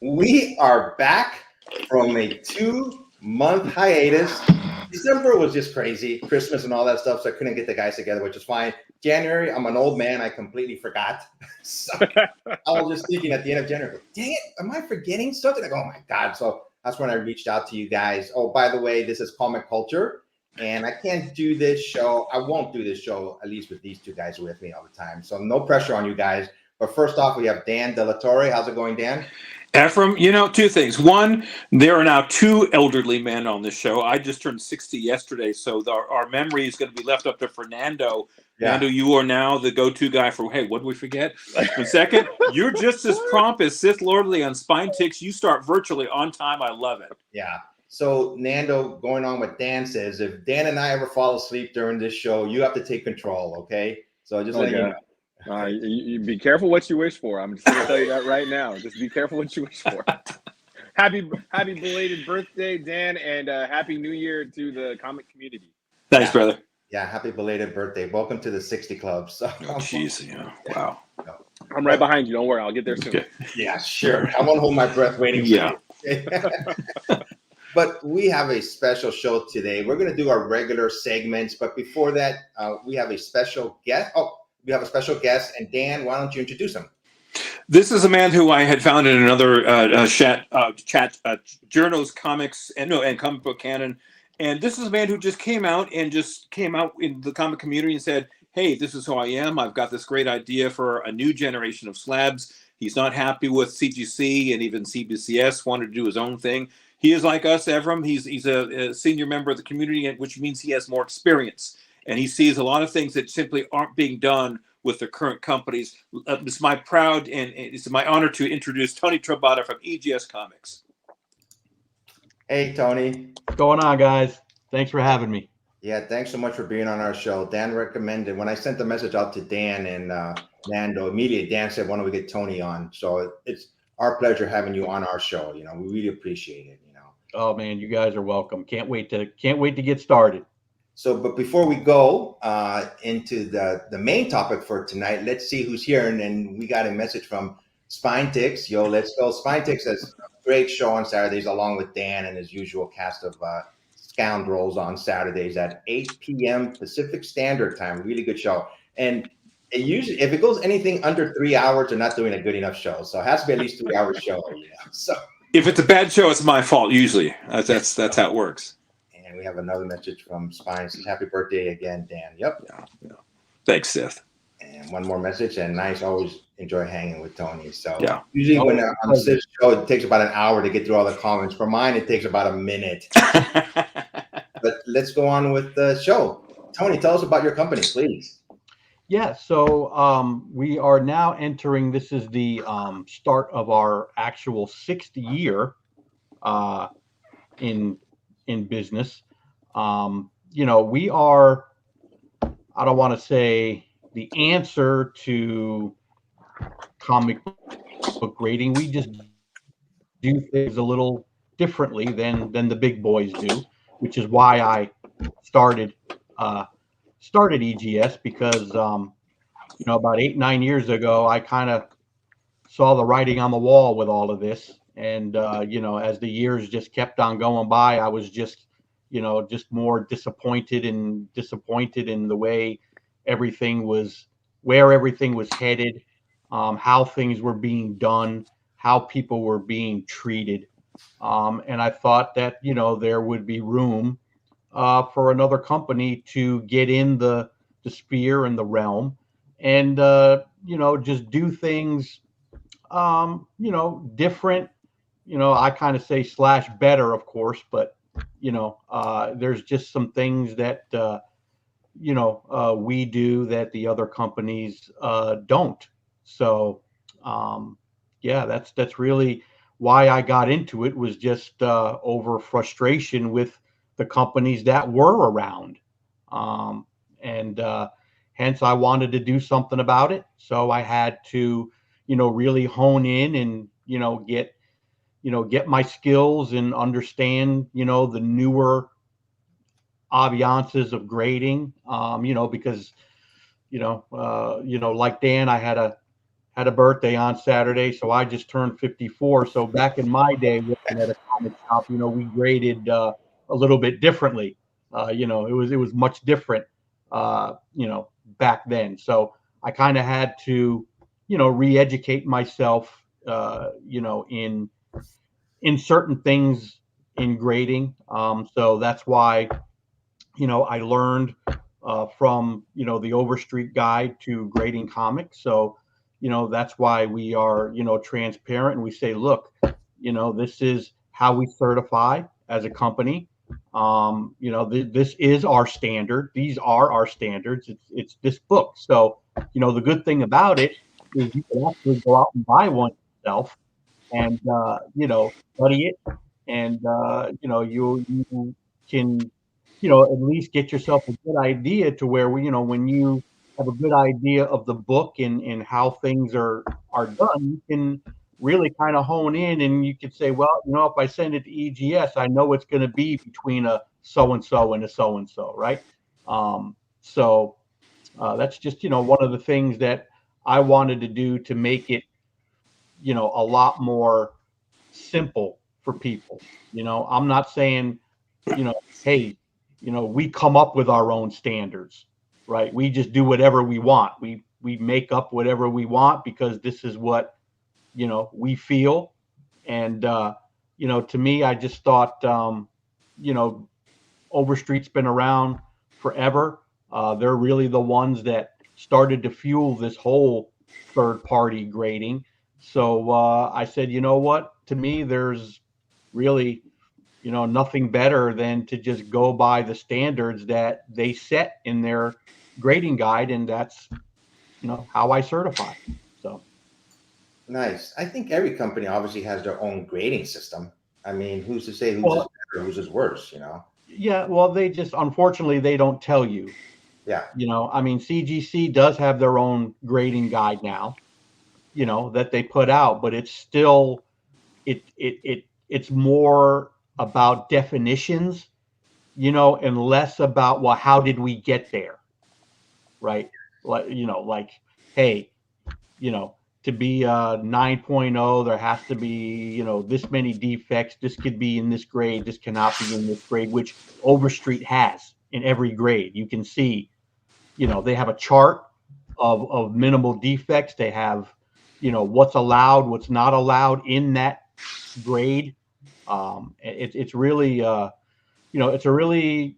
We are back from a 2-month hiatus. December was just crazy, Christmas and all that stuff, so I couldn't get the guys together, which is fine. January, I'm an old man. I completely forgot. So I was just thinking at the end of January, dang it, am I forgetting something? Like, oh my God. So that's when I reached out to you guys. Oh, by the way, this is Comic Culture, and I can't do this show. I won't do this show, at least with these two guys with me all the time. So no pressure on you guys. But first off, we have Dan De La Torre. How's it going, Dan? Ephraim, two things. One, there are now two elderly men on this show. I just turned 60 yesterday, so our memory is going to be left up to Fernando. Yeah. Fernando, you are now the go-to guy for, hey, what did we forget? And second, you're just as prompt as Sith Lordly on Spine Ticks. You start virtually on time. I love it. Yeah. So, Nando, going on what Dan says, if Dan and I ever fall asleep during this show, you have to take control, okay? So just letting you know. You be careful what you wish for. I'm just going to tell you that right now. Just be careful what you wish for. Happy belated birthday, Dan, and Happy New Year to the comic community. Thanks, brother. Yeah, happy belated birthday. Welcome to the 60 Club. So, jeez, wow. I'm right behind you. Don't worry. I'll get there soon. Okay. Yeah, sure. I won't hold my breath waiting for you. But we have a special show today. We're going to do our regular segments. But before that, we have a special guest. Oh, we have a special guest. And Dan, why don't you introduce him? This is a man who I had found in another chat, Journos Comics and Comic Book Canon. And this is a man who just came out in the comic community and said, hey, this is who I am. I've got this great idea for a new generation of slabs. He's not happy with CGC and even CBCS, wanted to do his own thing. He is like us, Ephraim. He's a senior member of the community, which means he has more experience. And he sees a lot of things that simply aren't being done with the current companies. It's my proud and it's my honor to introduce Tony Trabata from EGS Comics. Hey, Tony. What's going on, guys? Thanks for having me. Yeah, thanks so much for being on our show. Dan recommended, when I sent the message out to Dan and Nando, immediately Dan said, why don't we get Tony on? So it's our pleasure having you on our show. We really appreciate it. Oh man, you guys are welcome. Can't wait to get started. So, but before we go into the main topic for tonight, let's see who's here. And we got a message from Spine Ticks. Yo, let's go. Spine Ticks has a great show on Saturdays, along with Dan and his usual cast of scoundrels on Saturdays at 8 p.m. Pacific Standard Time. Really good show. And usually, if it goes anything under 3 hours, they're not doing a good enough show. So it has to be at least 3 hour show. So if it's a bad show, it's my fault. Usually, that's how it works. And we have another message from Spine. Says, happy birthday again, Dan. Yep. Yeah. Thanks, Sith. And one more message. And nice. Always enjoy hanging with Tony. So yeah. Usually when on Sith's show, it takes about an hour to get through all the comments. For mine, it takes about a minute. But let's go on with the show. Tony, tell us about your company, please. Yeah, so we are now entering. This is the start of our actual 6th year in business. We are, I don't want to say the answer to comic book grading. We just do things a little differently than the big boys do, which is why I started EGS, because about 8-9 years ago I kind of saw the writing on the wall with all of this, and as the years just kept on going by, I was just more disappointed in the way everything was, where everything was headed, how things were being done, how people were being treated, and I thought that there would be room for another company to get in the sphere and the realm, and just do things different. I kind of say / better, of course, but there's just some things that we do that the other companies don't. So that's really why I got into it, was just over frustration with the companies that were around, and hence I wanted to do something about it. So I had to really hone in and get my skills and understand the newer ambiances of grading, because like Dan, I had a birthday on Saturday, so I just turned 54. So back in my day, working at a comic shop, we graded a little bit differently. It was much different, back then. So I kind of had to, re-educate myself, in certain things in grading. So that's why, I learned from, the Overstreet Guide to Grading Comics. So, that's why we are, transparent, and we say, look, this is how we certify as a company. This is our standard. These are our standards. It's this book. So, the good thing about it is you can actually go out and buy one yourself and, study it. And, you can, at least get yourself a good idea to where, when you have a good idea of the book and how things are done, you can really kind of hone in, and you could say, well, if I send it to EGS, I know it's going to be between a so-and-so and a so-and-so, right? So that's just, one of the things that I wanted to do to make it, a lot more simple for people. I'm not saying, hey, we come up with our own standards, right? We just do whatever we want. We make up whatever we want because this is what, we feel. And, to me, I just thought, Overstreet's been around forever. They're really the ones that started to fuel this whole third party grading. So I said, you know what? To me, there's really, nothing better than to just go by the standards that they set in their grading guide. And that's, how I certify. So. Nice. I think every company obviously has their own grading system. I mean, who's to say who's is better, who's is worse, Yeah, well, they just, unfortunately, they don't tell you. Yeah. I mean, CGC does have their own grading guide now, that they put out, but it's still, it's more about definitions, and less about, well, how did we get there? Right. Like, hey, to be a 9.0, there has to be, this many defects. This could be in this grade. This cannot be in this grade, which Overstreet has in every grade. You can see, they have a chart of minimal defects. They have, what's allowed, what's not allowed in that grade. It's really, it's a really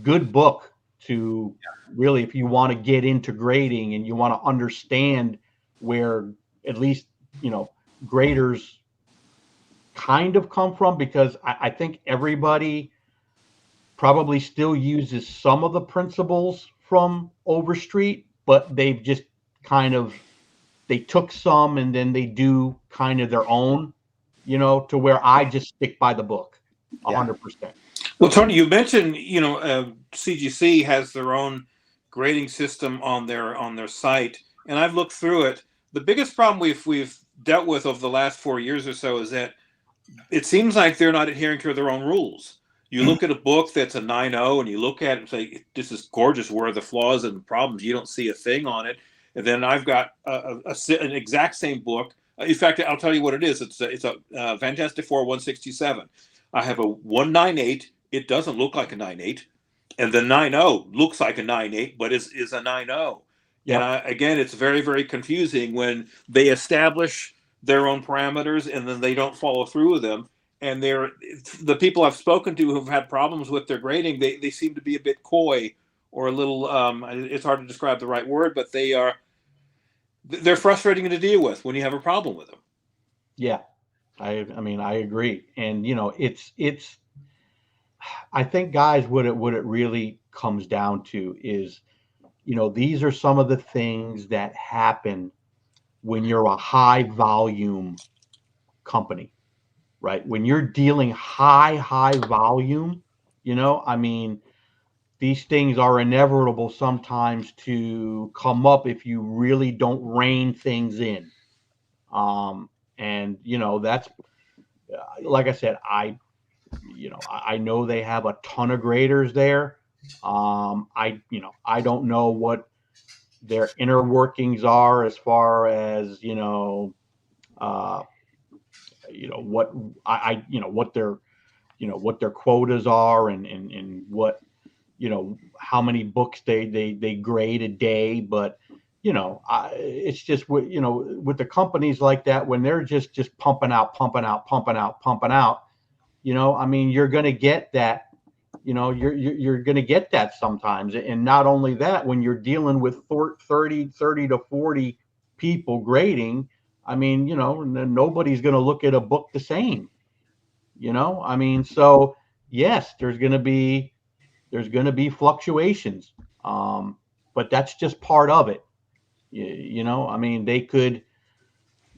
good book to really, if you want to get into grading and you want to understand where at least, graders kind of come from, because I think everybody probably still uses some of the principles from Overstreet, but they've just they took some and then they do kind of their own, to where I just stick by the book 100%. Well, Tony, you mentioned, CGC has their own grading system on their site, and I've looked through it. The biggest problem we've dealt with over the last 4 years or so is that it seems like they're not adhering to their own rules. You look at a book that's a 9.0 and you look at it and say, this is gorgeous. Where are the flaws and problems? You don't see a thing on it. And then I've got an exact same book. In fact, I'll tell you what it is. It's a Fantastic Four 167. I have a 198. It doesn't look like a 9.8. And the 9.0 looks like a 9.8, but is a 9.0. Yep. And again, it's very, very confusing when they establish their own parameters and then they don't follow through with them. And the people I've spoken to who've had problems with their grading, they seem to be a bit coy or a little, it's hard to describe the right word, but they're frustrating to deal with when you have a problem with them. Yeah, I mean, I agree. And, it's, I think, guys, what it really comes down to is, these are some of the things that happen when you're a high volume company, right? When you're dealing high volume, I mean, these things are inevitable sometimes to come up if you really don't rein things in. And, that's, like I said, I know they have a ton of graders there. I don't know what their inner workings are as far as what what their quotas are, and what how many books they grade a day. But it's just with the companies like that, when they're just pumping out, I mean, you're going to get that. You're going to get that sometimes. And not only that, when you're dealing with 30 to 40 people grading, I mean, nobody's going to look at a book the same. I mean, so yes, there's going to be fluctuations, but that's just part of it. I mean, they could,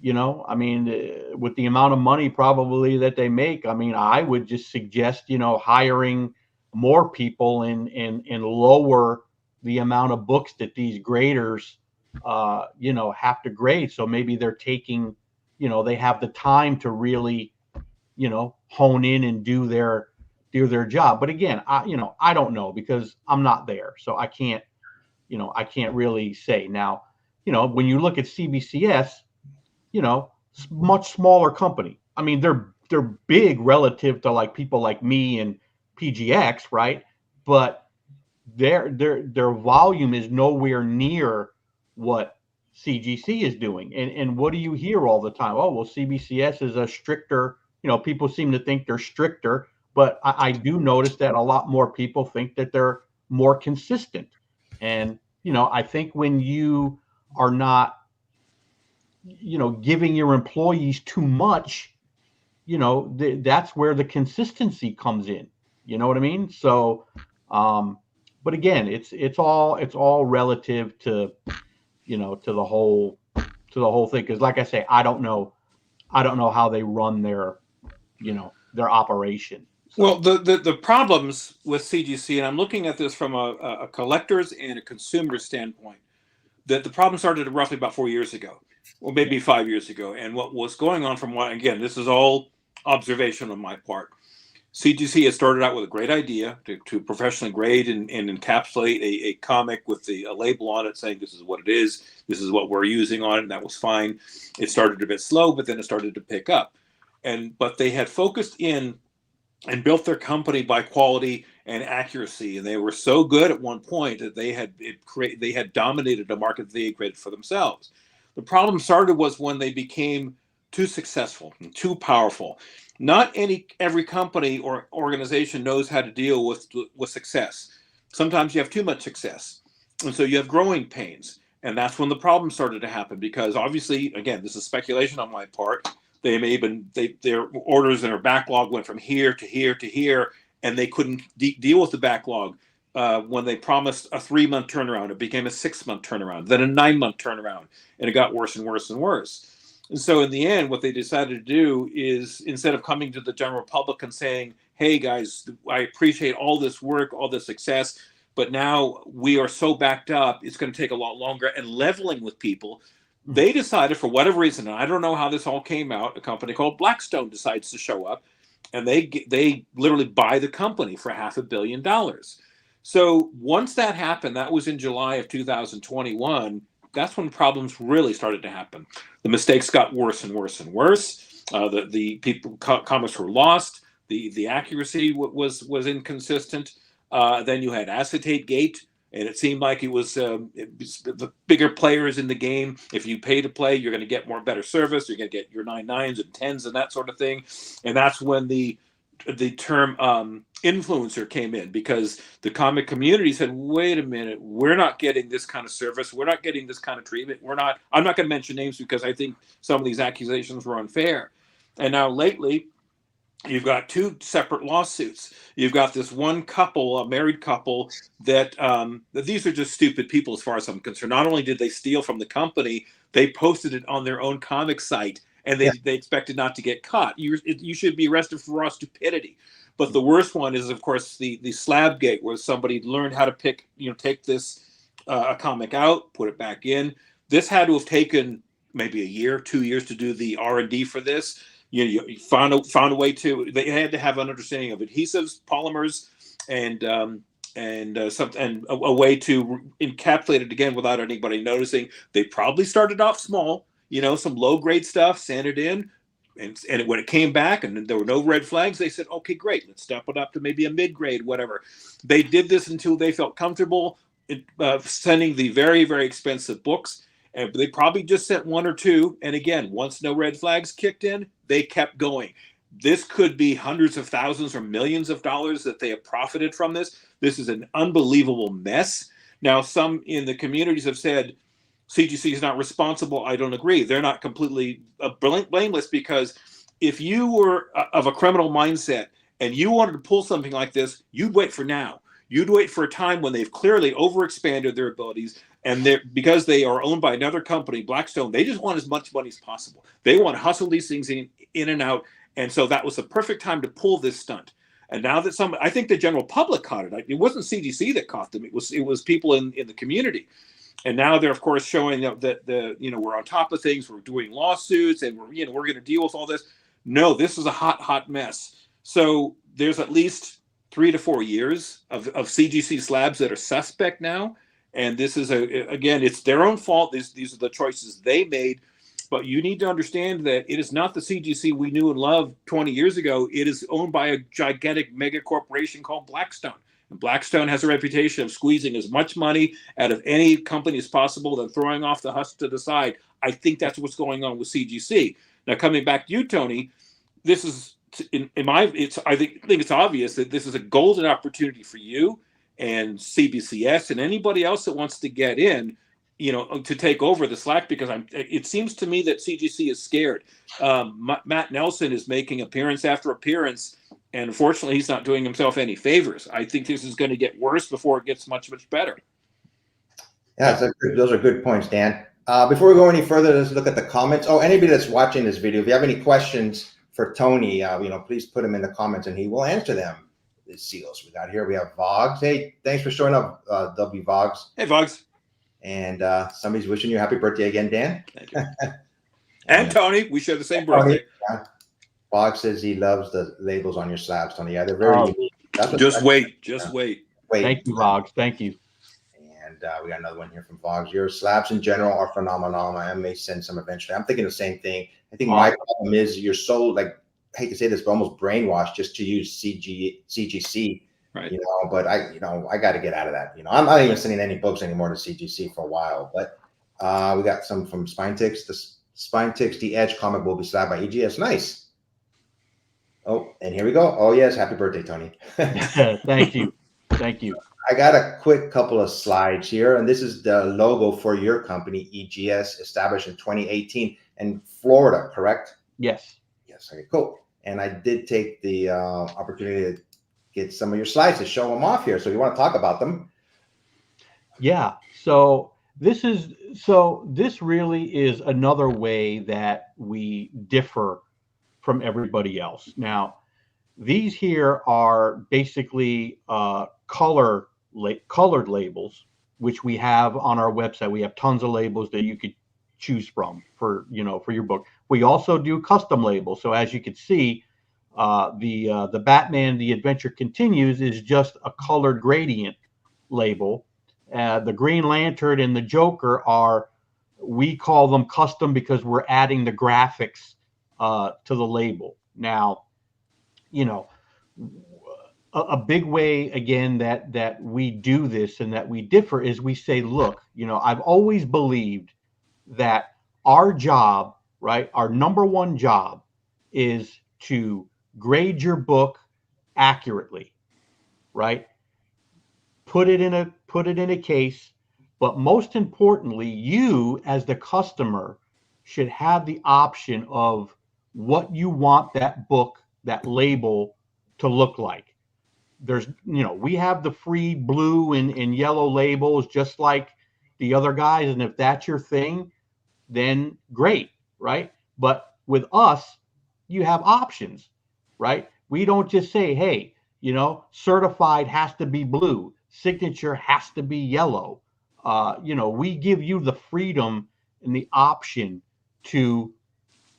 with the amount of money probably that they make, I mean, I would just suggest, hiring more people and lower the amount of books that these graders, have to grade. So maybe they're taking, they have the time to really, hone in and do their job. But again, I don't know, because I'm not there, so I can't really say. Now, when you look at CBCS, much smaller company. I mean, they're big relative to like people like me and PGX, right? But their volume is nowhere near what CGC is doing. And what do you hear all the time? Oh, well, CBCS is a stricter, people seem to think they're stricter, but I do notice that a lot more people think that they're more consistent. And, I think when you are not, giving your employees too much, that's where the consistency comes in. You know what I mean? So, but again, it's all relative to, to the whole thing. Cause like I say, I don't know how they run their operation. So. Well, the problems with CGC, and I'm looking at this from a collector's and a consumer standpoint, that the problem started roughly about 4 years ago, or maybe 5 years ago. And what was going on, from what, again, this is all observation on my part. CGC had started out with a great idea to professionally grade and encapsulate a comic with a label on it saying this is what it is, this is what we're using on it, and that was fine. It started a bit slow, but then it started to pick up. But they had focused in and built their company by quality and accuracy, and they were so good at one point that they had dominated a market that they had created for themselves. The problem started was when they became too successful and too powerful. Not every company or organization knows how to deal with success. Sometimes you have too much success, and so you have growing pains, and that's when the problem started to happen. Because obviously, again, this is speculation on my part. They may have been their orders and their backlog went from here to here to here, and they couldn't deal with the backlog. When they promised a 3-month turnaround, it became a 6-month turnaround, then a 9-month turnaround, and it got worse and worse and worse. And so in the end, what they decided to do is, instead of coming to the general public and saying, hey guys, I appreciate all this work, all this success, but now we are so backed up, it's going to take a lot longer, and leveling with people, they decided, for whatever reason, and I don't know how this all came out, a company called Blackstone decides to show up, and they literally buy the company for $500 million. So once that happened, that was in July of 2021, that's when problems really started to happen. The mistakes got worse and worse and worse. The comics were lost. The accuracy was inconsistent. Then you had Acetate Gate, and it seemed like it was the bigger players in the game. If you pay to play, you're going to get better service. You're going to get your 9.9s and 10s and that sort of thing. And that's when the term influencer came in, because the comic community said, wait a minute, we're not getting this kind of service. We're not getting this kind of treatment. I'm not going to mention names because I think some of these accusations were unfair. And now lately, you've got 2 separate lawsuits. You've got this one couple, a married couple, that these are just stupid people as far as I'm concerned. Not only did they steal from the company, they posted it on their own comic site, and they expected not to get caught. You should be arrested for raw stupidity. But the worst one is, of course, the Slabgate, where somebody learned how to take this comic out, put it back in. This had to have taken maybe a year, 2 years to do the R&D for this. You found a way to. They had to have an understanding of adhesives, polymers, and and a way to encapsulate it again without anybody noticing. They probably started off small, some low grade stuff, sent it in, and when it came back and there were no red flags, they said, okay, great, let's step it up to maybe a mid grade, whatever. They did this until they felt comfortable sending the very, very expensive books. And they probably just sent one or two. And again, once no red flags kicked in, they kept going. This could be hundreds of thousands or millions of dollars that they have profited from this. This is an unbelievable mess. Now, some in the communities have said CGC is not responsible. I don't agree. They're not completely blameless, because if you were of a criminal mindset and you wanted to pull something like this, you'd wait for now. You'd wait for a time when they've clearly overexpanded their abilities, and because they are owned by another company, Blackstone, they just want as much money as possible. They want to hustle these things in and out, and so that was the perfect time to pull this stunt. And now that I think the general public caught it. It wasn't CGC that caught them. It was people in the community. And now they're, of course, showing that we're on top of things. We're doing lawsuits, and we're going to deal with all this. No, this is a hot mess. So there's at least 3 to 4 years of CGC slabs that are suspect now. And this is again, it's their own fault. These are the choices they made. But you need to understand that it is not the CGC we knew and loved 20 years ago. It is owned by a gigantic mega corporation called Blackstone. And Blackstone has a reputation of squeezing as much money out of any company as possible, then throwing off the husk to the side. I think that's what's going on with CGC. Now, coming back to you, Tony, this is I think it's obvious that this is a golden opportunity for you and CBCS and anybody else that wants to get in, to take over the slack, because it seems to me that CGC is scared. Matt Nelson is making appearance after appearance, and unfortunately, he's not doing himself any favors. I think this is going to get worse before it gets much, much better. Yeah, those are good points, Dan. Before we go any further, let's look at the comments. Oh, anybody that's watching this video, if you have any questions for Tony, please put them in the comments and he will answer them. Let's see what we got here. We have Vogs. Hey, thanks for showing up, W Vogs. Hey, Vogs. And somebody's wishing you a happy birthday again, Dan. Thank you. And Tony, we share the same birthday. Yeah. Vogs says he loves the labels on your slabs, Tony. Yeah, they're very unique. Just wait. Wait. Thank you, Vogs. Thank you. And we got another one here from Vogs. Your slabs in general are phenomenal. I may send some eventually. I'm thinking the same thing. I think my problem is you're so, I hate to say this, but almost brainwashed just to use CGC. Right. But I got to get out of that. I'm not even sending any books anymore to CGC for a while. But we got some from Spinetix. The Spinetix, The Edge comic will be slabbed by EGS. Nice. Oh, and here we go. Oh yes, happy birthday, Tony. Thank you. Thank you. I got a quick couple of slides here, and this is the logo for your company, EGS, established in 2018 in Florida, correct? Yes. Yes. Okay, cool. And I did take the opportunity to get some of your slides to show them off here. So you want to talk about them? Yeah. So this really is another way that we differ from everybody else. Now, these here are basically colored labels, which we have on our website. We have tons of labels that you could choose from for your book. We also do custom labels. So as you can see, the Batman The Adventure Continues is just a colored gradient label. The Green Lantern and the Joker we call them custom because we're adding the graphics to the label. Now, a big way again that we do this and that we differ is we say, look, I've always believed that our job, right, our number one job is to grade your book accurately, right? Put it in a case, but most importantly, you as the customer should have the option of what you want that book, that label to look like. There's, we have the free blue and yellow labels just like the other guys. And if that's your thing, then great, right? But with us, you have options, right? We don't just say, hey, certified has to be blue, signature has to be yellow. We give you the freedom and the option to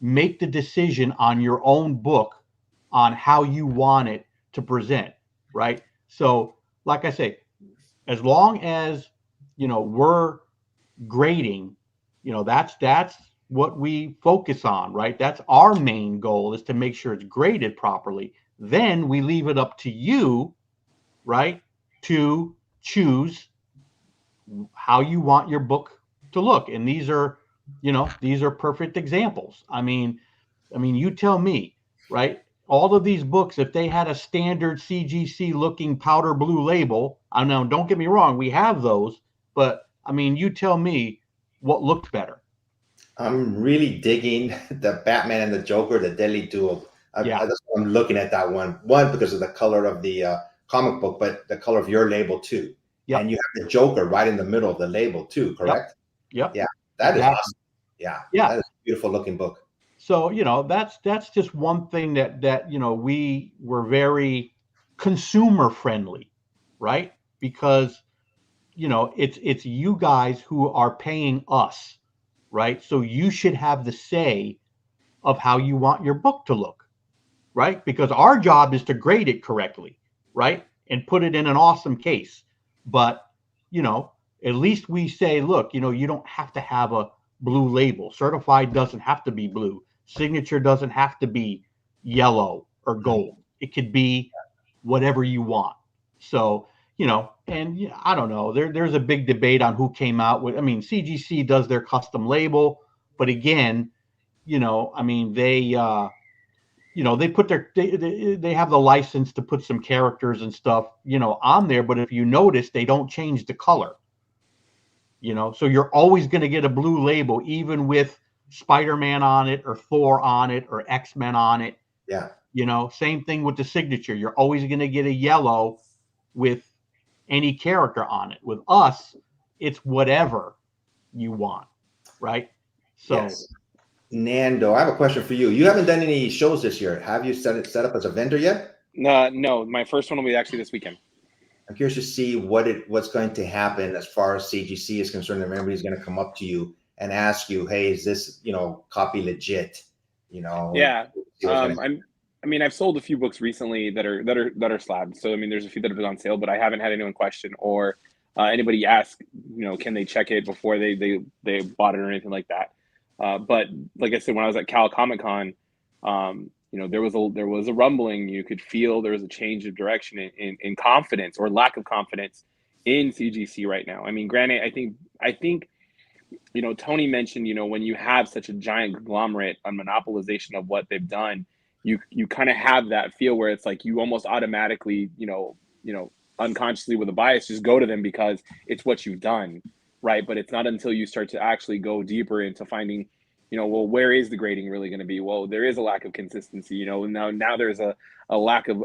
make the decision on your own book on how you want it to present, right? So like I say, as long as, we're grading, that's what we focus on, right? That's our main goal, is to make sure it's graded properly. Then we leave it up to you, right, to choose how you want your book to look. And these are perfect examples. I mean, you tell me, right? All of these books, if they had a standard CGC looking powder blue label, I know, don't get me wrong, we have those, but I mean, you tell me what looked better. I'm really digging the Batman and the Joker, the Deadly Duel. That's why I'm looking at that one. One, because of the color of the comic book, but the color of your label too. Yep. And you have the Joker right in the middle of the label too, correct? Yep. Yeah, that is awesome. Yeah, that is a beautiful looking book. So, that's just one thing that we were very consumer friendly, right? Because, it's you guys who are paying us, right? So you should have the say of how you want your book to look, right? Because our job is to grade it correctly, right? And put it in an awesome case. But, at least we say, look, you don't have to have a blue label. Certified doesn't have to be blue. Signature doesn't have to be yellow or gold. It could be whatever you want. So, and I don't know, there's a big debate on who came out with, CGC does their custom label, but again, they put they have the license to put some characters and stuff, on there. But if you notice, they don't change the color, so you're always going to get a blue label, even with Spider-Man on it or Thor on it or X-Men on it. Yeah. Same thing with the signature. You're always going to get a yellow with any character on it. With us, it's whatever you want, right? So, yes. Nando, I have a question for you. You haven't done any shows this year. Have you set up as a vendor yet? No, my first one will be actually this weekend. I'm curious to see what's going to happen as far as CGC is concerned. And everybody's going to come up to you and ask you, "Hey, is this copy legit?" Yeah. I've sold a few books recently that are slabbed. So there's a few that have been on sale, but I haven't had anyone question or anybody ask, can they check it before they bought it or anything like that. But like I said, when I was at Cal Comic Con, there was a rumbling. You could feel there was a change of direction in confidence or lack of confidence in CGC right now. Granted, I think Tony mentioned, when you have such a giant conglomerate, a monopolization of what they've done, you kind of have that feel where it's like you almost automatically, unconsciously with a bias, just go to them because it's what you've done, right? But it's not until you start to actually go deeper into finding, well, where is the grading really going to be? Well, there is a lack of consistency, now there's a lack of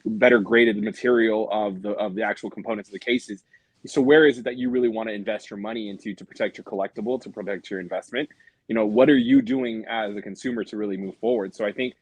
better graded material of the actual components of the cases. So where is it that you really want to invest your money into to protect your collectible, to protect your investment? What are you doing as a consumer to really move forward? So I think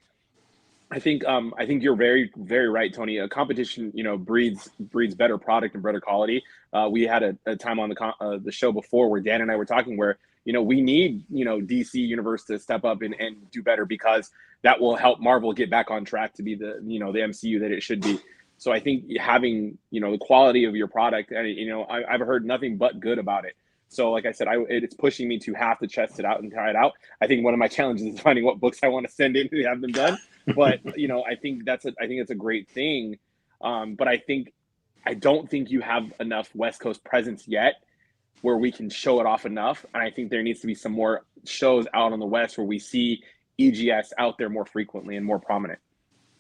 you're very, very right, Tony. A competition, breeds better product and better quality. We had a time on the show before where Dan and I were talking where, we need, DC Universe to step up and do better, because that will help Marvel get back on track to be the MCU that it should be. So I think having, the quality of your product, and, I've heard nothing but good about it. So like I said, it's pushing me to have to test it out and try it out. I think one of my challenges is finding what books I want to send in to have them done. But, I think it's a great thing. But I don't think you have enough West Coast presence yet where we can show it off enough. And I think there needs to be some more shows out on the West where we see EGS out there more frequently and more prominent.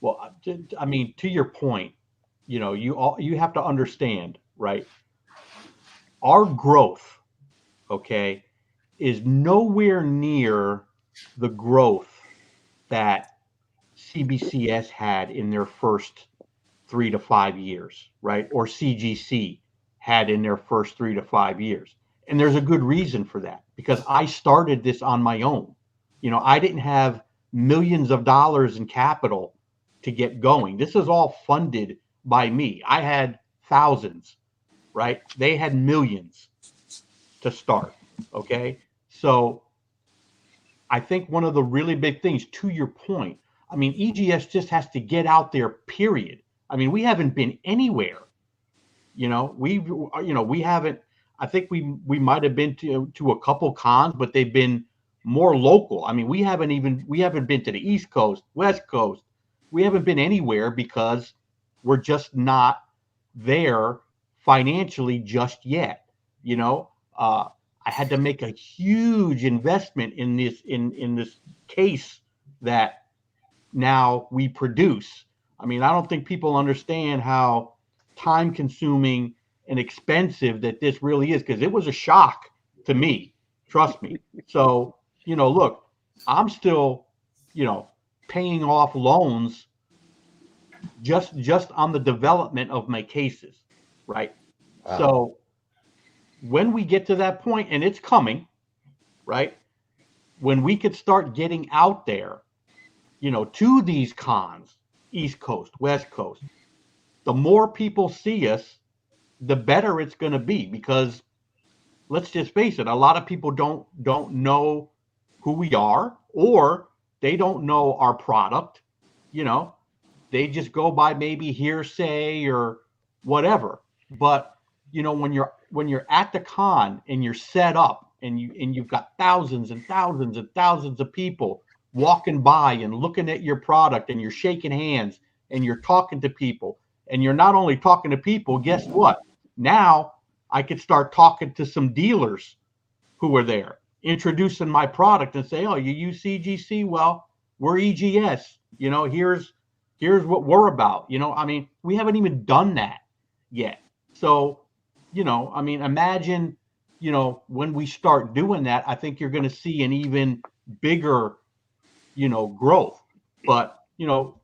Well, to your point, you have to understand, right? Our growth, okay, is nowhere near the growth that CBCS had in their first 3 to 5 years, right? Or CGC had in their first 3 to 5 years. And there's a good reason for that, because I started this on my own. I didn't have millions of dollars in capital to get going. This is all funded by me. I had thousands, right? They had millions to start. Okay. So I think one of the really big things, to your point, EGS just has to get out there, period. We haven't been anywhere You know, we haven't. I think we might have been to a couple cons, but they've been more local. I mean, we haven't been to the East Coast, West Coast. We haven't been anywhere because we're just not there financially just yet. You know, I had to make a huge investment in this case that now we produce. I mean, I don't think people understand how time consuming and expensive that this really is, because it was a shock to me. Trust me. So, you know, look, I'm still, you know, paying off loans just on the development of my cases, right? Wow. So when we get to that point, and it's coming, right? When we could start getting out there, you know, to these cons, East Coast, West Coast, the more people see us, the better it's going to be, because let's just face it, a lot of people don't know who we are, or they don't know our product. You know, they just go by maybe hearsay or whatever. But you know, when you're at the con and you're set up and you've got thousands and thousands and thousands of people walking by and looking at your product, and you're shaking hands and you're talking to people, and you're not only talking to people, guess what? Now I could start talking to some dealers who are there, introducing my product and say, "Oh, you use CGC? Well, we're EGS. You know, here's what we're about." You know, I mean, we haven't even done that yet. So, you know, I mean, imagine, you know, when we start doing that, I think you're going to see an even bigger, you know, growth. But, you know,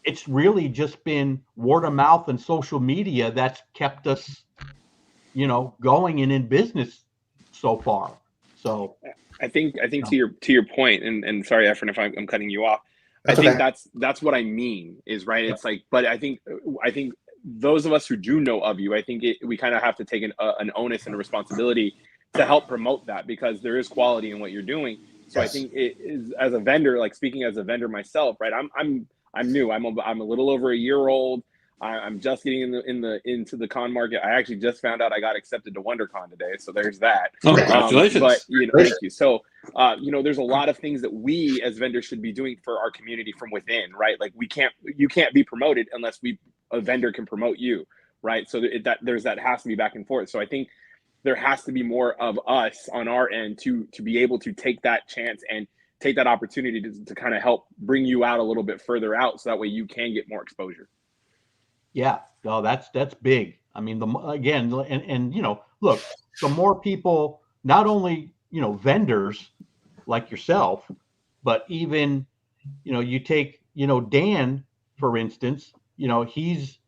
it's really just been word of mouth and social media that's kept us, you know, going and in business so far. So I think to your point, and sorry, Efren, if I'm cutting you off. That's I think okay. that's what I mean is, right. It's like, but I think those of us who do know of you, I think we kind of have to take an onus and a responsibility to help promote that, because there is quality in what you're doing. So Yes. I think it is, as a vendor, like speaking as a vendor myself, right? I'm new. I'm a little over a year old. I'm just getting into the con market. I actually just found out I got accepted to WonderCon today, so there's that. Oh, congratulations. But you know, thank you. So you know, there's a lot of things that we as vendors should be doing for our community from within, right? Like you can't be promoted unless a vendor can promote you, right? So that has to be back and forth. So I think there has to be more of us on our end to be able to take that chance and take that opportunity to kind of help bring you out a little bit further out, so that way you can get more exposure. yeah, no, that's big. I mean, again, and you know, look, the more people, not only, you know, vendors like yourself, but even, you know, you take, you know, Dan, for instance, you know, he's,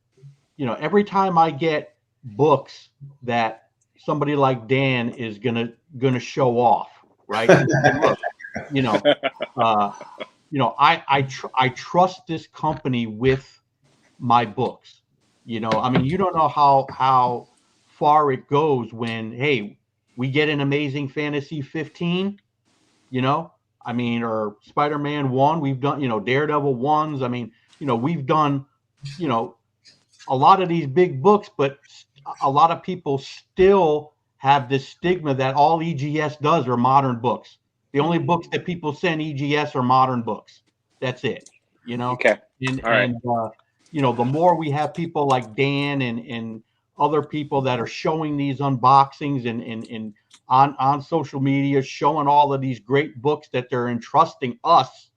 you know, every time I get books that somebody like Dan is gonna show off, right? And look, you know, I trust this company with my books. You know, I mean, you don't know how far it goes when, hey, we get an Amazing Fantasy 15, you know, I mean, or Spider-Man 1, we've done, you know, Daredevil 1s. I mean, you know, we've done, you know, a lot of these big books, but a lot of people still have this stigma that all EGS does are modern books. The only books that people send EGS are modern books. That's it, you know. Okay. And All right. and you know, the more we have people like Dan and other people that are showing these unboxings and on social media, showing all of these great books that they're entrusting us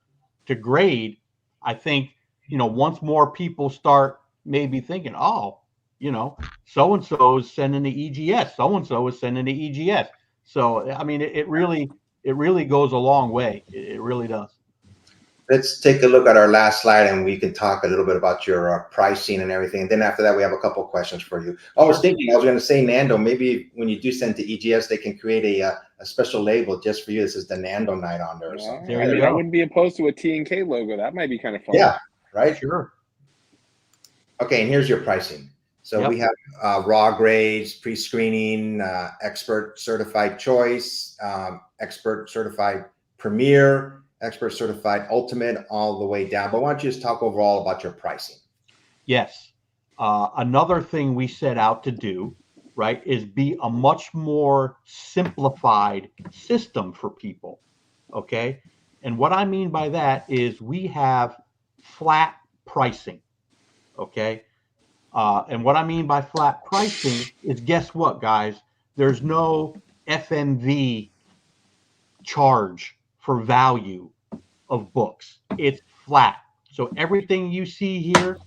to grade, I think, you know, once more people start maybe thinking, oh, you know, so and so is sending the EGS, so and so is sending the EGS. So I mean, it really goes a long way. It really does. Let's take a look at our last slide, and we can talk a little bit about your pricing and everything. And then after that, we have a couple of questions for you. I was going to say, Nando, maybe when you do send to EGS, they can create a special label just for you. This is the Nando night on there or something. There I you mean, go. I wouldn't be opposed to a T&K logo. That might be kind of fun. Yeah, right? Sure. Okay, and here's your pricing. So Yep. we have raw grades, pre-screening, expert certified choice, expert certified premier, expert certified ultimate, all the way down. But why don't you just talk overall about your pricing? Yes. Another thing we set out to do, right, is be a much more simplified system for people. Okay. And what I mean by that is we have flat pricing. Okay. And what I mean by flat pricing is, guess what, guys? There's no FMV charge for value of books. It's flat. So everything you see here,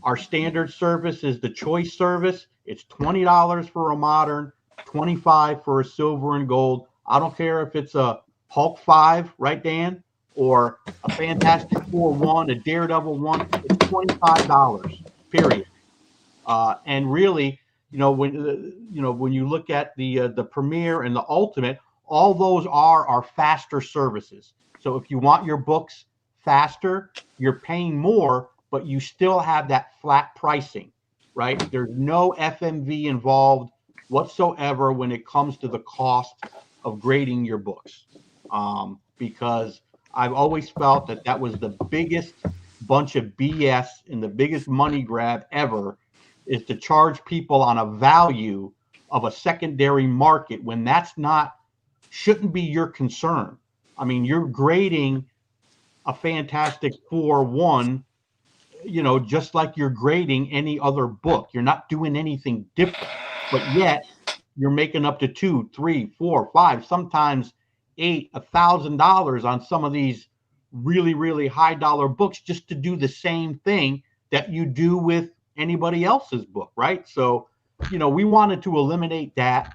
our standard service is the choice service. It's $20 for a modern, $25 for a silver and gold. I don't care if it's a Hulk 5, right, Dan? Or a Fantastic Four 1, a Daredevil 1. It's $25, period. And really, when you look at the Premier and the Ultimate, all those are our faster services. So if you want your books faster, you're paying more, but you still have that flat pricing, right? There's no FMV involved whatsoever when it comes to the cost of grading your books, because I've always felt that was the biggest bunch of BS and the biggest money grab ever, is to charge people on a value of a secondary market when that's shouldn't be your concern. I mean, you're grading a Fantastic Four 1, just like you're grading any other book. You're not doing anything different, but yet you're making up to $2, $3, $4, $5, sometimes $8, $1,000 on some of these really, really high dollar books just to do the same thing that you do with anybody else's book, right? So, we wanted to eliminate that,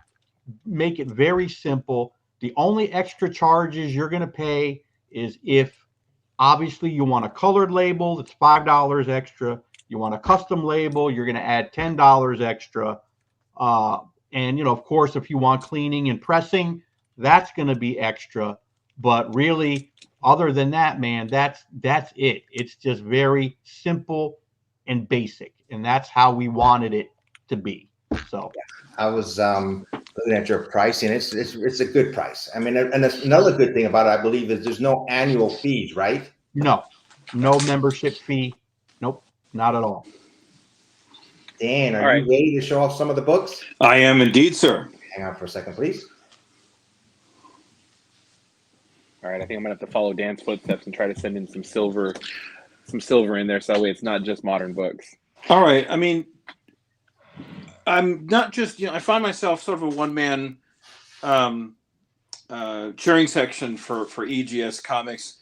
make it very simple. The only extra charges you're going to pay is if obviously you want a colored label, it's $5 extra. You want a custom label, you're going to add $10 extra. And, of course, if you want cleaning and pressing, that's going to be extra. But really, other than that, man, that's it. It's just very simple and basic. And that's how we wanted it to be. So I was looking at your pricing. It's a good price. I mean, and that's another good thing about it, I believe, is there's no annual fees, right? No membership fee. Nope, not at all. Dan, are you ready to show off some of the books? I am indeed, sir. Hang on for a second, please. All right, I think I'm gonna have to follow Dan's footsteps and try to send in some silver in there, so that way it's not just modern books. All right. I mean, I'm not just, I find myself sort of a one-man cheering section for EGS Comics.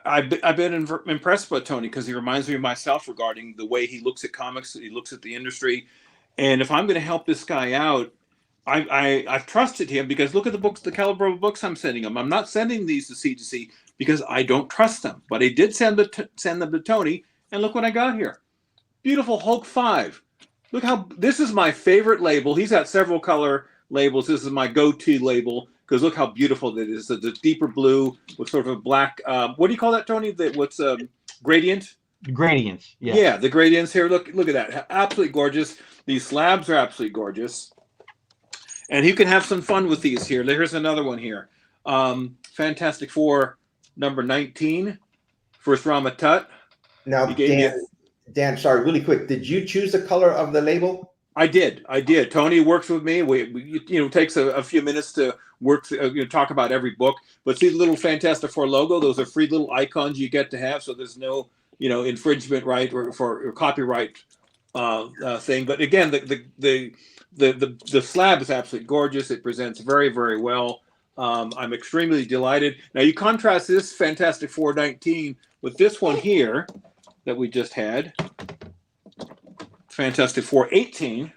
I've been impressed by Tony because he reminds me of myself regarding the way he looks at comics, he looks at the industry. And if I'm going to help this guy out, I've trusted him because look at the books, the caliber of books I'm sending him. I'm not sending these to CGC because I don't trust them, but I did send them to Tony, and look what I got here. Beautiful Hulk 5. Look how, this is my favorite label. He's got several color labels. This is my go-to label because look how beautiful that is. The deeper blue with sort of a black, what do you call that, Tony? What's gradient? Gradients, yeah. Yeah, the gradients here. Look at that. Absolutely gorgeous. These slabs are absolutely gorgeous. And you can have some fun with these here. Here's another one here. Fantastic Four number 19 for Rama Tut. Now, Dan, sorry, really quick. Did you choose the color of the label? I did. Tony works with me. We takes a few minutes to work, talk about every book. But see the little Fantastic Four logo? Those are free little icons you get to have. So there's no, infringement, right, or copyright thing. But again, the slab is absolutely gorgeous. It presents very, very well. I'm extremely delighted. Now you contrast this Fantastic Four 19 with this one here that we just had. Fantastic Four 18.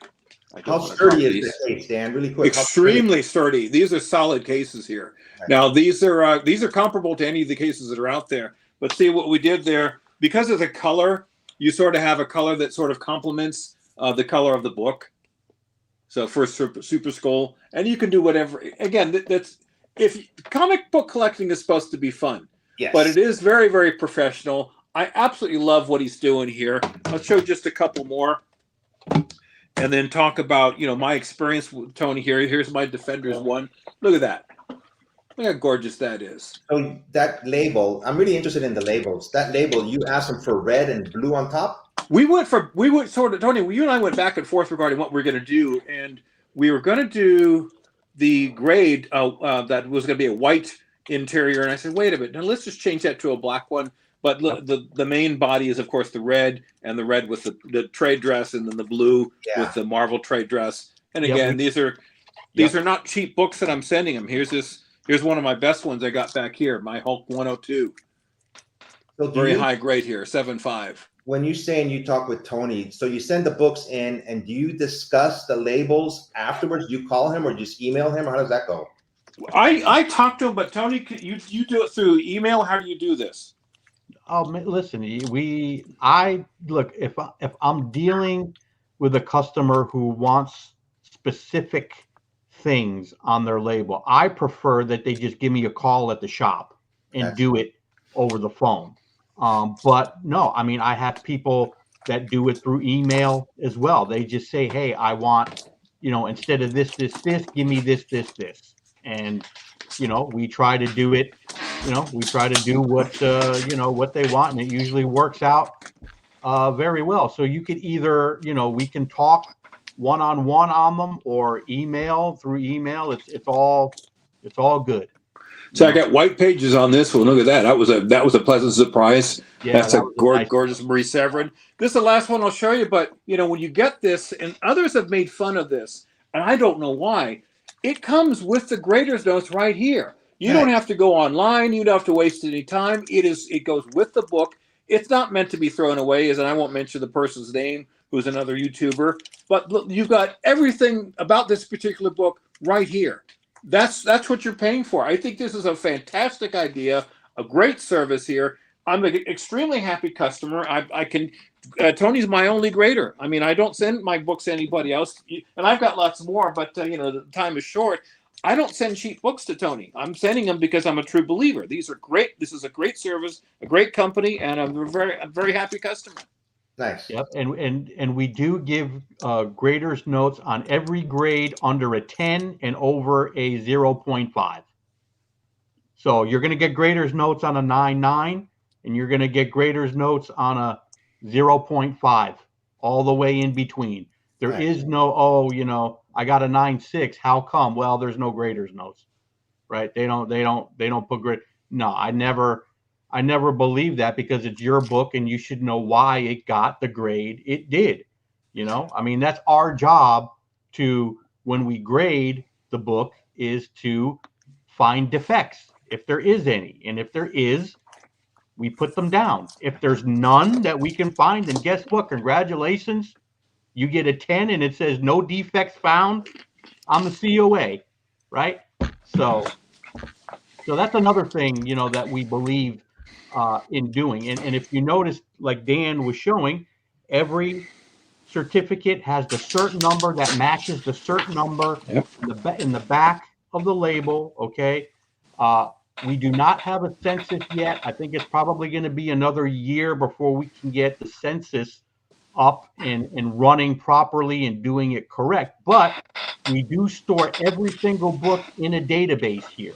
How sturdy is this case, Dan? Really quick. Extremely sturdy. These are solid cases here. Right. Now these are comparable to any of the cases that are out there. But see what we did there, because of the color, you sort of have a color that sort of complements the color of the book. So for Super Skull, and you can do whatever. Again, comic book collecting is supposed to be fun, yes, but it is very, very professional. I absolutely love what he's doing here. I'll show just a couple more, and then talk about my experience with Tony here. Here's my Defenders one. Look at that. Look how gorgeous that is. So that label, I'm really interested in the labels. That label, you asked them for red and blue on top? we went sort of, Tony, you and I went back and forth regarding what we're going to do, and we were going to do the grade that was going to be a white interior, and I said, wait a minute, now let's just change that to a black one. But the main body is, of course, the red, and the red with the trade dress, and then the blue with the Marvel trade dress. And again, these are not cheap books that I'm sending them. Here's one of my best ones I got back here, my Hulk 102. So very high grade here, 7.5. When you say and you talk with Tony, so you send the books in, and do you discuss the labels afterwards? Do you call him or just email him? Or how does that go? I talk to him, but Tony, you do it through email. How do you do this? Oh, listen, look, if I'm dealing with a customer who wants specific things on their label, I prefer that they just give me a call at the shop and do it over the phone. But no, I mean, I have people that do it through email as well. They just say, hey, I want, instead of this, give me this. And, we try to do it, we try to do what, what they want. And it usually works out very well. So you could either, we can talk one-on-one on them, or through email. It's all good. So I got white pages on this one. Look at that. That was a pleasant surprise. Yeah, that's a gorgeous Marie Severin. This is the last one I'll show you. But when you get this, and others have made fun of this, and I don't know why, it comes with the grader's notes right here. You don't have to go online. You don't have to waste any time. It goes with the book. It's not meant to be thrown away, and I won't mention the person's name, who's another YouTuber. But look, you've got everything about this particular book right here. That's what you're paying for. I think this is a fantastic idea, a great service here. I'm an extremely happy customer. I can. Tony's my only grader. I mean, I don't send my books to anybody else, and I've got lots more. But the time is short. I don't send cheap books to Tony. I'm sending them because I'm a true believer. These are great. This is a great service, a great company, and I'm a very happy customer. Nice. Yep, and we do give graders notes on every grade under a 10 and over a 0.5. So you're going to get graders notes on a 9.9, and you're going to get graders notes on a 0.5, all the way in between. There is no, I got a 9.6. How come? Well, there's no graders notes, right? They don't put grade. No, I never believed that, because it's your book and you should know why it got the grade it did. I mean, that's our job when we grade the book, is to find defects, if there is any. And if there is, we put them down. If there's none that we can find, then guess what? Congratulations. You get a 10 and it says no defects found on the COA, right? So that's another thing, that we believe in doing. And if you notice, like Dan was showing, every certificate has the cert number that matches the cert number in the back of the label. Okay. We do not have a census yet. I think it's probably going to be another year before we can get the census up and running properly and doing it correct. But we do store every single book in a database here.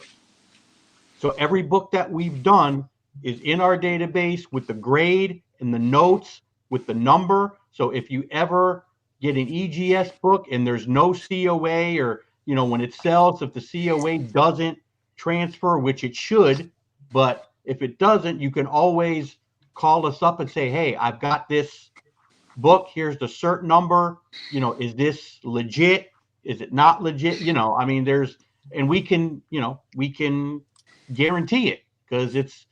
So every book that we've done is in our database with the grade and the notes with the number. So if you ever get an EGS book and there's no COA, or, when it sells, if the COA doesn't transfer, which it should, but if it doesn't, you can always call us up and say, hey, I've got this book. Here's the cert number. Is this legit? Is it not legit? I mean, and we can guarantee it because it's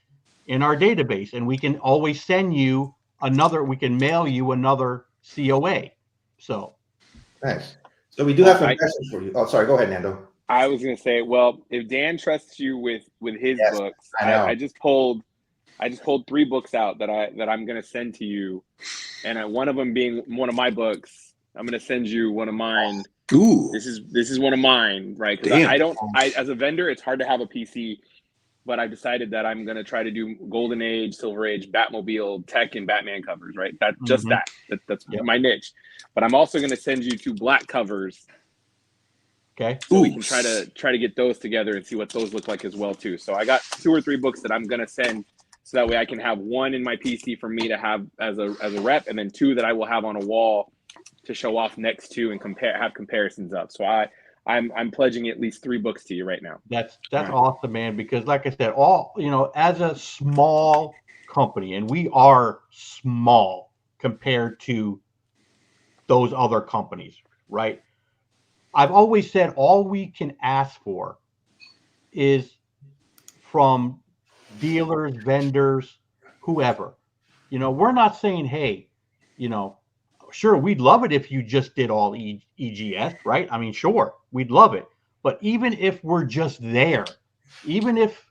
in our database, and we can always send you we can mail you another COA. So nice. So we do have some questions for you. Oh, sorry. Go ahead, Nando. I was going to say, well, if Dan trusts you with his books, I just pulled 3 books out that I'm going to send to you, and one of them being one of my books, I'm going to send you one of mine. Ooh, this is one of mine, right? Because I as a vendor, it's hard to have a PC, but I decided that I'm going to try to do Golden Age, Silver Age, Batmobile, Tech, and Batman covers, right? That's my niche. But I'm also going to send you 2 black covers. Okay. So we can try to get those together and see what those look like as well too. So I got 2 or 3 books that I'm going to send so that way I can have one in my PC for me to have as a rep, and then two that I will have on a wall to show off next to and have comparisons of. So I'm pledging at least 3 books to you right now. That's Right. awesome, man. Because like I said, as a small company, and we are small compared to those other companies, right? I've always said all we can ask for is from dealers, vendors, whoever. We're not saying, hey, sure, we'd love it if you just did all EGS, right? I mean, sure, we'd love it. But even if we're just there, even if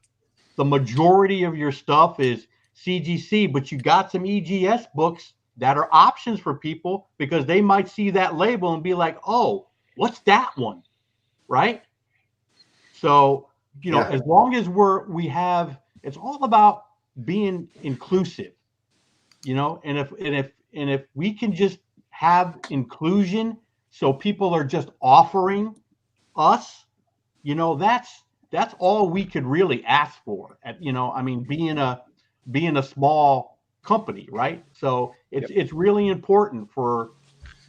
the majority of your stuff is CGC, but you got some EGS books that are options for people because they might see that label and be like, oh, what's that one? Right? So, as long as it's all about being inclusive, and if we can just have inclusion, so people are just offering us, that's all we could really ask for. Being a small company, right? So it's really important for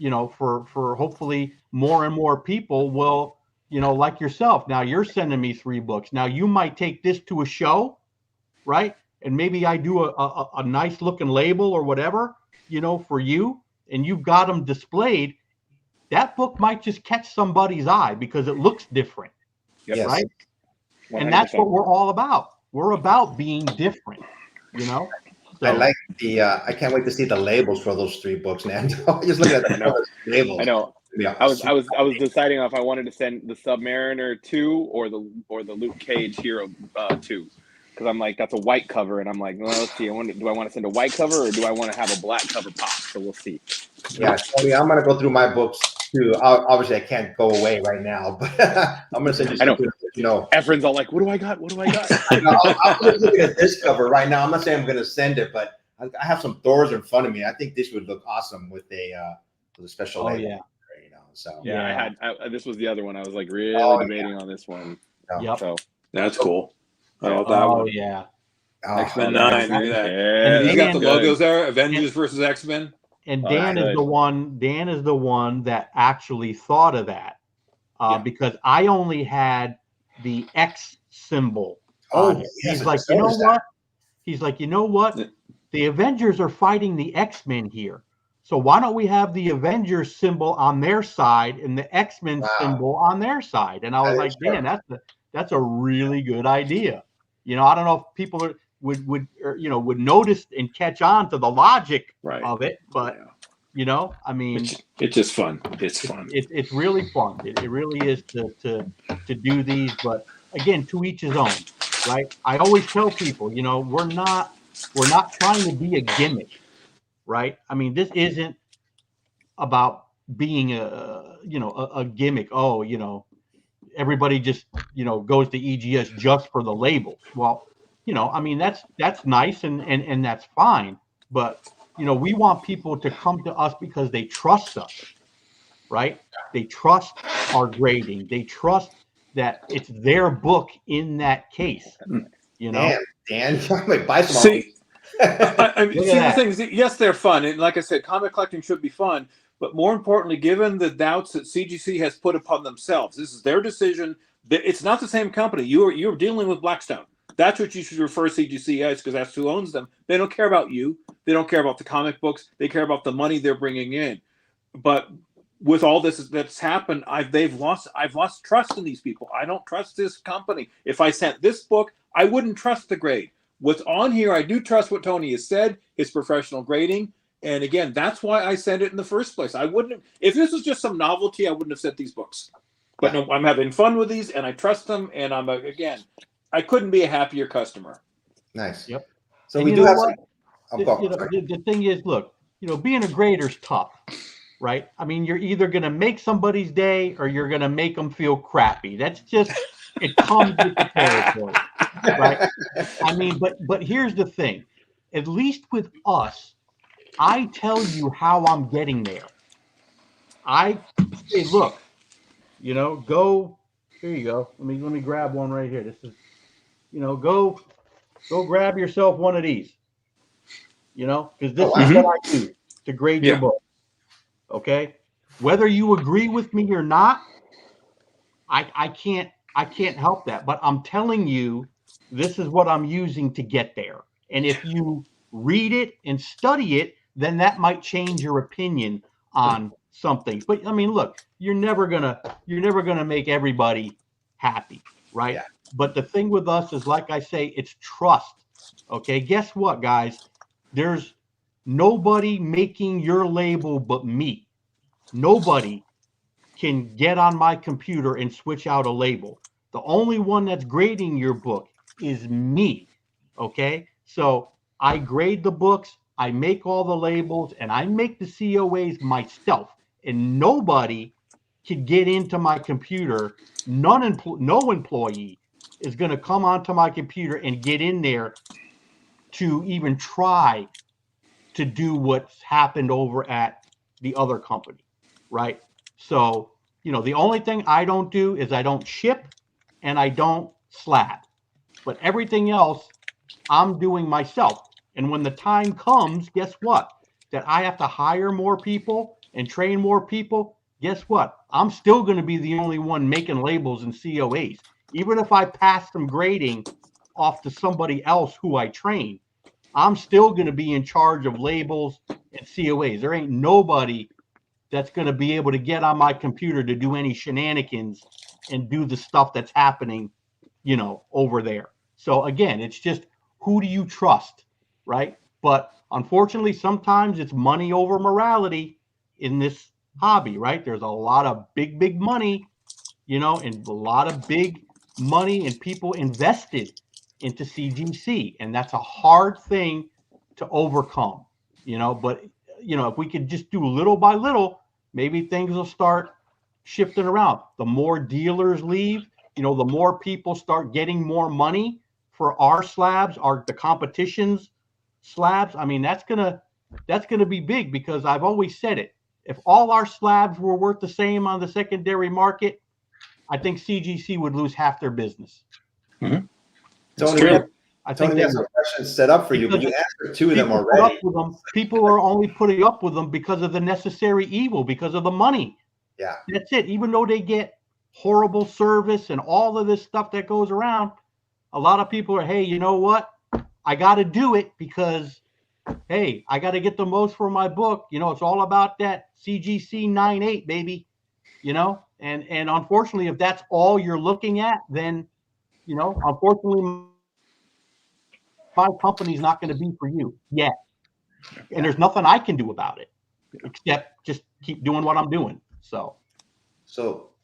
hopefully more and more people will, like yourself. Now you're sending me 3 books. Now you might take this to a show, right? And maybe I do a nice looking label or whatever, for you, and you've got them displayed. That book might just catch somebody's eye because it looks different, right? 100%. And that's what we're all about. We're about being different, So, I like I can't wait to see the labels for those 3 books, man. Just look at the labels. I know. I was deciding if I wanted to send the Submariner 2 or the Luke Cage Hero 2, because I'm like, that's a white cover, and I'm like, well, let's see. Do I want to send a white cover or do I want to have a black cover pop? So we'll see. Yeah, Tony, I'm gonna go through my books too. Obviously, I can't go away right now, but I'm gonna send you something. Efren's all like, what do I got? What do I got? I'm just looking at this cover right now. I'm not saying I'm gonna send it, but I have some Thors in front of me. I think this would look awesome with a special label. Yeah. So yeah, I this was the other one. I was like really debating on this one. Yep. So That's cool. I love that one. Yeah. X-Men 9. Look at that. yeah, He's got the good. logos there. Avengers versus X-Men. And Oh, Dan that's is the one. Dan is the one that actually thought of that, because I only had the X symbol. on it. yes, He's I like, just you know noticed that. what? He's like, you know what? The Avengers are fighting the X-Men here. So why don't we have the Avengers symbol on their side and the X-Men symbol on their side? And I was like, Dan, that's a really good idea. I don't know if people would notice and catch on to the logic of it, but I mean, it's just fun. It's fun. It's really fun. It really is to do these, but again, to each his own, right? I always tell people, we're not trying to be a gimmick, right? I mean, this isn't about being a gimmick. Oh, everybody just goes to EGS just for the label. Well, I mean, that's nice and that's fine, but we want people to come to us because they trust us, right? They trust our grading. They trust that it's their book in that case. Dan, I might buy some. See, I mean, Look see at the thing is, yes, they're fun, and like I said, comic collecting should be fun. But more importantly, given the doubts that CGC has put upon themselves, this is their decision. It's not the same company. You're dealing with Blackstone. That's what you should refer CGC as, because that's who owns them. They don't care about you. They don't care about the comic books. They care about the money they're bringing in. But with all this that's happened, I've lost trust in these people. I don't trust this company. If I sent this book, I wouldn't trust the grade. What's on here, I do trust what Tony has said, his professional grading. And again, that's why I sent it in the first place. I wouldn't, if this was just some novelty, I wouldn't have sent these books. But no, I'm having fun with these, and I trust them. And I couldn't be a happier customer. Nice. Yep. So And we you do know have what? some. The thing is, look, being a grader's tough, right? I mean, you're either going to make somebody's day or you're going to make them feel crappy. That's just, it comes with the territory, right? I mean, but here's the thing. At least with us, I tell you how I'm getting there. I say, look, go, here you go. Let me grab one right here. This is, go go grab yourself one of these. You know, because this Oh, wow. is what I do to grade your Yeah. book. Okay, whether you agree with me or not, I can't help that. But I'm telling you, this is what I'm using to get there. And if you read it and study it, then that might change your opinion on some things. But I mean, look, you're never gonna make everybody happy, right? Yeah. But the thing with us is, like I say, it's trust. Okay, guess what, guys? There's nobody making your label but me. Nobody can get on my computer and switch out a label. The only one that's grading your book is me. Okay. So I grade the books, I make all the labels, and I make the COAs myself. And nobody can get into my computer. No employee is going to come onto my computer and get in there to even try to do what's happened over at the other company, right? So, you know, the only thing I don't do is I don't ship and I don't slab. But everything else I'm doing myself. And when the time comes, guess what? That I have to hire more people and train more people. Guess what? I'm still going to be the only one making labels and COAs. Even if I pass some grading off to somebody else who I train, I'm still going to be in charge of labels and COAs. There ain't nobody that's going to be able to get on my computer to do any shenanigans and do the stuff that's happening, you know, over there. So again, it's just, who do you trust, right? But unfortunately, sometimes it's money over morality in this hobby, right? There's a lot of big money, you know, and a lot of big money and people invested into CGC, and that's a hard thing to overcome, you know. But you know, if we could just do little by little, maybe things will start shifting around. The more dealers leave, you know, the more people start getting more money for our slabs, the competition's slabs. I mean, that's gonna be big, because I've always said it. If all our slabs were worth the same on the secondary market, I think CGC would lose half their business. Mhm. Tony, true. I think Tony they has some would. questions set up for you, but you answered two of them People put up already. with them. People are only putting up with them because of the necessary evil, because of the money. Yeah. That's it. Even though they get horrible service and all of this stuff that goes around, a lot of people are, hey, you know what? I got to do it because, hey, I got to get the most for my book. You know, it's all about that CGC 9.8, baby. You know, and unfortunately, if that's all you're looking at, then, you know, unfortunately, my company's not going to be for you yet. And there's nothing I can do about it except just keep doing what I'm doing. So,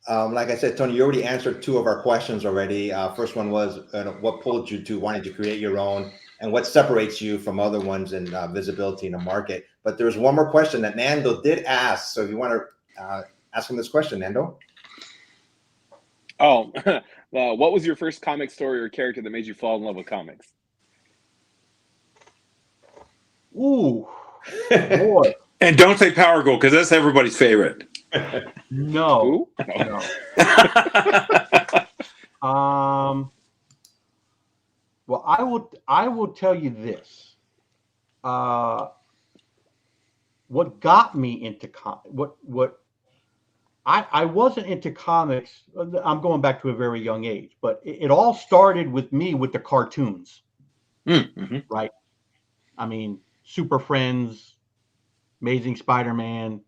like I said, Tony, you already answered two of our questions already. First one was, what pulled you to wanting to create your own, and what separates you from other ones in visibility in the market. But there's one more question that Nando did ask. So if you want to ask him this question, Nando. Oh, what was your first comic story or character that made you fall in love with comics? ooh, boy, And don't say Power Girl, because that's everybody's favorite. no, Who? no. Well, I will tell you this. What got me into I wasn't into comics. I'm going back to a very young age, but it all started with me with the cartoons, Mm-hmm. right? I mean, Super Friends, Amazing Spider-Man,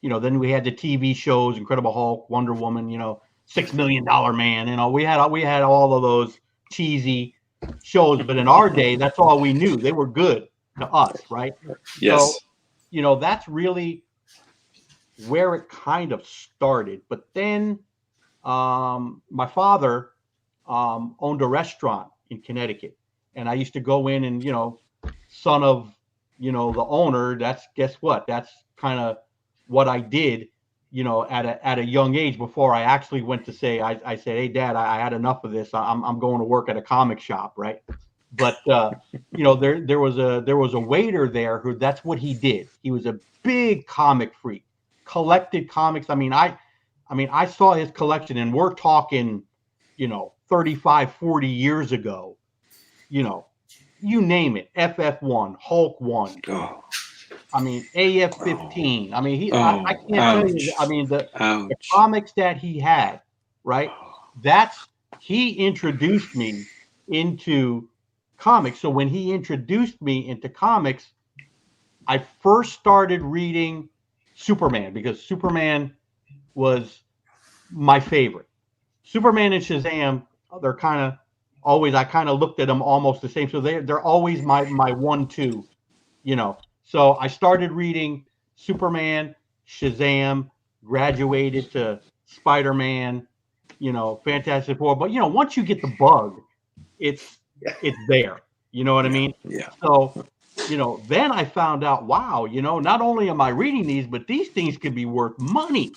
you know, then we had the TV shows, Incredible Hulk, Wonder Woman, you know, $6 Million Man, you know, we had all of those cheesy shows, but in our day, that's all we knew. They were good to us, right? Yes. So, you know, that's really where it kind of started. But then my father owned a restaurant in Connecticut, and I used to go in and, you know, son of, you know, the owner, guess what? That's kind of what I did, you know, at a young age before I actually went to say, I said, hey, Dad, I had enough of this. I'm going to work at a comic shop, right? But you know, there was a waiter there who, that's what he did. He was a big comic freak, collected comics. I mean, I saw his collection, and we're talking, you know, 35, 40 years ago, you know, you name it, FF1, Hulk 1. Oh, I mean, AF-15. I mean, oh, I can't tell you. I mean, the comics that he had, right? He introduced me into comics. So when he introduced me into comics, I first started reading Superman because Superman was my favorite. Superman and Shazam, they're kind of always, I kind of looked at them almost the same. So they're always my 1-2, you know. So I started reading Superman, Shazam, graduated to Spider-Man, you know, Fantastic Four. But, you know, once you get the bug, it's there. You know what I mean? Yeah. So, you know, then I found out, wow, you know, not only am I reading these, but these things could be worth money,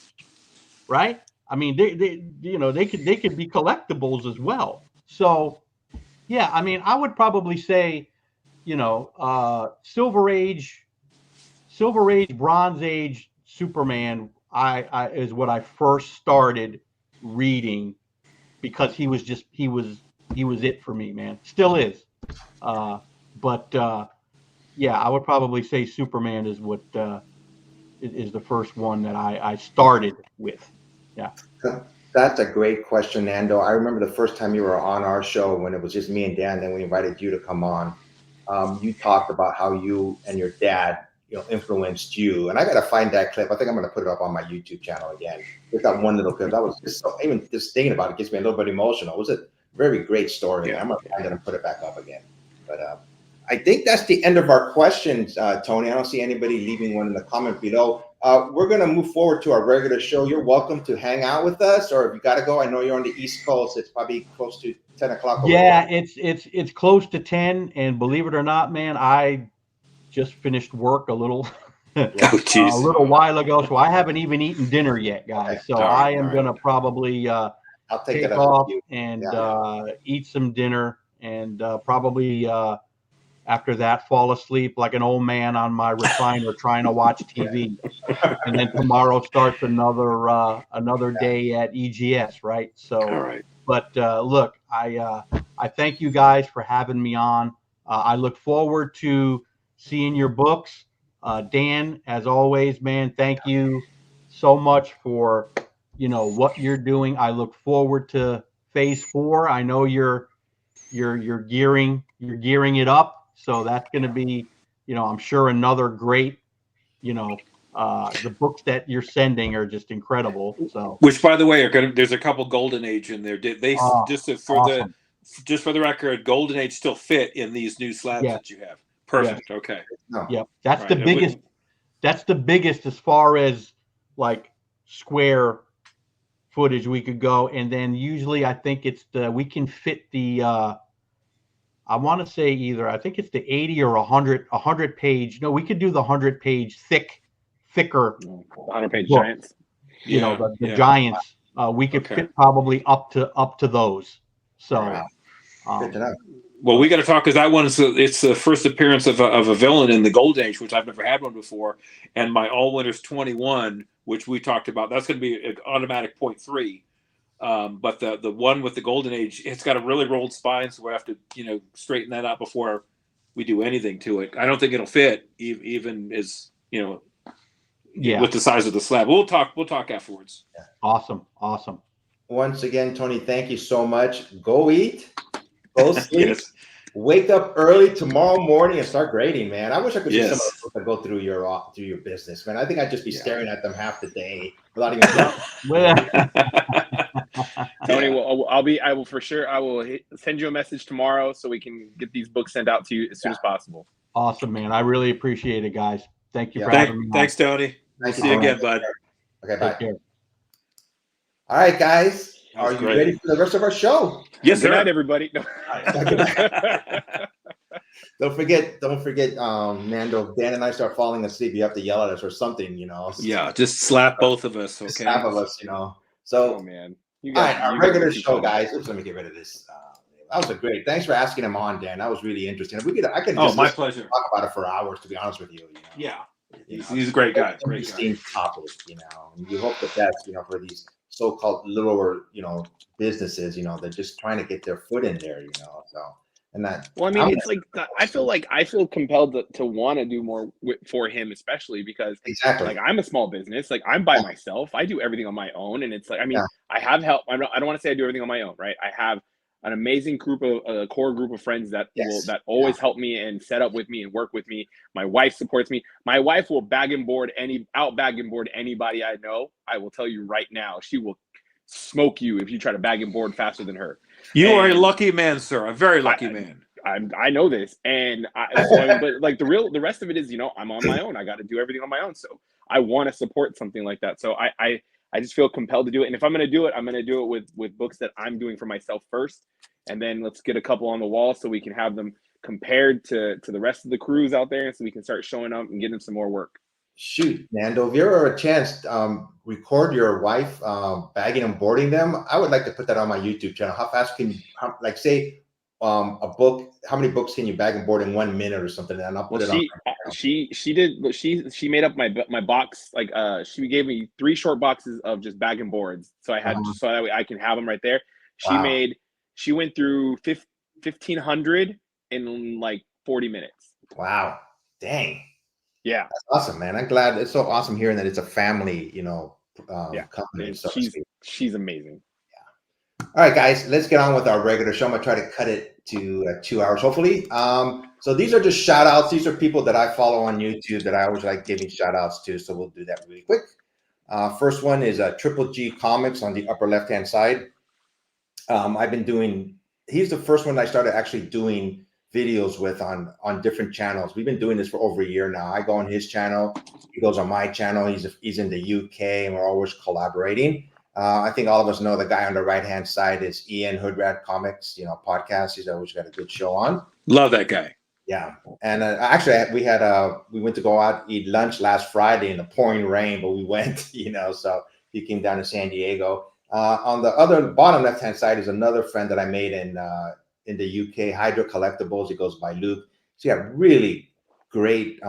right? I mean, they could be collectibles as well. So, yeah, I mean, I would probably say, you know, Silver Age, Bronze Age Superman, I is what I first started reading because he was it for me, man. Still is. But yeah, I would probably say Superman is what is the first one that I started with. Yeah. That's a great question, Nando. I remember the first time you were on our show when it was just me and Dan. Then we invited you to come on. You talked about how you and your dad, you know, influenced you. And I got to find that clip. I think I'm going to put it up on my YouTube channel again. Just that one little clip. That was just so, even just thinking about it gets me a little bit emotional. It was a very great story. Yeah. I'm going to find it and put it back up again. But I think that's the end of our questions, Tony. I don't see anybody leaving one in the comment below. We're going to move forward to our regular show. You're welcome to hang out with us, or if you got to go, I know you're on the East Coast. It's probably close to 10 o'clock. Yeah, it's close to 10, and believe it or not, man, I just finished work a little a little while ago, so I haven't even eaten dinner yet, guys. So I am gonna probably I'll take off and eat some dinner, and probably after that fall asleep like an old man on my recliner trying to watch TV. And then tomorrow starts another day at EGS, right? So all right. But look, I thank you guys for having me on. I look forward to seeing your books. Dan, as always, man, thank you so much for, you know, what you're doing. I look forward to Phase 4. I know you're gearing it up. So that's going to be, you know, I'm sure another great, you know, the books that you're sending are just incredible. So, which, by the way, there's a couple Golden Age in there. They just for the record, Golden Age still fit in these new slabs that you have. Perfect. Yeah. Okay. Yeah, that's the biggest. That's the biggest as far as like square footage we could go, and then usually I think it's we can fit the. I want to say I think it's the 80 or 100 page. No, we could do the 100 page thicker 100 page giants. You know, the giants. We could fit probably up to those. So good to know. Well, we got to talk because that one it's the first appearance of a villain in the Golden Age, which I've never had one before, and my All Winners 21, which we talked about, that's going to be an automatic 0.3. But the one with the Golden Age, it's got a really rolled spine, so we have to, you know, straighten that out before we do anything to it. I don't think it'll fit even as, you know, with the size of the slab. We'll talk afterwards. Yeah. Awesome. Once again, Tony, thank you so much. Go eat, go sleep. Yes. Wake up early tomorrow morning and start grading, man. I wish I could see some of them go through your business, man. I think I'd just be staring at them half the day without even. Tony, I will for sure. I will send you a message tomorrow so we can get these books sent out to you as soon as possible. Awesome, man. I really appreciate it, guys. Thank you for having me. Thanks, Tony. See you again, bud. Okay, bye. All right, guys. Are you ready for the rest of our show? Yes, good night, everybody. No. Don't forget, Nando. Dan and I start falling asleep. You have to yell at us or something, you know. Yeah, just slap both of us. Okay, slap of us, you know. So, man. All right, our regular show, guys. Oops, let me get rid of this. That was great. Thanks for asking him on, Dan. That was really interesting. I can just my pleasure. Talk about it for hours, to be honest with you. You know? Yeah, he's a great guy. Interesting topic, you know. And you hope that that's, you know, for these so-called littler, you know, businesses, you know, they're just trying to get their foot in there, you know. So And that, Well, I mean, it's like I feel compelled to want to do more for him, especially because exactly. like I'm a small business, like I'm by myself. I do everything on my own, and it's like I mean, Yeah. I have help. I don't want to say I do everything on my own, right? I have an amazing group of a core group of friends that Yes. that always help me and set up with me and work with me. My wife supports me. My wife will bag and board anybody I know. I will tell you right now, she will smoke you if you try to bag and board faster than her. You are a And lucky man, sir. A very lucky man. I know this, and so I mean, but like the rest of it is, you know, I'm on my own. I got to do everything on my own. So I want to support something like that. So I just feel compelled to do it. And if I'm going to do it, I'm going to do it with books that I'm doing for myself first, and then let's get a couple on the wall so we can have them compared to the rest of the crews out there, and so we can start showing up and getting some more work. Shoot, Nando, if you ever have a chance, record your wife bagging and boarding them. I would like to put that on my YouTube channel. How fast can you, like, say, a book? How many books can you bag and board in 1 minute or something? And I'll put it on. She made up my box. Like she gave me 3 short boxes of just bag and boards, so I had so that way I can have them right there. She went through 1,500 in like 40 minutes. Wow, dang. Yeah, that's awesome, man. I'm glad. It's so awesome hearing that it's a family, company. So she's amazing. Yeah. All right, guys, let's get on with our regular show. I'm gonna try to cut it to 2 hours, hopefully. So these are just shout outs. These are people that I follow on YouTube that I always like giving shout outs to. So we'll do that really quick. First one is Triple G Comics on the upper left-hand side. I've been doing. He's the first one I started actually doing videos with on different channels. We've been doing this for over a year now. I go on his channel, he goes on my channel. He's in the UK, and we're always collaborating. I think all of us know the guy on the right hand side is Ian Hoodrat Comics, podcast. He's always got a good show on. Love that guy. Yeah, and actually we went to go out eat lunch last Friday in the pouring rain, but we went, so he came down to San Diego. On the other bottom left hand side is another friend that I made in the UK, Hydra Collectibles. He goes by Luke. So yeah, really great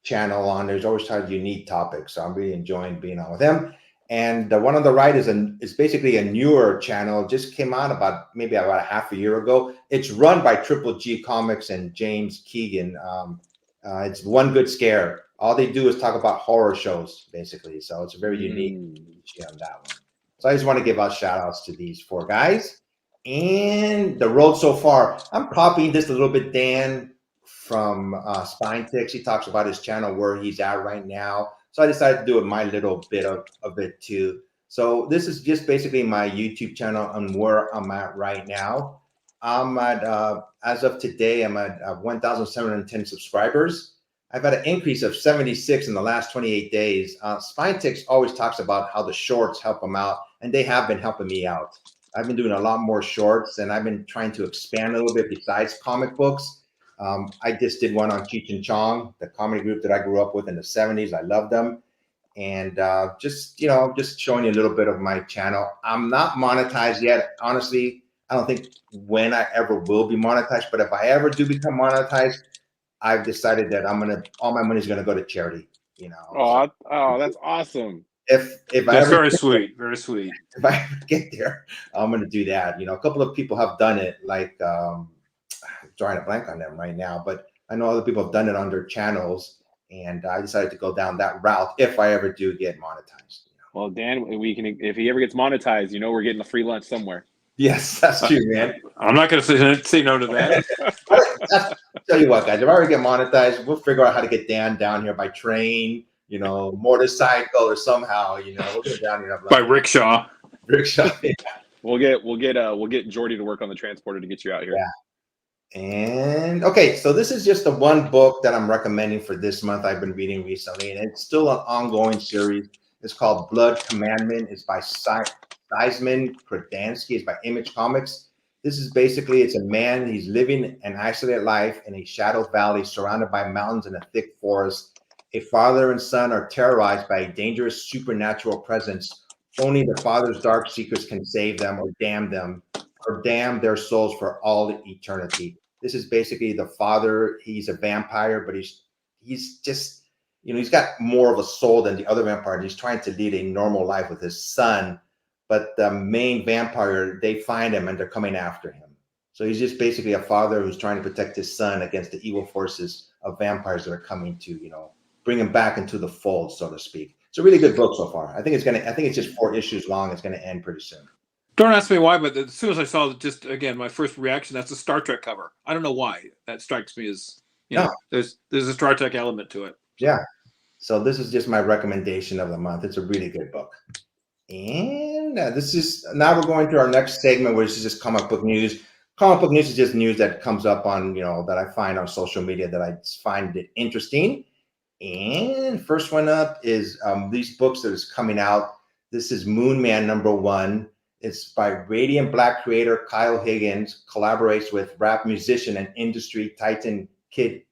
channel on. There's always tons of unique topics. So I'm really enjoying being on with him. And the one on the right is basically a newer channel. Just came out about a half a year ago. It's run by Triple G Comics and James Keegan. It's One Good Scare. All they do is talk about horror shows, basically. So it's a very unique on that one. So I just want to give out shout outs to these 4 guys. And the road so far, I'm copying this a little bit, Dan, from Spinetix. He talks about his channel, where he's at right now. So I decided to do my little bit of it too. So this is just basically my YouTube channel and where I'm at right now. I'm at, as of today, I'm at 1,710 subscribers. I've had an increase of 76 in the last 28 days. Spinetix always talks about how the shorts help them out, and they have been helping me out. I've been doing a lot more shorts, and I've been trying to expand a little bit besides comic books. I just did one on Cheech and Chong, the comedy group that I grew up with in the 70s. I love them. And just showing you a little bit of my channel. I'm not monetized yet. Honestly, I don't think when I ever will be monetized, but if I ever do become monetized, I've decided that all my money is going to go to charity, Oh, that's awesome. If that's very sweet, very sweet. If I ever get there, I'm going to do that. A couple of people have done it, like I'm drawing a blank on them right now, but I know other people have done it on their channels, and I decided to go down that route if I ever do get monetized. Well, Dan, if he ever gets monetized, we're getting a free lunch somewhere. Yes, that's true, man. I'm not going to say no to that. Tell you what, guys, if I ever get monetized, we'll figure out how to get Dan down here by train, motorcycle or somehow, we'll get down here by rickshaw. Yeah. We'll get Jordy to work on the transporter to get you out here. Yeah. And okay, so this is just the one book that I'm recommending for this month. I've been reading recently, and it's still an ongoing series. It's called Blood Commandment. It's by Seisman Krodansky. It's by Image Comics. This is basically, it's a man, he's living an isolated life in a shadowed valley surrounded by mountains and a thick forest. A father and son are terrorized by a dangerous supernatural presence. Only the father's dark secrets can save them or damn their souls for all eternity. This is basically the father. He's a vampire, but he's just, he's got more of a soul than the other vampire. He's trying to lead a normal life with his son. But the main vampire, they find him and they're coming after him. So he's just basically a father who's trying to protect his son against the evil forces of vampires that are coming to, bring him back into the fold, so to speak. It's a really good book so far. I think it's just 4 issues long. It's gonna end pretty soon. Don't ask me why, but as soon as I saw it, just again, my first reaction, that's a Star Trek cover. I don't know why. That strikes me as, there's a Star Trek element to it. Yeah. So this is just my recommendation of the month. It's a really good book. And now we're going to our next segment, which is just comic book news. Comic book news is just news that comes up on, that I find on social media that I find it interesting. And first one up is these books that is coming out. This is Moon Man #1. It's by Radiant Black creator Kyle Higgins, collaborates with rap musician and industry titan Kid,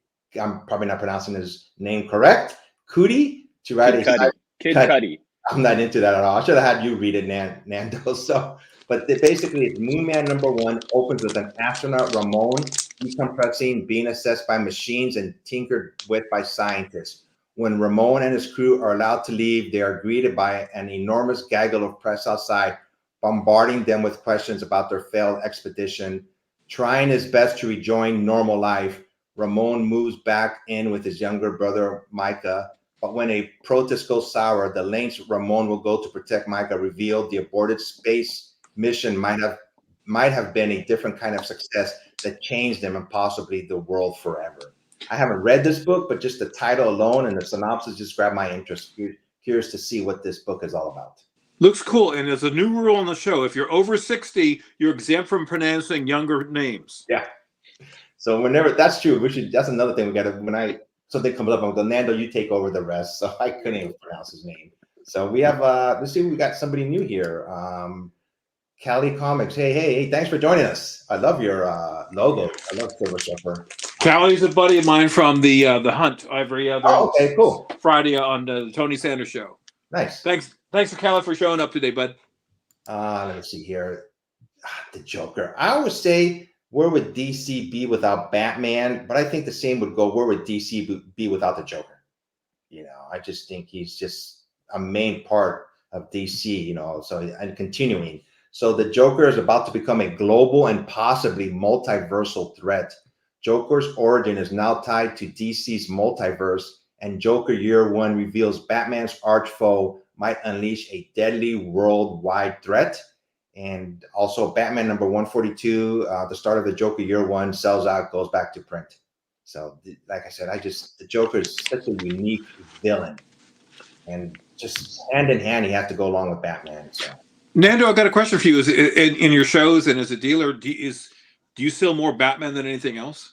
I'm probably not pronouncing his name correct, Cudi, to write Kid Cudi. I'm not into that at all. I should have had you read it, Nando. So, but basically, it's Moon Man #1 opens with an astronaut, Ramon, decompressing, being assessed by machines and tinkered with by scientists. When Ramon and his crew are allowed to leave, they are greeted by an enormous gaggle of press outside, bombarding them with questions about their failed expedition. Trying his best to rejoin normal life, Ramon moves back in with his younger brother, Micah. But when a protest goes sour, the lengths Ramon will go to protect Micah reveal the aborted space mission might have been a different kind of success that changed them and possibly the world forever. I haven't read this book, but just the title alone and the synopsis just grabbed my interest. Curious to see what this book is all about. Looks cool. And there's a new rule on the show. If you're over 60, you're exempt from pronouncing younger names. Yeah. So whenever that's true, that's another thing we got to, something comes up, I'm going, Nando, you take over the rest. So I couldn't even pronounce his name. So we have, let's see, we got somebody new here. Cali Comics. Hey, thanks for joining us. I love your logo. I love Silver Surfer. Cali's a buddy of mine from the Hunt every other okay, cool. Friday on the Tony Sanders show. Nice. Thanks for Cali for showing up today, bud. Let me see here. The Joker. I always say, where would DC be without Batman? But I think the same would go, where would DC be without the Joker? I just think he's just a main part of DC, and continuing. So the Joker is about to become a global and possibly multiversal threat. Joker's origin is now tied to DC's multiverse, and Joker Year One reveals Batman's arch foe might unleash a deadly worldwide threat. And also Batman #142, the start of the Joker Year One, sells out, goes back to print. So like I said, the Joker is such a unique villain, and just hand in hand, he has to go along with Batman. So. Nando, I've got a question for you. Is in your shows and as a dealer, do you sell more Batman than anything else?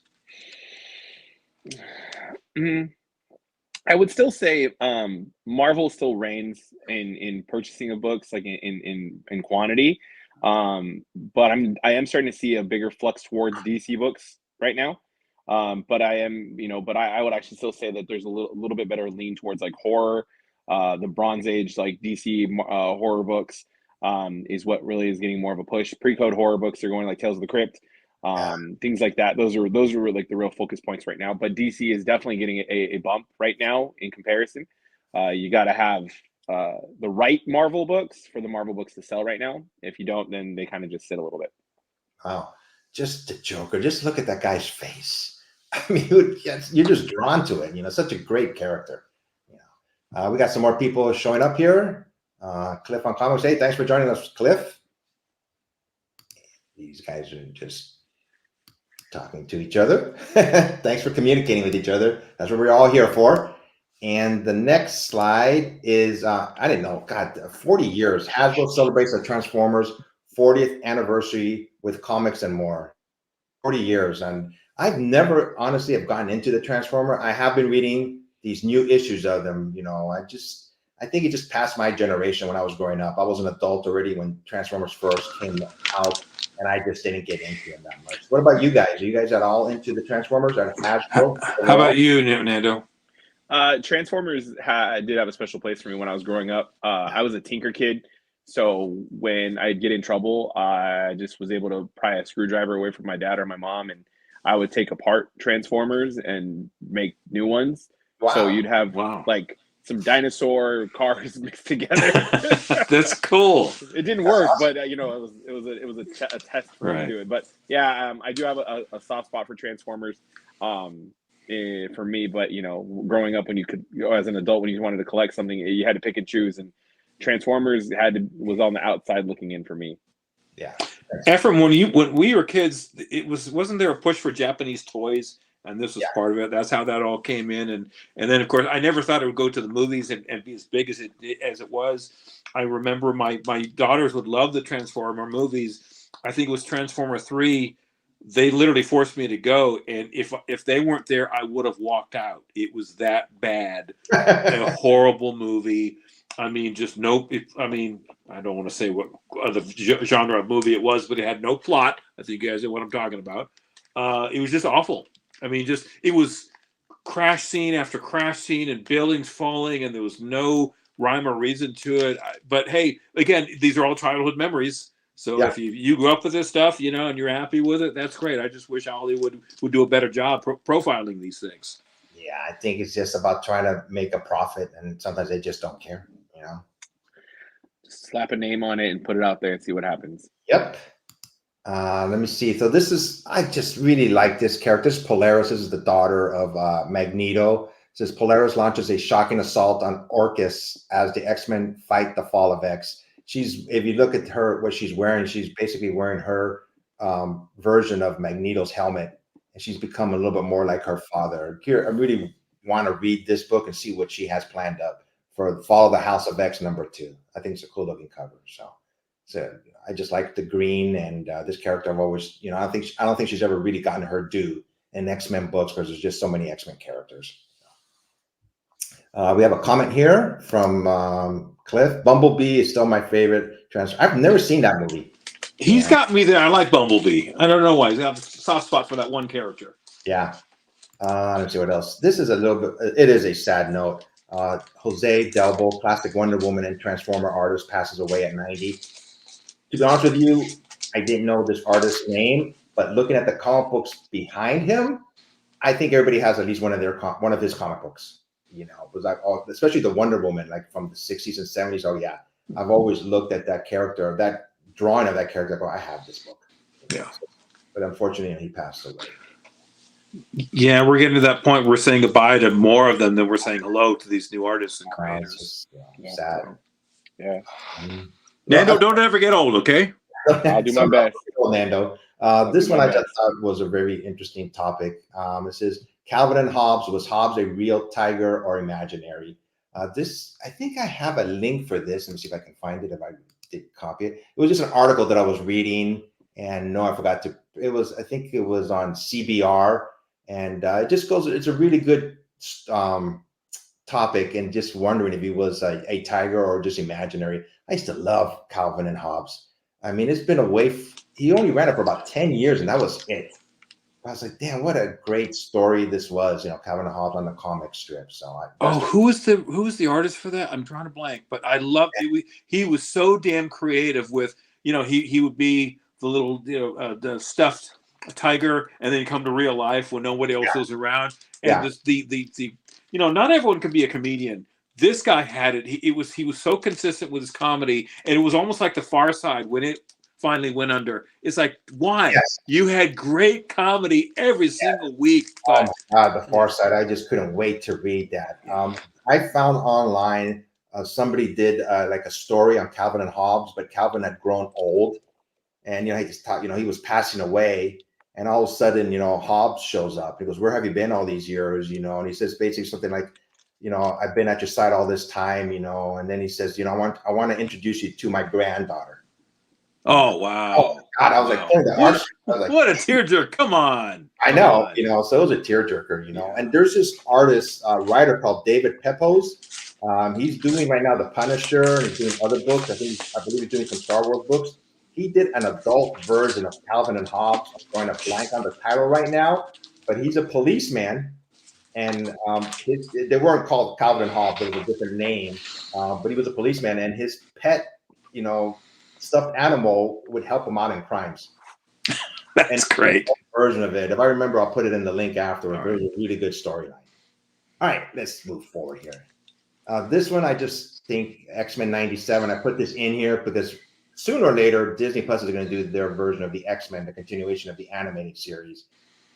I would still say Marvel still reigns in purchasing of books, like in quantity. But I am starting to see a bigger flux towards DC books right now. But I would actually still say that there's a little bit better lean towards like horror. The Bronze Age, like DC horror books, is what really is getting more of a push. Pre-code horror books are going like Tales of the Crypt, things like that. Those are like the real focus points right now. But DC is definitely getting a bump right now in comparison. You got to have the right Marvel books for the Marvel books to sell right now. If you don't, then they kind of just sit a little bit. Wow, just the Joker. Just look at that guy's face. I mean, you're just drawn to it. Such a great character. We got some more people showing up here. Cliff on Comics. Hey, thanks for joining us, Cliff. These guys are just talking to each other. Thanks for communicating with each other. That's what we're all here for. And the next slide is, I didn't know, 40 years. Hasbro celebrates the Transformers 40th anniversary with comics and more. 40 years. And I've never honestly have gotten into the Transformer. I have been reading these new issues of them. I think it just passed my generation when I was growing up. I was an adult already when Transformers first came out, and I just didn't get into them that much. What about you guys? Are you guys at all into the Transformers? How about you, Nando? Transformers did have a special place for me when I was growing up. I was a tinker kid, so when I'd get in trouble, I just was able to pry a screwdriver away from my dad or my mom, and I would take apart Transformers and make new ones. Wow. So you'd have Wow. like some dinosaur cars mixed together. That's cool. It didn't work, but it was a test for me Right. to do it. But yeah, I do have a soft spot for Transformers. For me, but growing up when you could, as an adult, when you wanted to collect something, you had to pick and choose, and Transformers was on the outside looking in for me. Yeah. Ephraim, when we were kids, wasn't there a push for Japanese toys? And this was part of it. That's how that all came in, and then of course I never thought it would go to the movies and be as big as it was. I remember my daughters would love the Transformer movies. I think it was Transformer 3. They literally forced me to go, and if they weren't there, I would have walked out. It was that bad, a horrible movie. I mean, just no. I mean, I don't want to say what the genre of movie it was, but it had no plot. I think you guys know what I'm talking about. It was just awful. I mean, it was crash scene after crash scene and buildings falling, and there was no rhyme or reason to it. But hey, again, these are all childhood memories. So if you grew up with this stuff, and you're happy with it, that's great. I just wish Hollywood would do a better job profiling these things. Yeah, I think it's just about trying to make a profit, and sometimes they just don't care. Just slap a name on it and put it out there and see what happens. Yep. Let me see. So I just really like this character. This is Polaris. This is the daughter of Magneto. It says Polaris launches a shocking assault on Orchis as the X-Men fight the fall of X. If you look at her, what she's wearing, she's basically wearing her version of Magneto's helmet, and she's become a little bit more like her father. Here, I really want to read this book and see what she has planned up for the Fall of the House of X #2. I think it's a cool looking cover. So I just like the green, and this character I've always, I don't think she's ever really gotten her due in X-Men books because there's just so many X-Men characters. We have a comment here from Cliff. Bumblebee is still my favorite transfer. I've never seen that movie. He's got me there. I like Bumblebee. I don't know why. He's got a soft spot for that one character. Yeah. Let's see what else. This is it is a sad note. Jose Delbo, classic Wonder Woman and Transformer artist, passes away at 90. To be honest with you, I didn't know this artist's name, but looking at the comic books behind him, I think everybody has at least one of his comic books. It was like, especially the Wonder Woman, like from the 60s and 70s. Oh yeah, I've always looked at that character, that drawing of that character. I go, I have this book. Yeah, but unfortunately, he passed away. Yeah, we're getting to that point where we're saying goodbye to more of them than we're saying hello to these new artists and creators. Sad. Yeah. Nando, don't ever get old, okay? I'll do my best. Nando. This one I just thought was a very interesting topic. It says, Calvin and Hobbes, was Hobbes a real tiger or imaginary? I think I have a link for this. Let me see if I can find it, if I did copy it. It was just an article that I was reading, and I forgot to, I think it was on CBR, and it just goes, it's a really good topic, and just wondering if he was a tiger or just imaginary. I used to love Calvin and Hobbes. I mean, it's been he only ran it for about 10 years, and that was it. I was like, damn, what a great story this was, Calvin and Hobbes on the comic strip. So who was the artist for that? I'm drawing a blank, but I loved it. He was so damn creative with, he would be the little, the stuffed tiger, and then come to real life when nobody else was around. And the not everyone can be a comedian. This guy had it. He was so consistent with his comedy, and it was almost like The Far Side when it finally went under. It's like, why? Yes. You had great comedy every single week. But, oh my God, The Far Side. I just couldn't wait to read that. I found online somebody did like a story on Calvin and Hobbes, but Calvin had grown old, and he just thought, he was passing away, and all of a sudden, Hobbes shows up. He goes, "Where have you been all these years?" And he says basically something like, "I've been at your side all this time," and then he says, "I want to introduce you to my granddaughter." Oh wow! Oh God! I was like, "Oh, the artist." I was like, "What a tearjerker! Come on!" I know, So it was a tearjerker, And there's this artist, writer called David Pepose. He's doing right now The Punisher, and he's doing other books. I believe he's doing some Star Wars books. He did an adult version of Calvin and Hobbes. I'm going to blank on the title right now, but he's a policeman. And they weren't called Calvin and Hobbes, it was a different name. But he was a policeman, and his pet, stuffed animal would help him out in crimes. That's great. Version of it. If I remember, I'll put it in the link afterwards. It was a really good storyline. All right, let's move forward here. This one, I just think X-Men 97. I put this in here because sooner or later, Disney Plus is going to do their version of the X-Men, the continuation of the animated series.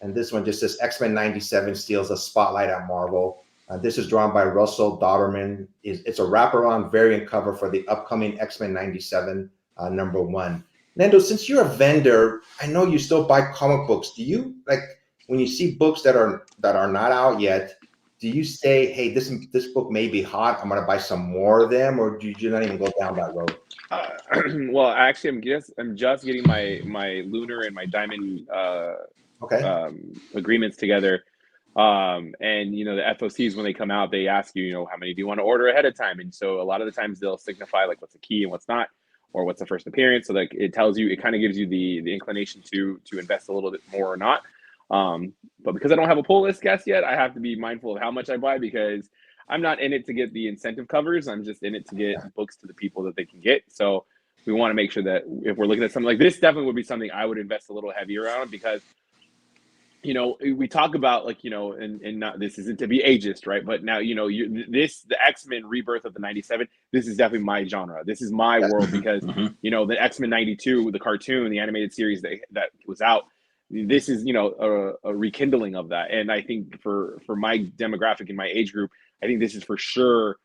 And this one just says X-Men 97 steals the spotlight at Marvel. This is drawn by Russell Dodderman. It's a wraparound variant cover for the upcoming X-Men 97 #1. Nando, since you're a vendor, I know you still buy comic books. Do you, like, when you see books that are not out yet, do you say, hey, this book may be hot, I'm going to buy some more of them, or do you not even go down that road? Well, actually, I'm just getting my Lunar and my Diamond agreements together. And you know, the FOCs, when they come out, they ask you, you know, how many do you want to order ahead of time? And so a lot of the times they'll signify like what's a key and what's not, or what's the first appearance. So like it tells you, it kind of gives you the inclination to invest a little bit more or not. But because I don't have a pull list guest yet, I have to be mindful of how much I buy, because I'm not in it to get the incentive covers. I'm just in it to get books to the people that they can get. So we want to make sure that if we're looking at something like this, definitely would be something I would invest a little heavier on, because, you know, we talk about, like, you know, and not, this isn't to be ageist, right? But now, you know, the X-Men rebirth of the 97, this is definitely my genre. This is my world, because, you know, the X-Men 92, the cartoon, the animated series that was out, this is, you know, a rekindling of that. And I think for my demographic and my age group, I think this is for sure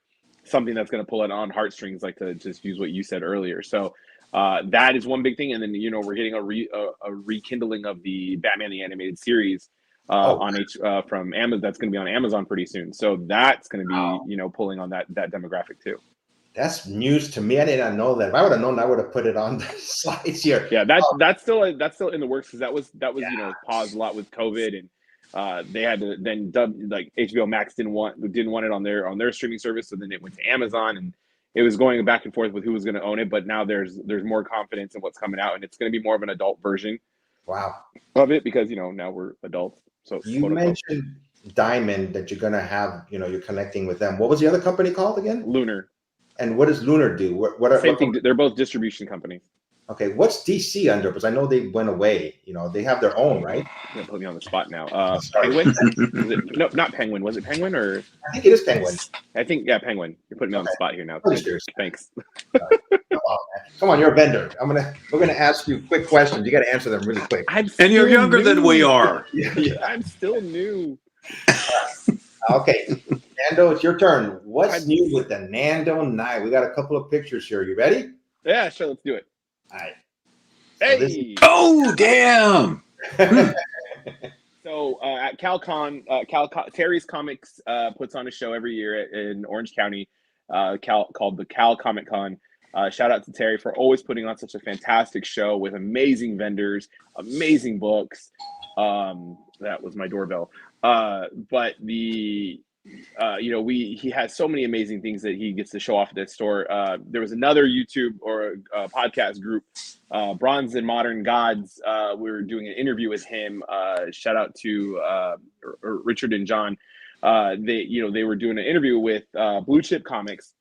something that's going to pull it on heartstrings, like to just use what you said earlier. So that is one big thing. And then, you know, we're getting a rekindling of the Batman the Animated Series from Amazon. That's going to be on Amazon pretty soon. So that's going to be, you know, pulling on that demographic too. That's news to me. I did not know that. If I would have known, I would have put it on the slides here. Yeah, that's still in the works, because that was you know, paused a lot with COVID, and they had to then dub, like, HBO Max didn't want it on their streaming service, so then it went to Amazon, and it was going back and forth with who was going to own it. But now there's more confidence in what's coming out, and it's going to be more of an adult version. Wow. Of it, because, you know, now we're adults. So you mentioned Diamond, that you're going to have, you know, you're connecting with them. What was the other company called again? Lunar. And what does Lunar do? Same thing. They're both distribution companies. Okay, what's DC under? Because I know they went away. You know, they have their own, right? You're putting me on the spot now. Penguin? No, not Penguin. Was it Penguin, or? I think it is Penguin. I think, yeah, Penguin. You're putting me on the spot here now. Thanks. Come on, you're a vendor. We're gonna ask you quick questions. You got to answer them really quick. And you're younger than we are. Yeah. I'm still new. Okay, Nando, it's your turn. What's new with the Nando Night? We got a couple of pictures here. You ready? Yeah, sure. Let's do it. All right. Hey. Oh, damn. So at CalCon, Terry's Comics puts on a show every year in Orange County, called the Cal Comic Con. Shout out to Terry for always putting on such a fantastic show with amazing vendors, amazing books. That was my doorbell. But you know, he has so many amazing things that he gets to show off at this store. There was another YouTube or podcast group, Bronze and Modern Gods. We were doing an interview with him. Shout out to Richard and John. They were doing an interview with Blue Chip Comics,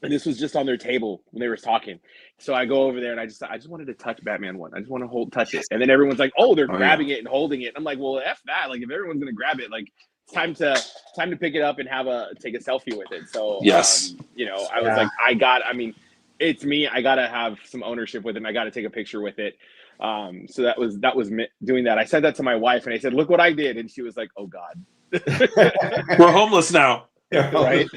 and this was just on their table when they were talking. So I go over there and I just wanted to touch Batman 1. I just want to touch it. And then everyone's like, oh, they're grabbing it and holding it. I'm like, well, F that. Like, if everyone's gonna grab it, like, it's time to pick it up and take a selfie with it. So yes, you know, I was like, it's me. I gotta have some ownership with it, and I gotta take a picture with it. So that was doing that. I said that to my wife, and I said, look what I did. And she was like, oh God. We're homeless now. Right.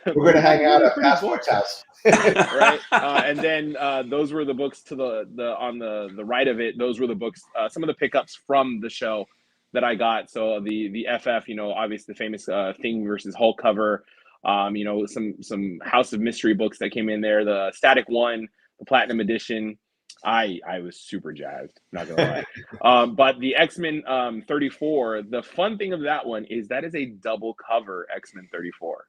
We're gonna hang out at Passport's house. Right. And then those were the books on the right of it. Those were the books, some of the pickups from the show that I got. So the FF, you know, obviously the famous Thing versus Hulk cover. You know, some House of Mystery books that came in there. The Static One, the Platinum Edition. I was super jazzed, not gonna lie. But the X-Men 34, the fun thing of that one is that is a double cover X-Men 34.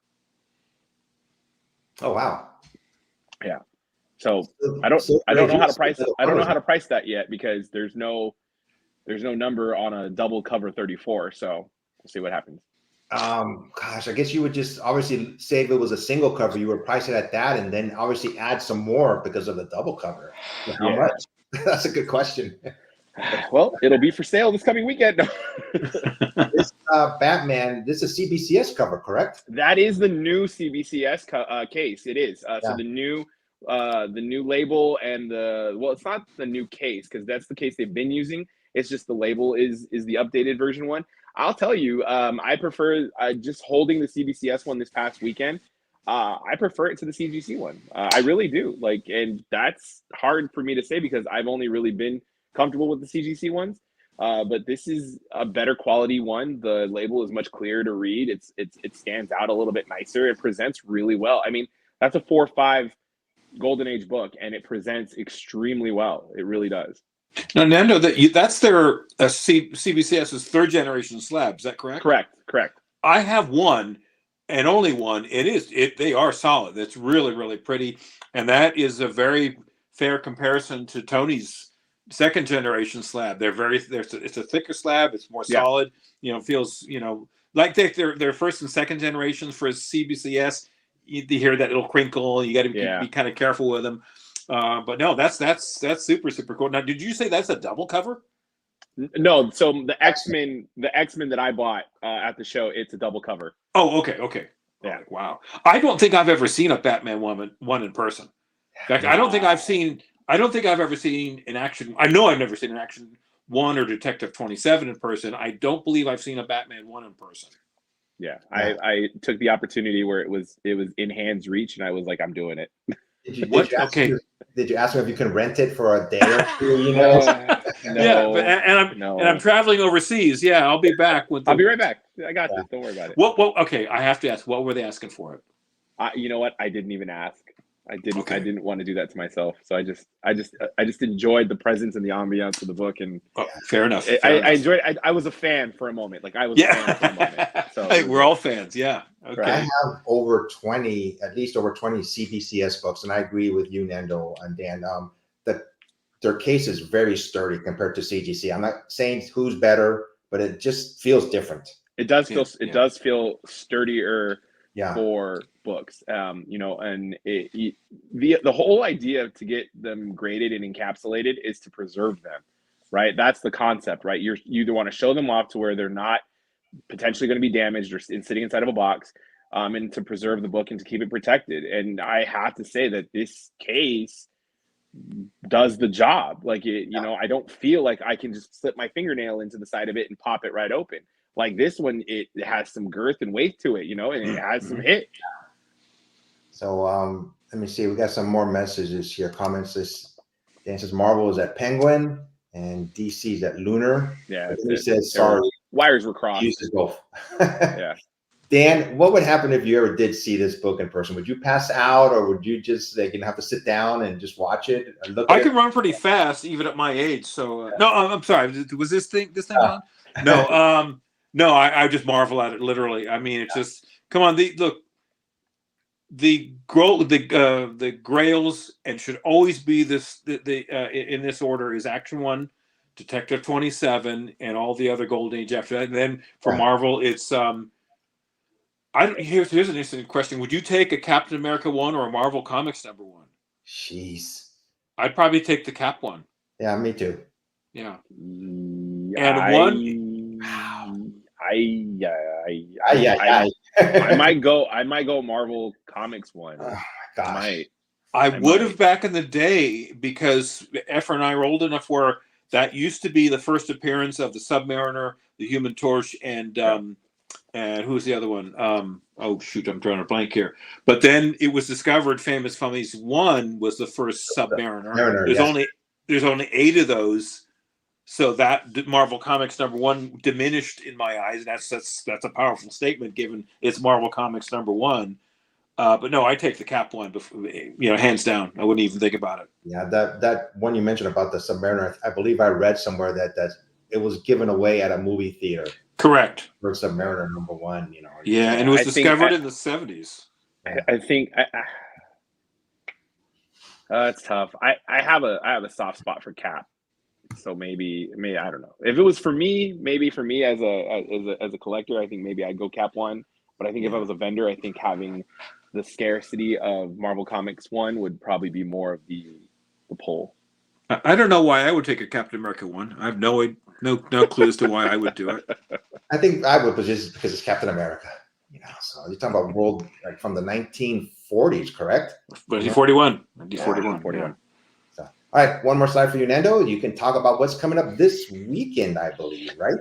Oh wow. Yeah. So I don't know how to price it. I don't know how to price that yet, because there's no number on a double cover 34. So we'll see what happens. Gosh, I guess you would just obviously say if it was a single cover, you would price it at that, and then obviously add some more because of the double cover. How much? That's a good question. Well, it'll be for sale this coming weekend. This Batman, this is a CBCS cover, correct? That is the new CBCS case. It is. So Yeah. the new label and it's not the new case because that's the case they've been using. It's just the label is the updated version one. I'll tell you, I prefer just holding the CBCS one this past weekend. I prefer it to the CGC one. I really do. Like, and that's hard for me to say because I've only really been comfortable with the CGC ones. But this is a better quality one. The label is much clearer to read. It stands out a little bit nicer. It presents really well. I mean, that's a 4.5 Golden Age book, and it presents extremely well. It really does. Now, Nando, that's their CBCS's third generation slab. Is that correct? Correct. I have one and only one. They are solid. It's really, really pretty. And that is a very fair comparison to Tony's second generation slab. It's a thicker slab. It's more solid. Feels, like they're first and second generations for CBCS. You hear that little crinkle. You got to be kind of careful with them. But no, that's super, super cool. Now, did you say that's a double cover? No, so the X-Men that I bought at the show, it's a double cover. Oh, okay. Yeah. Wow. I don't think I've ever seen a Batman one in person. In fact, I don't think I've ever seen an Action. I know I've never seen an Action 1 or Detective 27 in person. I don't believe I've seen a Batman 1 in person. Yeah. I took the opportunity where it was in hand's reach, and I was like, I'm doing it. Did you ask him if you can rent it for a day or two? No. I'm traveling overseas. Yeah, I'll be back I'll be right back. I got this. Don't worry about it. Okay, I have to ask. What were they asking for it? You know what? I didn't even ask. I didn't want to do that to myself. So I just enjoyed the presence and the ambiance of the book, and fair enough. I enjoyed it. I was a fan for a moment. Like I was a fan for a moment. So hey, we're all fans. Yeah. Okay. I have at least over 20 CBCS books, and I agree with you, Nando and Dan. That their case is very sturdy compared to CGC. I'm not saying who's better, but it just feels different. It does feel sturdier. Yeah. For books, and the whole idea to get them graded and encapsulated is to preserve them, right? That's the concept, right? You either want to show them off to where they're not potentially going to be damaged or sitting inside of a box, and to preserve the book and to keep it protected. And I have to say that this case does the job. Like I don't feel like I can just slip my fingernail into the side of it and pop it right open. Like this one, it has some girth and weight to it, and it has some hit. So let me see. We got some more messages here. Comments. Dan says Marvel is at Penguin and DC is at Lunar. Yeah. He says sorry. Wires were crossed. Uses both. Yeah. Dan, what would happen if you ever did see this book in person? Would you pass out, or would you just have to sit down and just watch it? I can run pretty fast, even at my age. So no, I'm sorry. Was this thing on? No. No, I just marvel at it. Literally, I mean, it's just come on. The Grails, and should always be this. In this order is Action 1, Detective 27, and all the other Golden Age after that. And then for Marvel, it's Here's an interesting question: would you take a Captain America 1 or a Marvel Comics number 1? Jeez, I'd probably take the Cap 1. Yeah, me too. Yeah, I might go Marvel Comics 1. Oh my gosh. I would have back in the day, because Efra and I were old enough where that used to be the first appearance of the Submariner, the Human Torch, and who's the other one? Oh shoot, I'm drawing a blank here. But then it was discovered Famous Mummies 1 was the first Submariner. There's only 8 of those. So that Marvel Comics number 1 diminished in my eyes. That's a powerful statement given it's Marvel Comics number 1. But no, I take the Cap 1 before, hands down. I wouldn't even think about it. Yeah, that one you mentioned about the Submariner, I believe I read somewhere that it was given away at a movie theater. Correct. For Submariner number 1, Yeah, and it was discovered in the 70s. I think it's tough. I have a soft spot for Cap. So maybe I don't know. If it was for me, as a collector, I think maybe I'd go Cap 1. But I think if I was a vendor, I think having the scarcity of Marvel Comics 1 would probably be more of the pull. I don't know why I would take a Captain America one. I have no clue as to why I would do it. I think I would, but just because it's Captain America. You know, so you're talking about world like from the 1940s, correct? 1941. Yeah, 1941. So, all right, one more slide for you, Nando. You can talk about what's coming up this weekend, I believe, right?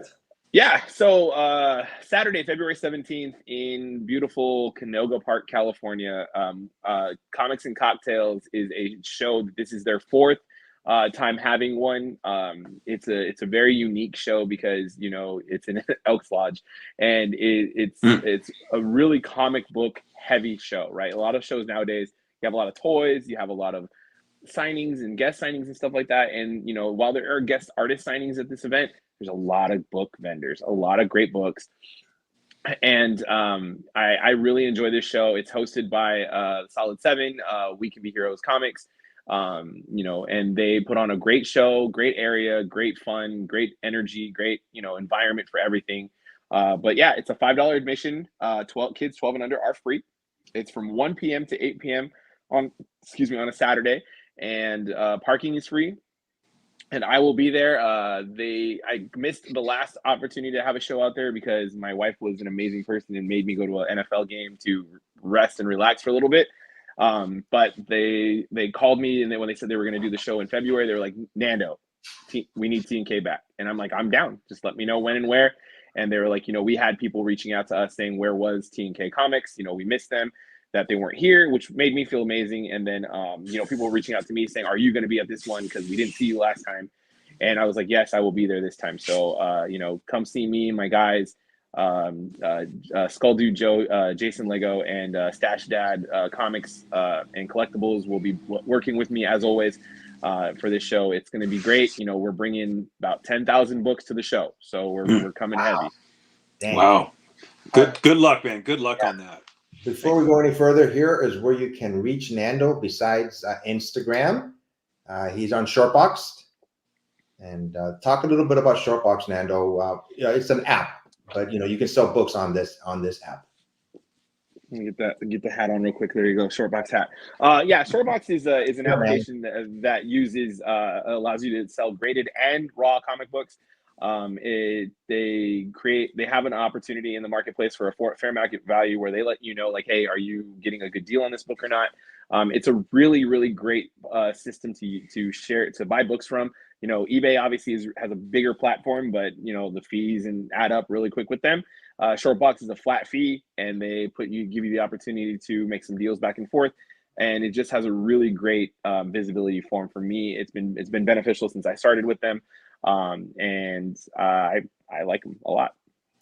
Yeah, so Saturday, February 17th in beautiful Canoga Park, California, Comics and Cocktails is a show. This is their fourth time having one. It's a very unique show because, you know, it's in Elks Lodge, and it's a really comic book heavy show, right? A lot of shows nowadays, you have a lot of toys, you have a lot of signings and guest signings and stuff like that. And, you know, while there are guest artist signings at this event, there's a lot of book vendors, a lot of great books. And I really enjoy this show. It's hosted by Solid 7, We Can Be Heroes Comics, you know, and they put on a great show, great area, great fun, great energy, great, you know, environment for everything. But yeah, it's a $5 admission. 12 kids 12 and under are free. It's from 1 p.m. to 8 p.m. on a Saturday, and parking is free. And I will be there. I missed the last opportunity to have a show out there because my wife was an amazing person and made me go to an NFL game to rest and relax for a little bit. But they called me, and when they said they were going to do the show in February, they were like, Nando, we need T&K back. And I'm like, I'm down. Just let me know when and where. And they were like, you know, we had people reaching out to us saying, where was T&K Comics? You know, we missed them, that they weren't here, which made me feel amazing. And then, you know, people were reaching out to me saying, are you going to be at this one? Because we didn't see you last time. And I was like, yes, I will be there this time. So, you know, come see me, my guys, Skull Dude Joe, Jason Lego, and Stash Dad Comics and Collectibles will be working with me as always for this show. It's going to be great. You know, we're bringing about 10,000 books to the show. So we're coming heavy. Dang. Wow. Good luck, man. Good luck on that. Before we go any further, here is where you can reach Nando besides Instagram. He's on Shortboxed. And talk a little bit about Shortbox, Nando. You know, it's an app, but you know you can sell books on this app. Let me get the hat on real quick. There you go, Shortbox hat. Yeah, Shortbox is an application that uses allows you to sell graded and raw comic books. They have an opportunity in the marketplace for a fair market value where they let you know, like, hey, are you getting a good deal on this book or not? It's a really great system to share, to buy books from. You know, eBay obviously has a bigger platform, but you know the fees and add up really quick with them. Shortbox is a flat fee, and they give you the opportunity to make some deals back and forth, and it just has a really great visibility form for me. It's been beneficial since I started with them, and I like them a lot.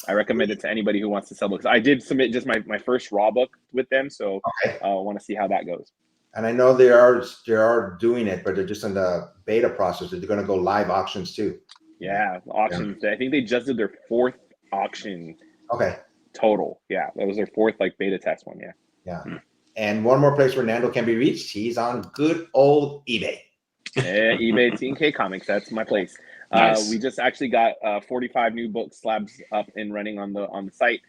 I recommend it to anybody who wants to sell books. I did submit just my first raw book with them, so I want to see how that goes. And I know they are doing it, but they're just in the beta process. They're going to go live auctions too. Yeah, auctions. Yeah. I think they just did their fourth auction. Okay. Total. Yeah, that was their fourth beta test one. Yeah. Yeah. And one more place where Nando can be reached. He's on good old eBay. Yeah, eBay T&K Comics. That's my place. Nice. We just actually got 45 new book slabs up and running on the site.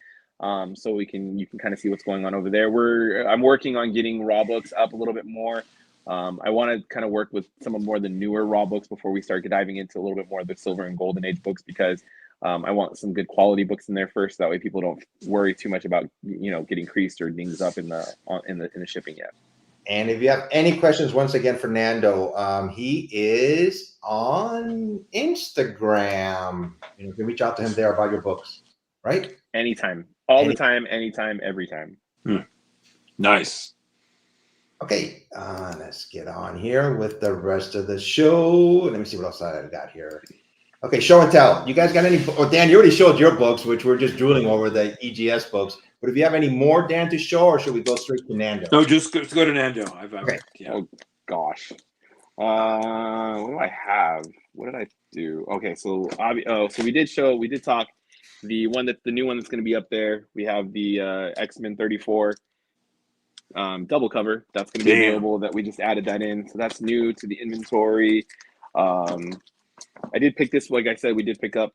So you can kind of see what's going on over there. I'm working on getting raw books up a little bit more. I want to kind of work with some of more of the newer raw books before we start diving into a little bit more of the silver and golden age books, because I want some good quality books in there first. That way people don't worry too much about, you know, getting creased or dings up in the shipping yet. And if you have any questions, once again, for Nando, he is on Instagram. You can reach out to him there about your books, right? Anytime. All the time, anytime, every time. Nice. Okay, let's get on here with the rest of the show. Let me see what else I got here. Okay, show and tell. You guys got any? Oh, Dan, you already showed your books, which we're just drooling over, the EGS books. But if you have any more, Dan, to show, or should we go straight to Nando? No, just go to Nando. Okay. Yeah. Oh gosh. What do I have? What did I do? Okay, so we did talk. The new one that's going to be up there. We have the X-Men 34 double cover that's going to be available. That we just added that in, so that's new to the inventory. I did pick this. Like I said, we did pick up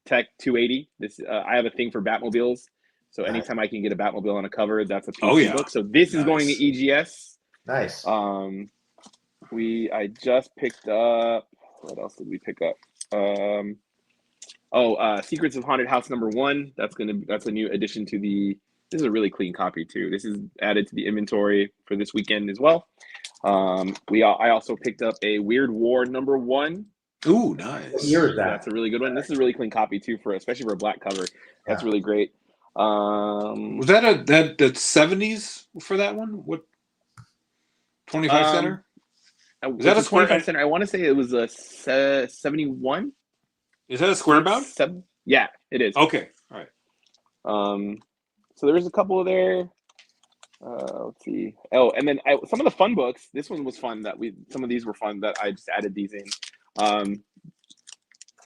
Tech 280. This I have a thing for Batmobiles, so anytime I can get a Batmobile on a cover, that's a PC book. So this is going to EGS. Nice. I just picked up. What else did we pick up? Secrets of Haunted House #1. That's a new addition to the. This is a really clean copy too. This is added to the inventory for this weekend as well. I also picked up a Weird War '1. Ooh, What nice. year is that? That's a really good one. This is a really clean copy too, especially for a black cover. That's Yeah. really great. Was that that 70s for that one? What 25 center? Is that a square- 25 center? I want to say it was a 71. Is that a square bound? Yeah, it is. Okay, all right. So there was a couple there. Let's see. Oh, and then some of the fun books. This one was fun. Some of these were fun that I just added these in.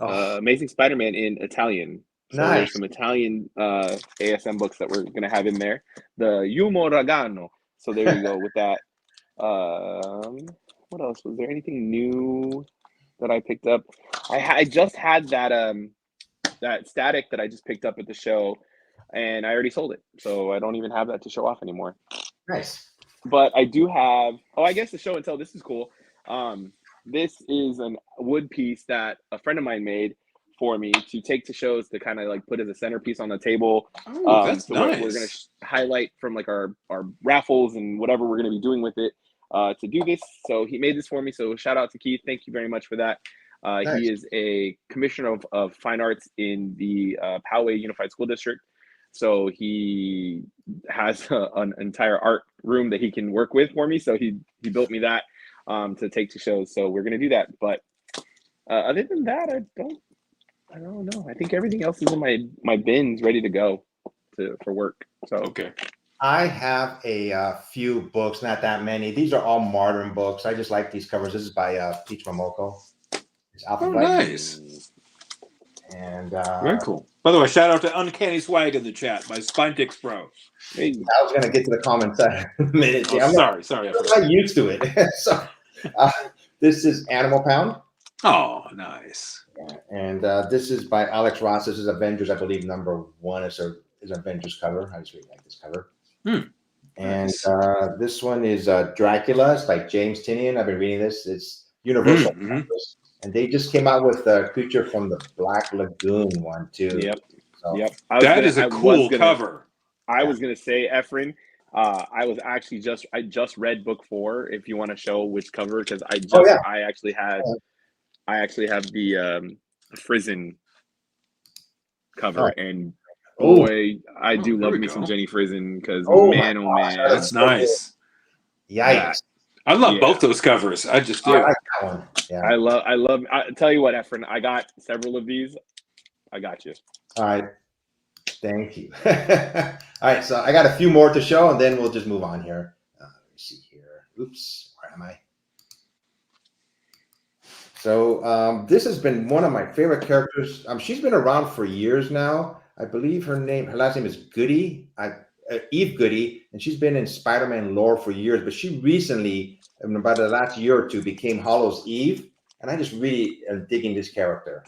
Amazing Spider-Man in Italian. So Nice. There's some Italian ASM books that we're gonna have in there. The Yumo Ragano. So there you go with that. What else? Was there anything new that I picked up? I just had that static that I just picked up at the show, and I already sold it, so I don't even have that to show off anymore. Nice. But I do have. I guess the show and tell. This is cool. This is a wood piece that a friend of mine made for me to take to shows to kind of like put as a centerpiece on the table. Oh, that's so nice. We're going to highlight from like our raffles and whatever we're going to be doing with it to do this. So he made this for me. So shout out to Keith. Thank you very much for that. Nice. He is a commissioner of fine arts in the Poway Unified School District. So he has an entire art room that he can work with for me. So he built me that to take to shows. So we're going to do that. But other than that, I don't know. I think everything else is in my bins ready to go for work. So Okay. I have a few books, not that many. These are all modern books. I just like these covers. This is by Peach Momoko. It's Oh, Alphabet. nice. And Very cool. By the way, shout out to Uncanny Swag in the chat by Spinetix Pro. hey, I was going to get to the comments in a minute. Oh, sorry. I I'm forgot. not used to it. So this is Animal Pound. Oh, nice. And this is by Alex Ross. This is Avengers, I believe, #1 is Avengers cover. I just really like this cover. And Nice. this one is Dracula. It's by James Tinian. I've been reading this. It's Universal. Mhm. And they just came out with a creature from the Black Lagoon one, too. Yep. So, Yep. That is a cool cover. I was gonna say, Efren, I was actually I just read book 4. If you want to show which cover, because I actually have the Frizen cover, and boy, I do there love we me go. some Jenny Frizen because Oh my man, gosh, That's nice. yikes. I love Yeah. both those covers. I just do. I like that one. Yeah. I love. I tell you what, Efren, I got several of these. I got you. All right. Thank you. All right. So I got a few more to show, and then we'll just move on here. Let me see here. Oops. Where am I? So this has been one of my favorite characters. She's been around for years now. I believe her last name is Goody, Eve Goody, and she's been in Spider-Man lore for years. But she recently, about the last year or two, became Hollow's Eve, and I just really am digging this character.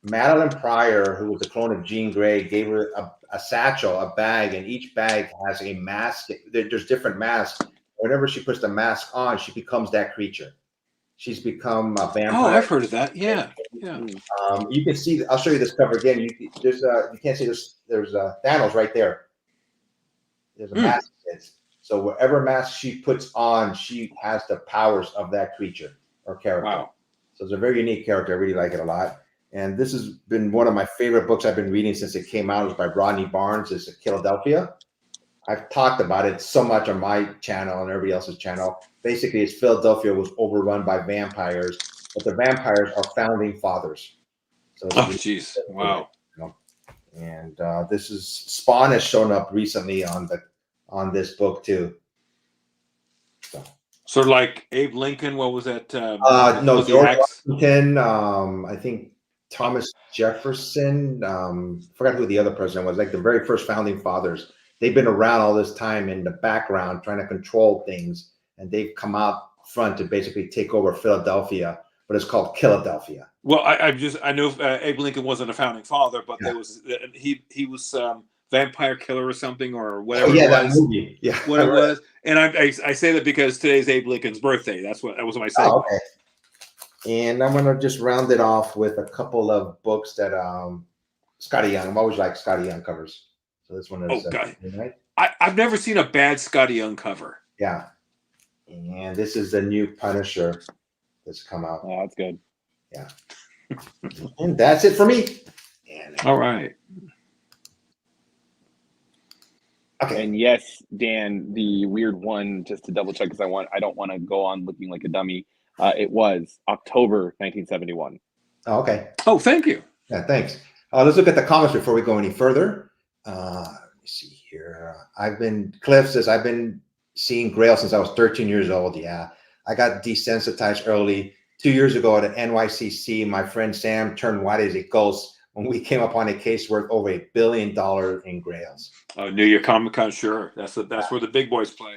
Madeline Pryor, who was the clone of Jean Grey, gave her a satchel, a bag, and each bag has a mask. There's different masks. Whenever she puts the mask on, she becomes that creature. She's become a vampire. Oh, I've heard of that. Yeah. You can see. I'll show you this cover again. You can't see this. There's Thanos right there. There's a mask. So whatever mask she puts on, she has the powers of that creature or character. Wow. So it's a very unique character. I really like it a lot. And this has been one of my favorite books I've been reading since it came out. It was by Rodney Barnes. It's Philadelphia. I've talked about it so much on my channel and everybody else's channel. Basically, it's Philadelphia was overrun by vampires, but the vampires are founding fathers. So Oh, jeez. Wow. and this is Spawn has shown up recently on this book too. So. Sort of like Abe Lincoln. What was that? No, was the George axe? Washington. I think Thomas Jefferson. Forgot who the other president was. Like the very first founding fathers. They've been around all this time in the background trying to control things, and they've come out front to basically take over Philadelphia. But it's called Philadelphia. Well, I know Abe Lincoln wasn't a founding father, but there was he was Vampire Killer or something or Oh, whatever yeah, it that was. movie. Yeah. What it was, and I say that because today's Abe Lincoln's birthday. That was my segment. Oh, okay. And I'm gonna just round it off with a couple of books that Scotty Young. I've always liked Scotty Young covers. So this one is Oh, God. right? I've never seen a bad Scotty Young cover. Yeah. And this is the new Punisher that's come out. Oh, that's good. And that's it for me. And, All right. okay. And yes, Dan, the weird one, just to double check, because I don't want to go on looking like a dummy. It was October 1971. Oh, okay. Oh, thank you. Yeah, thanks. Let's look at the comments before we go any further. Let me see here. Cliff says, I've been seeing Grail since I was 13 years old. Yeah, I got desensitized early. 2 years ago at NYCC, my friend Sam turned white as a ghost when we came upon a case worth over $1 billion in Grails. New York Comic Con, sure. That's where the big boys play.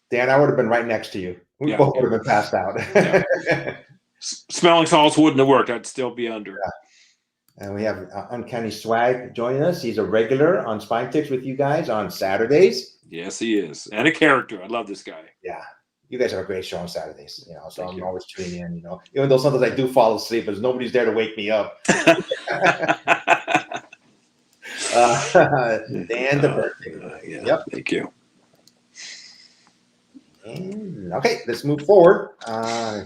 Dan, I would have been right next to you. We Yeah. both would have been passed out. Yeah. Smelling salts wouldn't have worked. I'd still be under. Yeah. And we have Uncanny Swag joining us. He's a regular on Spine Tips with you guys on Saturdays. Yes, he is. And a character. I love this guy. Yeah. You guys have a great show on Saturdays, so Thank I'm you. always tuning in, even though sometimes I do fall asleep, but nobody's there to wake me up. Dan the birthday. Yeah, Yep. Thank you. And, okay, let's move forward.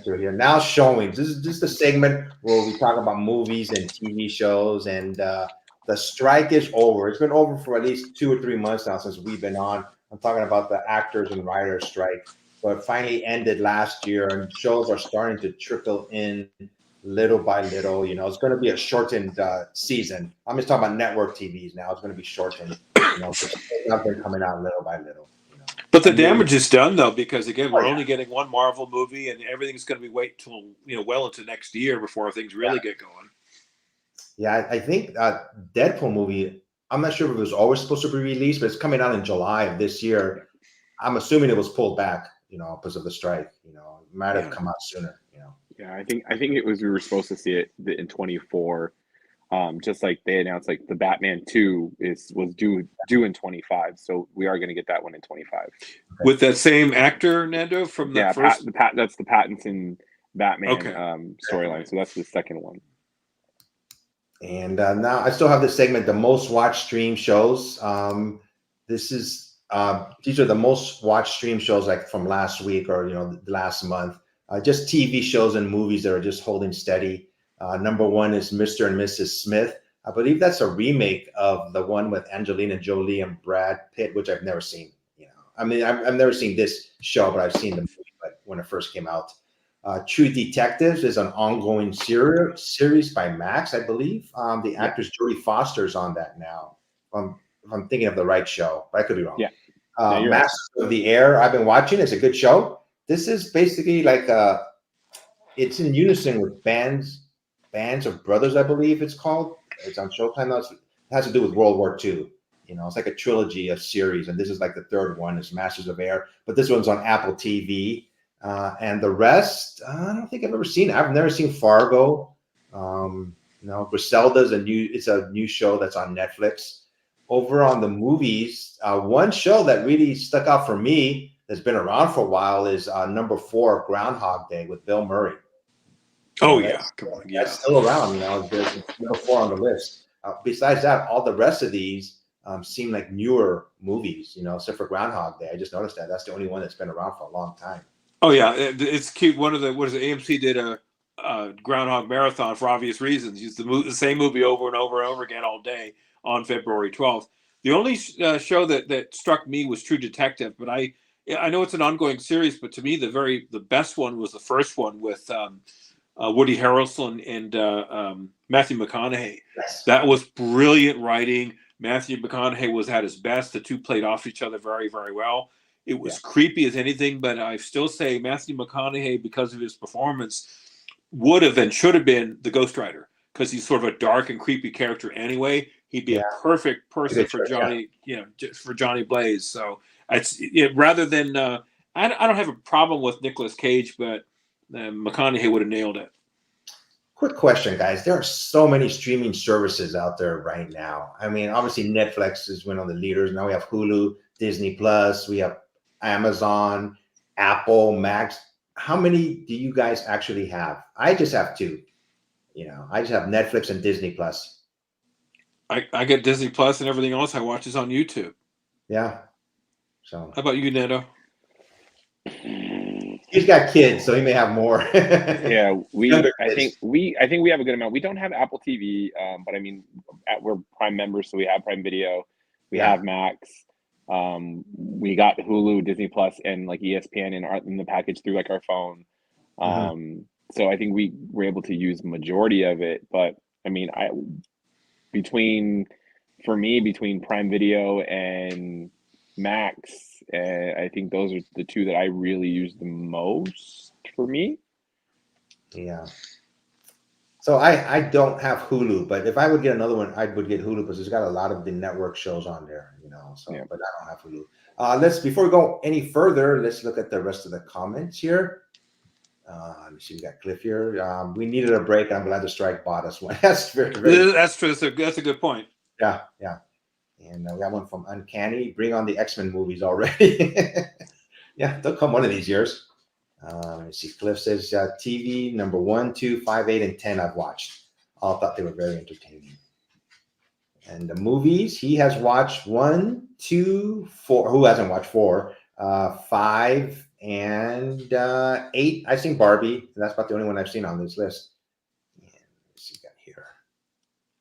Through here. Now showing. This is just a segment where we talk about movies and TV shows, and the strike is over. It's been over for at least 2 or 3 months now since we've been on. I'm talking about the actors and writers strike. But it finally ended last year, and shows are starting to trickle in little by little. It's going to be a shortened season. I'm just talking about network TVs now. It's going to be shortened. I've been coming out little by little. But the damage is done, though, because, again, we're Oh, yeah. only getting one Marvel movie, and everything's going to be wait till, well into next year before things really get going. Yeah, I think Deadpool movie, I'm not sure if it was always supposed to be released, but it's coming out in July of this year. I'm assuming it was pulled back, because of the strike. It might have come out sooner, Yeah, I think we were supposed to see it in 24. Just like they announced, like the Batman 2 was due in 25, so we are going to get that one in 25. With that same actor, Nando, from the first. That's the Pattinson Batman Okay. storyline. So that's the second one. And now I still have this segment, the most watched stream shows. These are the most watched stream shows like from last week or the last month. Just TV shows and movies that are just holding steady. Number one is Mr. and Mrs. Smith. I believe that's a remake of the one with Angelina Jolie and Brad Pitt, which I've never seen. I've never seen this show, but I've seen the movie when it first came out. True Detectives is an ongoing series by Max, I believe. The actress Jodie Foster is on that now. If I'm thinking of the right show, but I could be wrong. Yeah. No, you're Masters of the Air, I've been watching. It's a good show. This is basically like it's in unison with Bands of Brothers, I believe it's called. It's on Showtime now. It has to do with World War II. It's like a trilogy of series, and this is like the third one. It's Masters of Air, but this one's on Apple TV. And the rest, I don't think I've ever seen. I've never seen Fargo. Griselda's it's a new show that's on Netflix. Over on the movies, one show that really stuck out for me that's been around for a while is number 4, Groundhog Day with Bill Murray. Oh, yeah. Come on. Yeah. That's still around. There's number 4 on the list. Besides that, all the rest of these seem like newer movies, except for Groundhog Day. I just noticed that. That's the only one that's been around for a long time. Oh, yeah. It's cute. AMC did a Groundhog Marathon for obvious reasons. Used the same movie over and over and over again all day on February 12th. The only show that struck me was True Detective, but I know it's an ongoing series, but to me the best one was the first one with Woody Harrelson and Matthew McConaughey. Yes. That was brilliant writing. Matthew McConaughey was at his best. The two played off each other very, very well. It was creepy as anything, but I still say Matthew McConaughey, because of his performance, would have and should have been the Ghost Rider, because he's sort of a dark and creepy character anyway. He'd be a perfect person for Johnny, for Johnny Blaze. So rather than I don't have a problem with Nicolas Cage, but McConaughey would have nailed it. quick question, guys. There are so many streaming services out there right now. I mean, obviously Netflix is one of the leaders. Now we have Hulu, Disney Plus, we have Amazon, Apple, Max. How many do you guys actually have? I just have two. I just have Netflix and Disney Plus. I get Disney Plus and everything else I watch is on YouTube. Yeah. So How about you, Neto? he's got kids, so he may have more. Yeah, Younger I think we have a good amount. We don't have Apple TV, but I mean, we're Prime members, so we have Prime Video. We Yeah. have Max. We got Hulu, Disney Plus, and like ESPN in the package through like our phone. So I think we were able to use majority of it. But I mean, between Prime Video and Max, I think those are the two that I really use the most for me. Yeah. So I don't have Hulu, but if I would get another one, I would get Hulu because it's got a lot of the network shows on there, So, Yeah. but I don't have Hulu. Before we go any further, let's look at the rest of the comments here. Let me see, we got Cliff here. We needed a break, and I'm glad the strike bought us one. That's very That's true. That's a good point. yeah. And we got one from Uncanny. Bring on the X-Men movies already. Yeah, they'll come one of these years. Let me see. Cliff says TV number 1, 2, 5, 8, and 10 I've watched. All thought they were very entertaining. And the movies, he has watched 1, 2, 4. Who hasn't watched 4? 5 and 8. I've seen Barbie. And that's about the only one I've seen on this list. And let's see what we got here.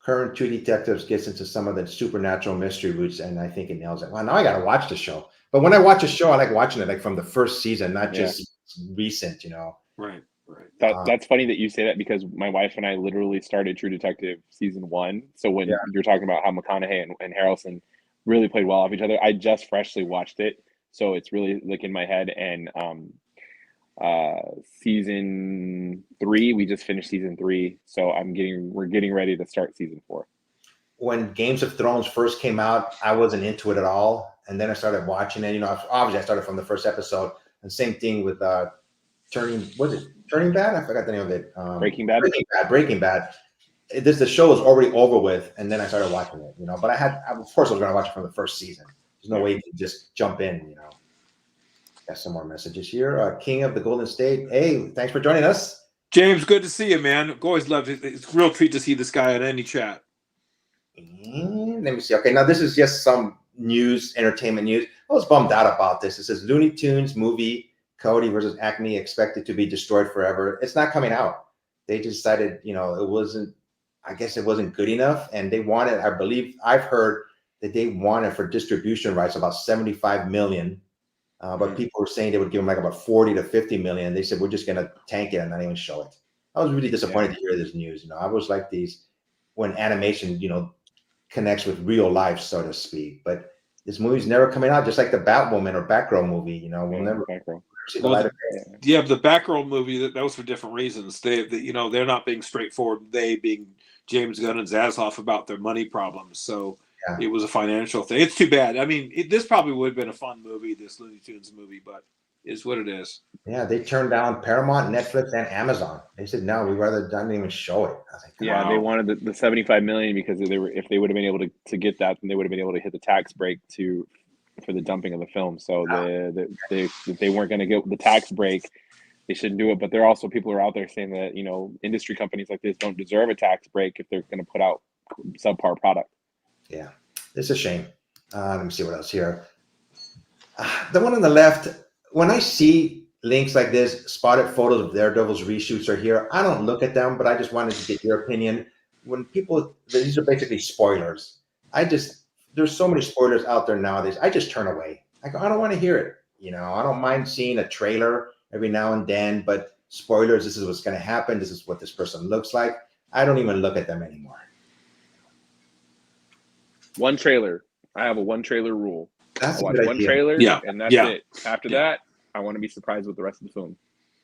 Current True Detectives gets into some of the supernatural mystery roots, and I think it nails it. Well, now I got to watch the show. But when I watch a show, I like watching it like from the first season, not just recent, Right. That's funny that you say that, because my wife and I literally started True Detective season 1. So when you're talking about how McConaughey and Harrelson really played well off each other, I just freshly watched it, so it's really like in my head. And season 3, we just finished season 3, so we're getting ready to start season 4. When Games of Thrones first came out, I wasn't into it at all, and then I started watching it. Obviously I started from the first episode, and same thing with Turning Bad? I forgot the name of it. Breaking Bad. Breaking Bad. The show was already over with, and then I started watching it. But of course, I was going to watch it from the first season. There's no way you can just jump in. Got some more messages here. King of the Golden State. Hey, thanks for joining us, James. Good to see you, man. Always love it. It's a real treat to see this guy on any chat. And let me see. Okay, now this is just some news, entertainment news. I was bummed out about this. It says Looney Tunes movie Cody versus Acme expected to be destroyed forever. It's not coming out. They decided, it wasn't. I guess it wasn't good enough, and they wanted. I believe I've heard that they wanted for distribution rights about $75 million, but people were saying they would give them like about 40 to 50 million. They said we're just gonna tank it and not even show it. I was really disappointed to hear this news. I was like these when animation, connects with real life, so to speak. But this movie's never coming out, just like the Batwoman or Batgirl movie. We'll never see the light of day. Yeah, the Batgirl movie that was for different reasons. They're not being straightforward. They being James Gunn and Zaslav about their money problems. So it was a financial thing. It's too bad. I mean, this probably would have been a fun movie, this Looney Tunes movie, but it's what it is. Yeah, they turned down Paramount, Netflix, and Amazon. They said no, we'd rather not even show it. I was like, yeah, they wanted the 75 million because if they would have been able to get that, then they would have been able to hit the tax break for the dumping of the film. So they weren't going to get the tax break. They shouldn't do it. But there are also people who are out there saying that industry companies like this don't deserve a tax break if they're going to put out subpar product. Yeah, it's a shame. Let me see what else here. The one on the left. When I see links like this, spotted photos of Daredevil's reshoots are here. I don't look at them, but I just wanted to get your opinion. When these are basically spoilers. There's so many spoilers out there nowadays. I just turn away. I don't want to hear it. I don't mind seeing a trailer every now and then, but spoilers, this is what's going to happen. This is what this person looks like. I don't even look at them anymore. One trailer. I have a one trailer rule. That's I watch one trailer, and that's it. After that, I want to be surprised with the rest of the film.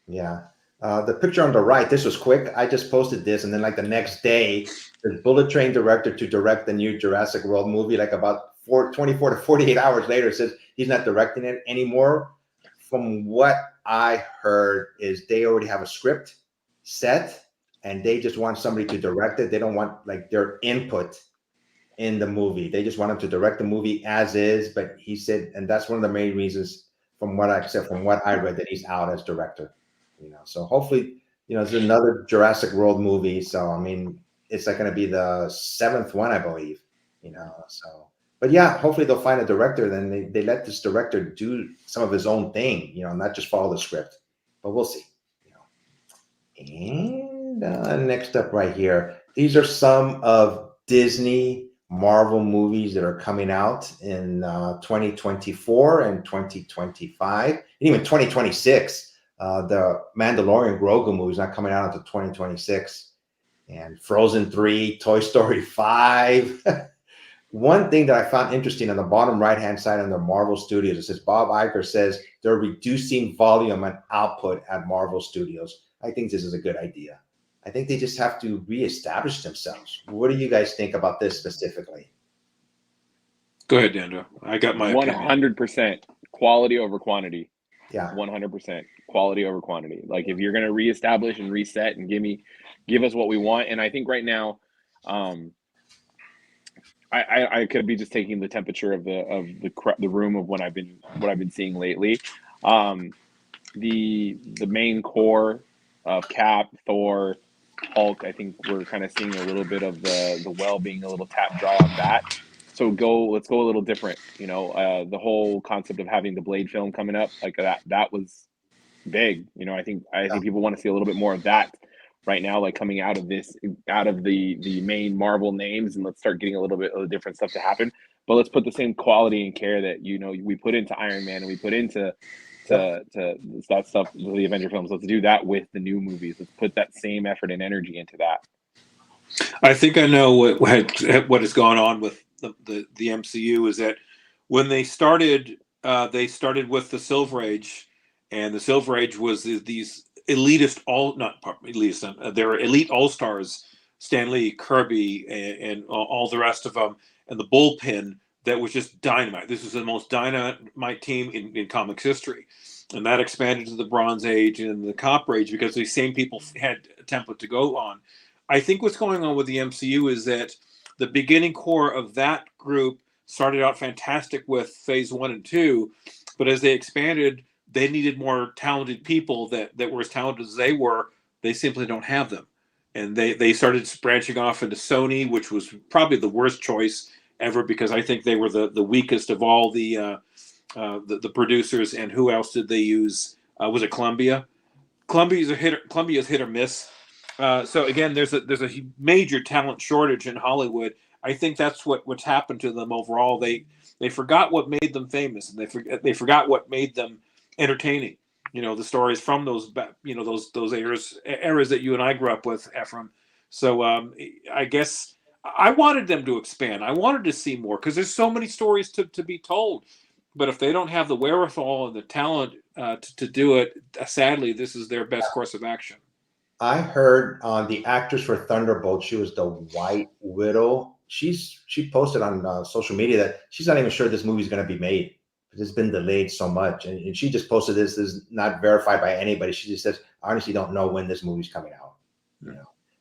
Yeah. The picture on the right, this was quick. I just posted this, and then like the next day, the Bullet Train director to direct the new Jurassic World movie, like about 24 to 48 hours later, says he's not directing it anymore. From what I heard is they already have a script set, and they just want somebody to direct it. They don't want like their input in the movie. They just want him to direct the movie as is. But he said, and that's one of the main reasons from what I read, that he's out as director. So hopefully, it's another Jurassic World movie. So I mean, it's like going to be the 7th one, I believe. So. But yeah, hopefully they'll find a director. Then they let this director do some of his own thing, not just follow the script. But we'll see. And next up right here, these are some of Disney Marvel movies that are coming out in 2024 and 2025, and even 2026. The Mandalorian Grogu movie is not coming out until 2026, and Frozen 3, Toy Story 5. One thing that I found interesting on the bottom right-hand side on the Marvel Studios, it says Bob Iger says they're reducing volume and output at Marvel Studios. I think this is a good idea. I think they just have to reestablish themselves. What do you guys think about this specifically? Go ahead, Dando. I got my 100% quality over quantity. Yeah. 100% quality over quantity. Like if you're going to reestablish and reset and give us what we want. And I think right now, I could be just taking the temperature of the room of what I've been seeing lately. The main core of Cap, Thor, Hulk, I think we're kind of seeing a little bit of the well being a little tap draw on that. So let's go a little different. The whole concept of having the Blade film coming up, like that was big. I think people want to see a little bit more of that right now, like coming out of the main Marvel names, and let's start getting a little bit of different stuff to happen. But let's put the same quality and care that we put into Iron Man and we put into that stuff, the Avenger films. Let's do that with the new movies. Let's put that same effort and energy into that. I think I know what has gone on with the MCU is that when they started with the Silver Age, and the Silver Age was these elitist they were elite all-stars, Stan Lee, Kirby, and all the rest of them, and the bullpen that was just dynamite. This was the most dynamite team in comics history. And that expanded to the Bronze Age and the Copper Age because these same people had a template to go on. I think what's going on with the MCU is that the beginning core of that group started out fantastic with phase 1 and 2, but as they expanded, they needed more talented people that were as talented as they were. They simply don't have them. And they started branching off into Sony, which was probably the worst choice ever because I think they were the weakest of all the producers. And who else did they use? Was it Columbia? Columbia's hit or miss. So again, there's a major talent shortage in Hollywood. I think that's what's happened to them overall. They forgot what made them famous, and they forgot what made them entertaining. The stories from those those eras that you and I grew up with, Ephraim. So I guess I wanted them to expand. I wanted to see more because there's so many stories to be told. But if they don't have the wherewithal and the talent to do it, sadly, this is their best course of action. I heard the actress for Thunderbolt, she was the White Widow. She posted on social media that she's not even sure this movie's going to be made. It's been delayed so much, and she just posted this is not verified by anybody. She just says, I honestly don't know when this movie's coming out.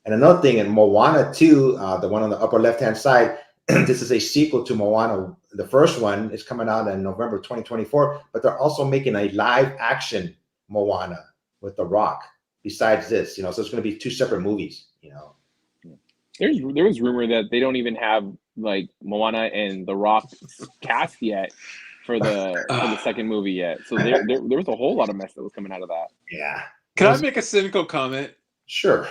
And another thing, in Moana 2, the one on the upper left-hand side, this is a sequel to Moana. The first one is coming out in November 2024, but they're also making a live-action Moana with The Rock. Besides this, so it's going to be 2 separate movies. There was rumor that they don't even have like Moana and The Rock cast yet for the second movie yet. So there was a whole lot of mess that was coming out of that. Yeah. Can I make a cynical comment? Sure.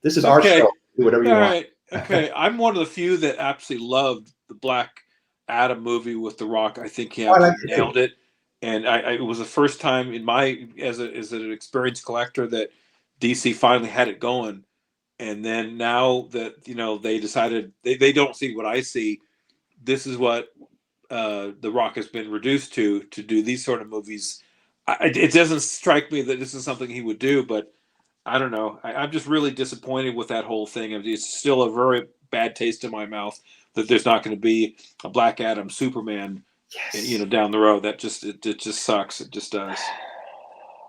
This is our show. Do whatever you want. Right. Okay. I'm one of the few that absolutely loved the Black Adam movie with The Rock. I think he nailed it. And it was the first time in my as an experienced collector that DC finally had it going. And then now that they decided they don't see what I see, this is what The Rock has been reduced to do these sort of movies. It doesn't strike me that this is something he would do, but I don't know. I'm just really disappointed with that whole thing. It's still a very bad taste in my mouth that there's not going to be a Black Adam Superman. Yes. Down the road. That just sucks. It just does.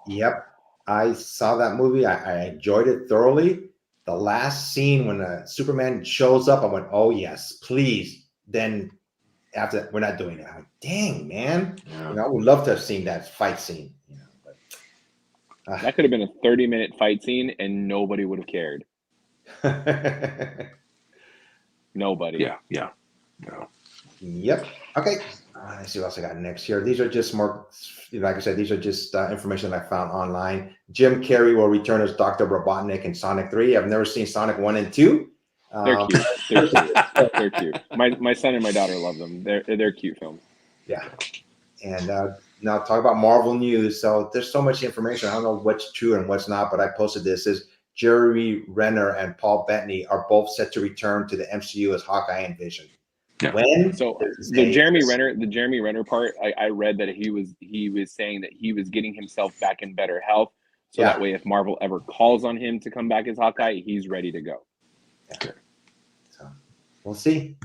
Yep. I saw that movie. I enjoyed it thoroughly. the last scene when Superman shows up, I went, "Oh yes, please." Then after we're not doing it. I'm like, dang man, Yeah. I would love to have seen that fight scene. But That could have been a 30-minute fight scene and nobody would have cared. Nobody. Yeah. Yep. Okay. Let's see what else I got next here. These are just more, like I said, these are just information that I found online. Jim Carrey will return as Dr. Robotnik in Sonic 3. I've never seen Sonic 1 and 2. They're cute. They're cute. They're cute. My son and my daughter love them. They're cute films. Yeah. And now talk about Marvel news. So there's so much information. I don't know what's true and what's not, but I posted this. Is Jeremy Renner and Paul Bettany are both set to return to the MCU as Hawkeye and Vision. Yeah. When? So the Jeremy Renner part, I read that he was saying that he was getting himself back in better health, so that way if Marvel ever calls on him to come back as Hawkeye, he's ready to go. Okay. So we'll see.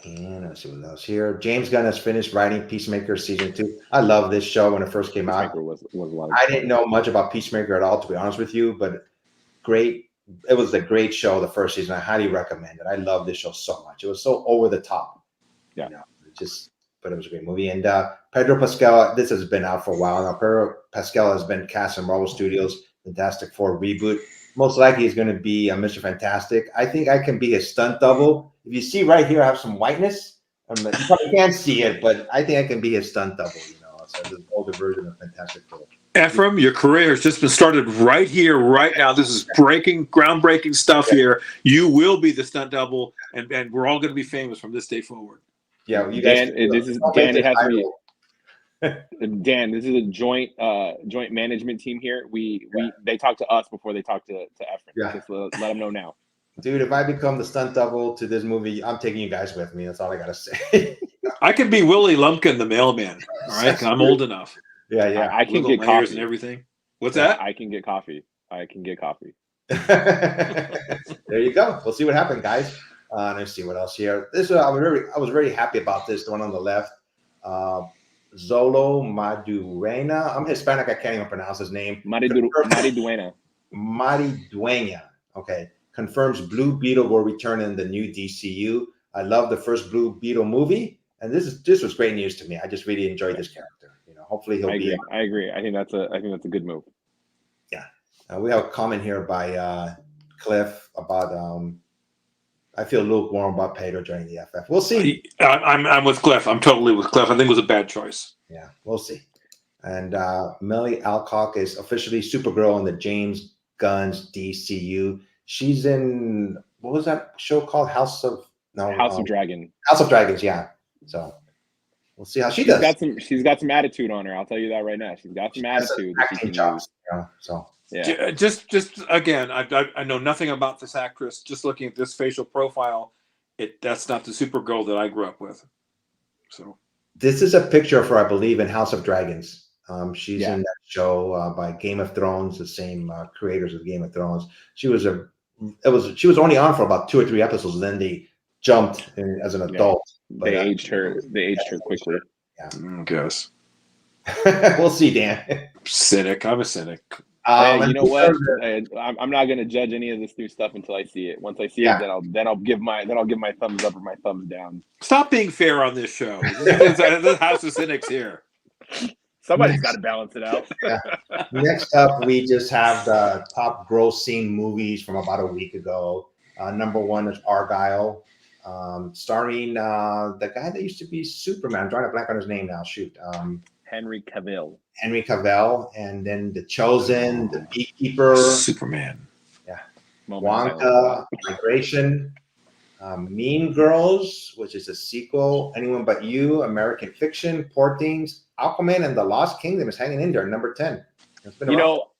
And let's see what else here. James Gunn has finished writing Peacemaker season 2. I love this show when it first came out. Peacemaker was a lot of I didn't know much about Peacemaker at all, to be honest with you, but great. It was a great show the first season. I highly recommend it. I love this show so much. It was so over the top. Yeah. But it was a great movie. And Pedro Pascal, this has been out for a while now. Pedro Pascal has been cast in Marvel Studios' Fantastic Four reboot. Most likely he's going to be Mr. Fantastic. I think I can be his stunt double. If you see right here, I have some whiteness. You probably can't see it, but I think I can be his stunt double, So the older version of Fantastic Four. Ephraim, your career has just been started right here, right now. This is groundbreaking stuff here. You will be the stunt double, and we're all going to be famous from this day forward. Yeah, you guys. Dan, this is Dan. It has to be. Dan, this is a joint management team here. They talk to us before they talk to Ephraim. Yeah. Just let them know now. Dude, if I become the stunt double to this movie, I'm taking you guys with me. That's all I gotta say. I could be Willie Lumpkin, the mailman. All right, 'cause I'm old enough. Yeah. I can Little get layers coffee and everything. What's that? I can get coffee. There you go. We'll see what happens, guys. Let's see what else here. This I was very happy about this. The one on the left, Zolo Madurena. I'm Hispanic. I can't even pronounce his name. Mariduena. Mariduena. Okay. Confirms Blue Beetle will return in the new DCU. I love the first Blue Beetle movie, and this was great news to me. I just really enjoyed this character. Hopefully he'll be. I agree. I think that's a good move. Yeah. We have a comment here by Cliff about I feel lukewarm about Pedro joining the FF. We'll see. I'm with Cliff. I'm totally with Cliff. I think it was a bad choice. Yeah, we'll see. And Millie Alcock is officially Supergirl in the James Gunn's DCU. She's in, what was that show called? House of Dragon. House of Dragons, yeah. So we'll see how she does. She's got some attitude on her. I'll tell you that right now. She's got some attitude. Acting chops, so. Yeah. Just again, I know nothing about this actress. Just looking at this facial profile, that's not the Supergirl that I grew up with. So this is a picture of her, I believe, in House of Dragons. She's in that show by Game of Thrones, the same creators of Game of Thrones. She was only on for about 2 or 3 episodes, and then they jumped as an adult. But, they aged her quickly. Yeah, I guess. We'll see, Dan. Cynic. I'm a cynic. You know what? I'm not going to judge any of this new stuff until I see it. Once I see it, then I'll give my thumbs up or my thumbs down. Stop being fair on this show. The House of Cynics here. Somebody's got to balance it out. Next up, we just have the top grossing movies from about a week ago. Number 1 is Argyle, starring the guy that used to be Superman. I'm trying to blank on his name now. Shoot. Henry Cavill, and then The Chosen, The Beekeeper, Superman. Yeah. Wonka, Migration, Mean Girls, which is a sequel, Anyone But You, American Fiction, Poor Things, Aquaman, and The Lost Kingdom is hanging in there, number 10.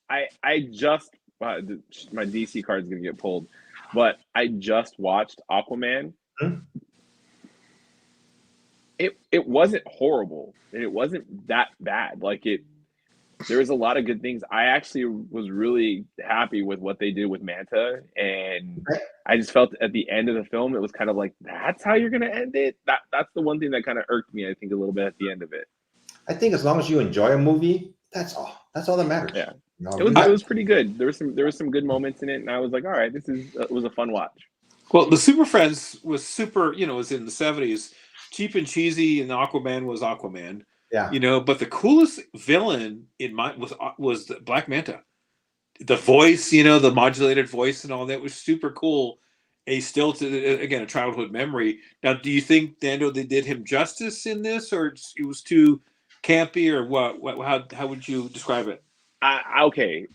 I just my DC card's gonna get pulled, but I just watched Aquaman. Mm-hmm. It wasn't horrible, and it wasn't that bad. There was a lot of good things. I actually was really happy with what they did with Manta, and I just felt at the end of the film, it was kind of like, that's how you're going to end it? That's the one thing that kind of irked me, I think, a little bit at the end of it. I think as long as you enjoy a movie, that's all. That's all that matters. Yeah. You know, It was pretty good. There was some good moments in it, and I was like, all right, it was a fun watch. Well, the Super Friends was super, was in the 70s. Cheap and cheesy, and Aquaman was Aquaman. yeah. But the coolest villain in my was the Black Manta. The voice, the modulated voice and all that was super cool. Again, a childhood memory. Now, do you think, Nando, they did him justice in this, or it was too campy, or what? How would you describe it? Okay.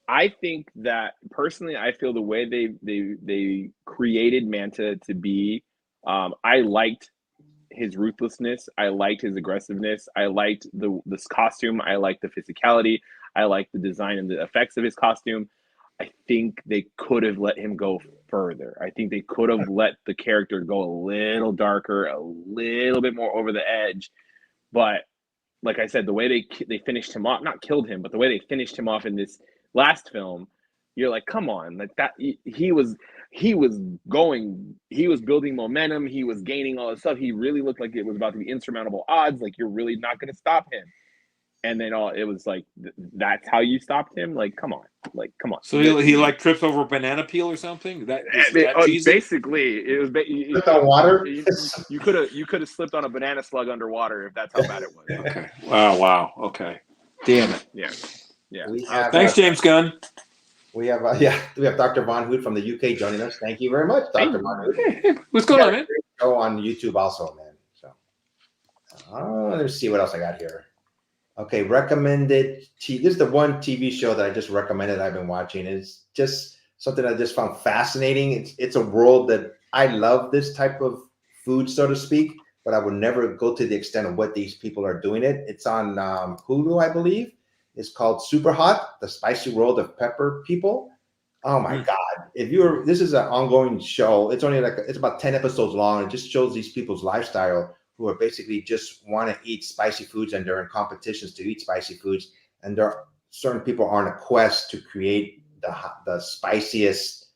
I think that personally, I feel the way they created Manta to be, I liked his ruthlessness. I liked his aggressiveness. I liked this costume. I liked the physicality. I liked the design and the effects of his costume. I think they could have let him go further. I think they could have let the character go a little darker, a little bit more over the edge. But like I said, the way they finished him off, not killed him, but the way they finished him off in this last film, you're like, come on, like that. He was building momentum. He was gaining all this stuff. He really looked like it was about to be insurmountable odds. Like, you're really not going to stop him. And then it was like, that's how you stopped him. Like, come on. So he like trips over a banana peel or something. Basically, it was. Slipped on water. You could have slipped on a banana slug underwater if that's how bad it was. Okay. Wow. Okay. Damn it. Yeah. Thanks, James Gunn. We have Dr. Von Hood from the UK joining us. Thank you very much, Dr. Von Hood. Hey, what's going on, man? Go on YouTube also, man. So, let's see what else I got here. Okay, recommended. This is the one TV show that I just recommended. I've been watching. It's just something I just found fascinating. It's a world that I love. This type of food, so to speak, but I would never go to the extent of what these people are doing it. It's on Hulu, I believe. It's called Super Hot: The Spicy World of Pepper People. Oh my God! This is an ongoing show. It's only it's about 10 episodes long. It just shows these people's lifestyle, who are basically just want to eat spicy foods, and they're in competitions to eat spicy foods. And there are certain people are on a quest to create the spiciest,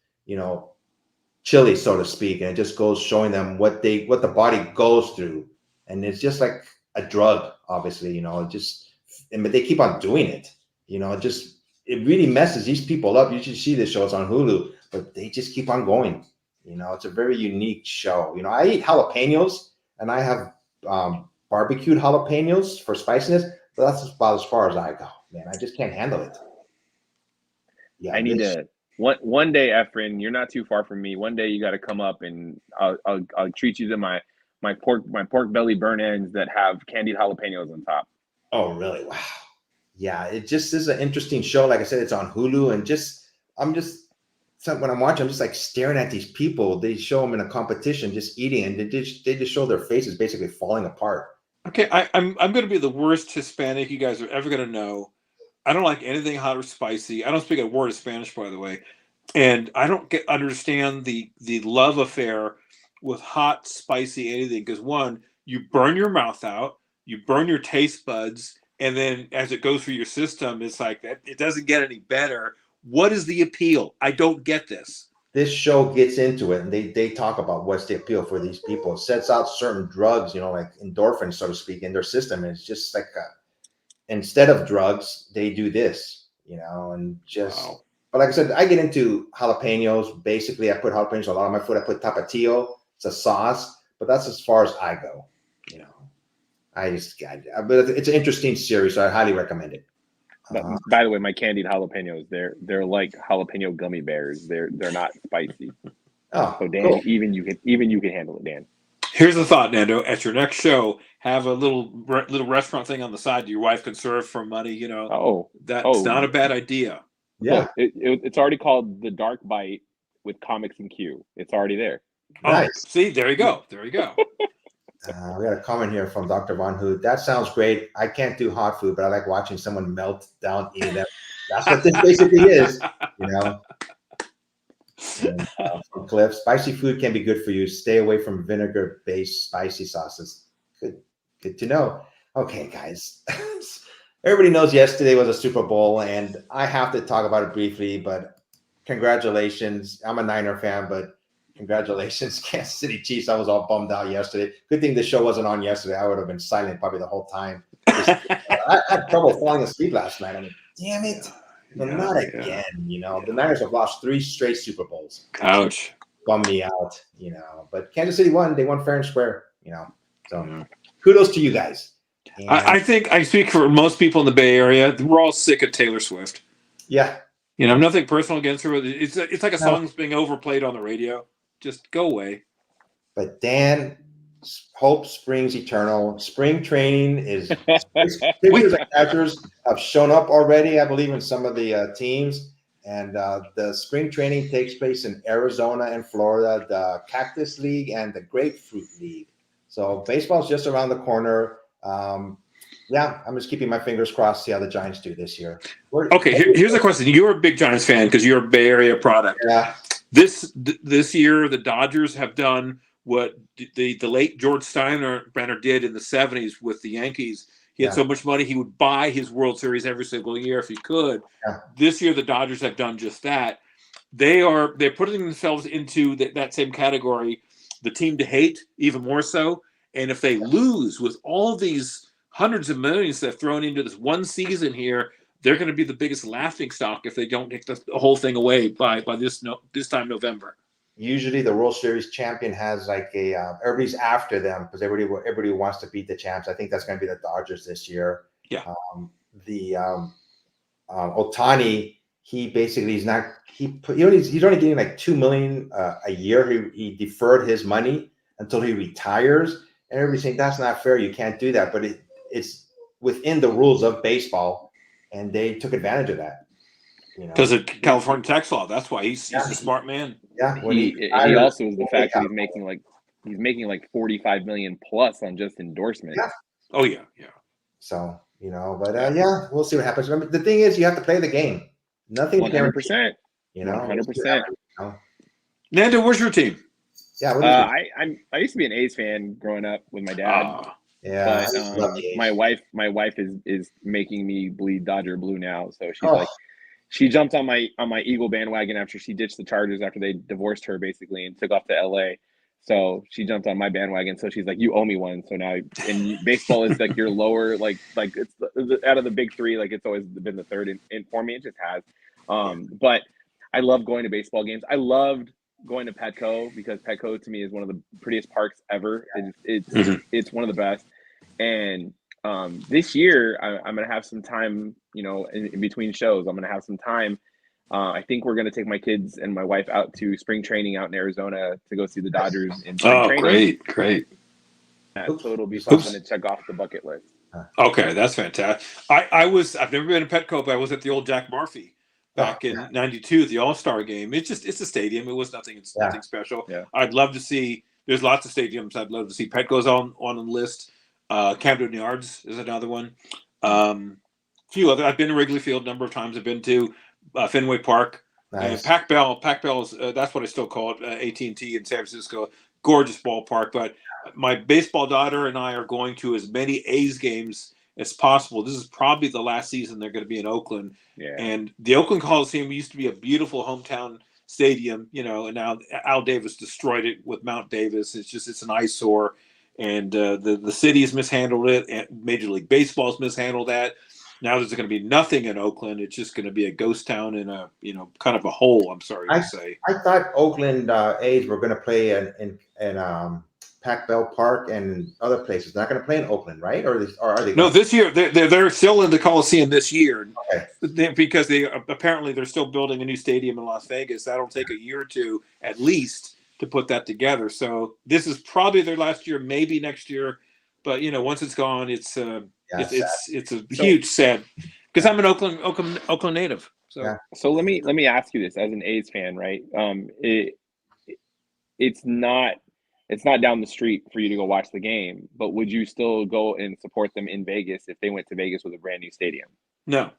chili, so to speak. And it just goes showing them what the body goes through. And it's just like a drug, obviously, but they keep on doing it. It really messes these people up. You should see this show. It's on Hulu, but they just keep on going. It's a very unique show. I eat jalapenos, and I have barbecued jalapenos for spiciness, but that's about as far as I go, man. I just can't handle it. Yeah, I need to one day, Efren. You're not too far from me. One day you got to come up, and I'll treat you to my pork belly burn ends that have candied jalapenos on top. Oh, really? Wow. Yeah, it just is an interesting show. Like I said, it's on Hulu, and when I'm watching, I'm just like staring at these people. They show them in a competition, just eating, and they just show their faces basically falling apart. Okay, I'm going to be the worst Hispanic you guys are ever going to know. I don't like anything hot or spicy. I don't speak a word of Spanish, by the way, and I don't understand the love affair with hot, spicy anything. Because one, you burn your mouth out, you burn your taste buds, and then as it goes through your system, it's like it doesn't get any better. What is the appeal? I don't get this. This show gets into it, and they talk about what's the appeal for these people. It sets out certain drugs, like endorphins, so to speak, in their system. And it's just like instead of drugs, they do this, and just. Wow. But like I said, I get into jalapenos. Basically, I put jalapenos on a lot of my food. I put tapatio. It's a sauce, but that's as far as I go. But it's an interesting series, so I highly recommend it. By the way, my candied jalapenos, they're like jalapeno gummy bears. They're not spicy. Oh, so Dan, cool. even you can handle it, Dan. Here's the thought, Nando. At your next show, have a little restaurant thing on the side your wife can serve for money. That's not a bad idea. Yeah, it's already called The Dark Bite with Comics and Q. It's already there. Nice. See, there you go. There you go. We got a comment here from Dr. Von Hood. That sounds great. I can't do hot food, but I like watching someone melt down eating them. That's what this basically is, And, from Cliff, spicy food can be good for you. Stay away from vinegar-based spicy sauces. Good to know. Okay, guys. Everybody knows yesterday was a Super Bowl, and I have to talk about it briefly, but congratulations. I'm a Niner fan, but congratulations, Kansas City Chiefs. I was all bummed out yesterday. Good thing the show wasn't on yesterday. I would have been silent probably the whole time. I had trouble falling asleep last night. I mean, damn it. But Yeah, not yeah. again, The Niners have lost 3 straight Super Bowls. Ouch. Bummed me out, But Kansas City won. They won fair and square, So Yeah. kudos to you guys. And, I think I speak for most people in the Bay Area. We're all sick of Taylor Swift. yeah. Nothing personal against her. It's like a song that's being overplayed on the radio. Just go away. But Dan, hope springs eternal. Spring training is pitchers and catchers have shown up already, I believe, in some of the teams. And the spring training takes place in Arizona and Florida, the Cactus League and the Grapefruit League. So baseball's just around the corner. Yeah, I'm just keeping my fingers crossed to see how the Giants do this year. Okay, here's a question. You're a big Giants fan because you're a Bay Area product. Yeah. This year, the Dodgers have done what the late George Steinbrenner did in the 70s with the Yankees. He had so much money, he would buy his World Series every single year if he could. Yeah. This year, the Dodgers have done just that. They're putting themselves into that same category, the team to hate, even more so. And if they lose with all these hundreds of millions they've thrown into this one season here, they're going to be the biggest laughing stock if they don't take the whole thing away by this time November. Usually the World Series champion has like everybody's after them because everybody wants to beat the champs. I think that's going to be the Dodgers this year. Yeah. Ohtani, he basically he's only getting like $2 million a year. He deferred his money until he retires, and everybody's saying that's not fair. You can't do that, but it's within the rules of baseball, and they took advantage of that. Because of California tax law. That's why he's a smart man. Yeah. He also is the fact that he's making like 45 million plus on just endorsements. Yeah. Oh yeah. So but we'll see what happens. Remember, the thing is, you have to play the game. Nothing 100%. 100%. Nando, where's your team? Yeah. I used to be an A's fan growing up with my dad. Yeah. But my wife is making me bleed Dodger blue now. So she's like, she jumped on my Eagle bandwagon after she ditched the Chargers after they divorced her basically and took off to LA. So she jumped on my bandwagon. So she's like, you owe me one. So now, and baseball is like your lower, like it's out of the big three, like it's always been the third in for me. It just has. But I love going to baseball games. I loved going to Petco because Petco to me is one of the prettiest parks ever. It's one of the best. And this year I'm going to have some time, in between shows. I'm going to have some time. I think we're going to take my kids and my wife out to spring training out in Arizona to go see the Dodgers in spring training. Great. So it'll be something to check off the bucket list. Okay, that's fantastic. I've never been to Petco, but I was at the old Jack Murphy back in '92, the All-Star game. It's a stadium. It was nothing special. Yeah. I'd love to see. There's lots of stadiums I'd love to see. Petco's on the list. Camden Yards is another one. Few other. I've been to Wrigley Field a number of times. I've been to Fenway Park. Nice. Pac Bell is that's what I still call it. AT&T in San Francisco, gorgeous ballpark. But my baseball daughter and I are going to as many A's games as possible. This is probably the last season they're going to be in Oakland. Yeah. And the Oakland Coliseum used to be a beautiful hometown stadium, and now Al Davis destroyed it with Mount Davis. It's an eyesore, and the city has mishandled it, and Major League Baseball's mishandled that. Now there's going to be nothing in Oakland. It's just going to be a ghost town in a kind of a hole. I'm sorry to say. I thought Oakland A's were going to play in Pac Bell Park and other places. They're not going to play in Oakland, right? Or are they? No, this year they're still in the Coliseum this year. Okay. Because they're still building a new stadium in Las Vegas. That'll take a year or two at least to put that together. So this is probably their last year, maybe next year. But once it's gone, it's a huge sad. Because I'm an Oakland native. So let me ask you this as an A's fan, right? It's not down the street for you to go watch the game, but would you still go and support them in Vegas if they went to Vegas with a brand new stadium? No.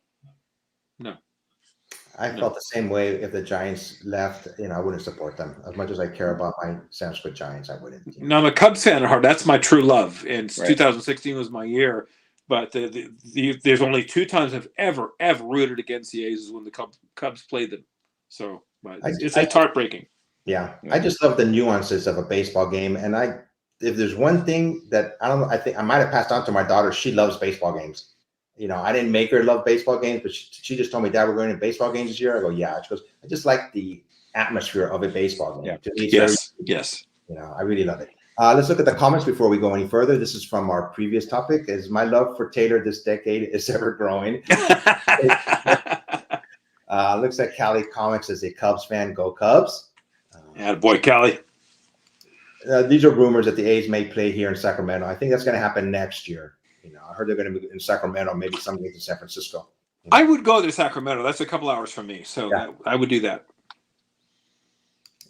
I felt the same way if the Giants left. I wouldn't support them as much as I care about my Sanskrit Giants. I wouldn't. No, I'm a Cubs fan at heart. That's my true love. And 2016 was my year. But there's only 2 times I've ever rooted against the A's is when the Cubs played them. So, but it's heartbreaking. Yeah, I just love the nuances of a baseball game, and I if there's one thing that I don't know, I think I might have passed on to my daughter. She loves baseball games. I didn't make her love baseball games, but she just told me, Dad, we're going to baseball games this year. I go, yeah. She goes, I just like the atmosphere of a baseball game. Yeah. To me, it's Yes. I really love it. Let's look at the comments before we go any further. This is from our previous topic. Is my love for Taylor this decade is ever growing? Looks like Cali Comics is a Cubs fan. Go Cubs. Yeah, boy, Callie. These are rumors that the A's may play here in Sacramento. I think that's going to happen next year. I heard they're going to be in Sacramento, maybe some games in San Francisco. I would go to Sacramento. That's a couple hours from me, so I would do that.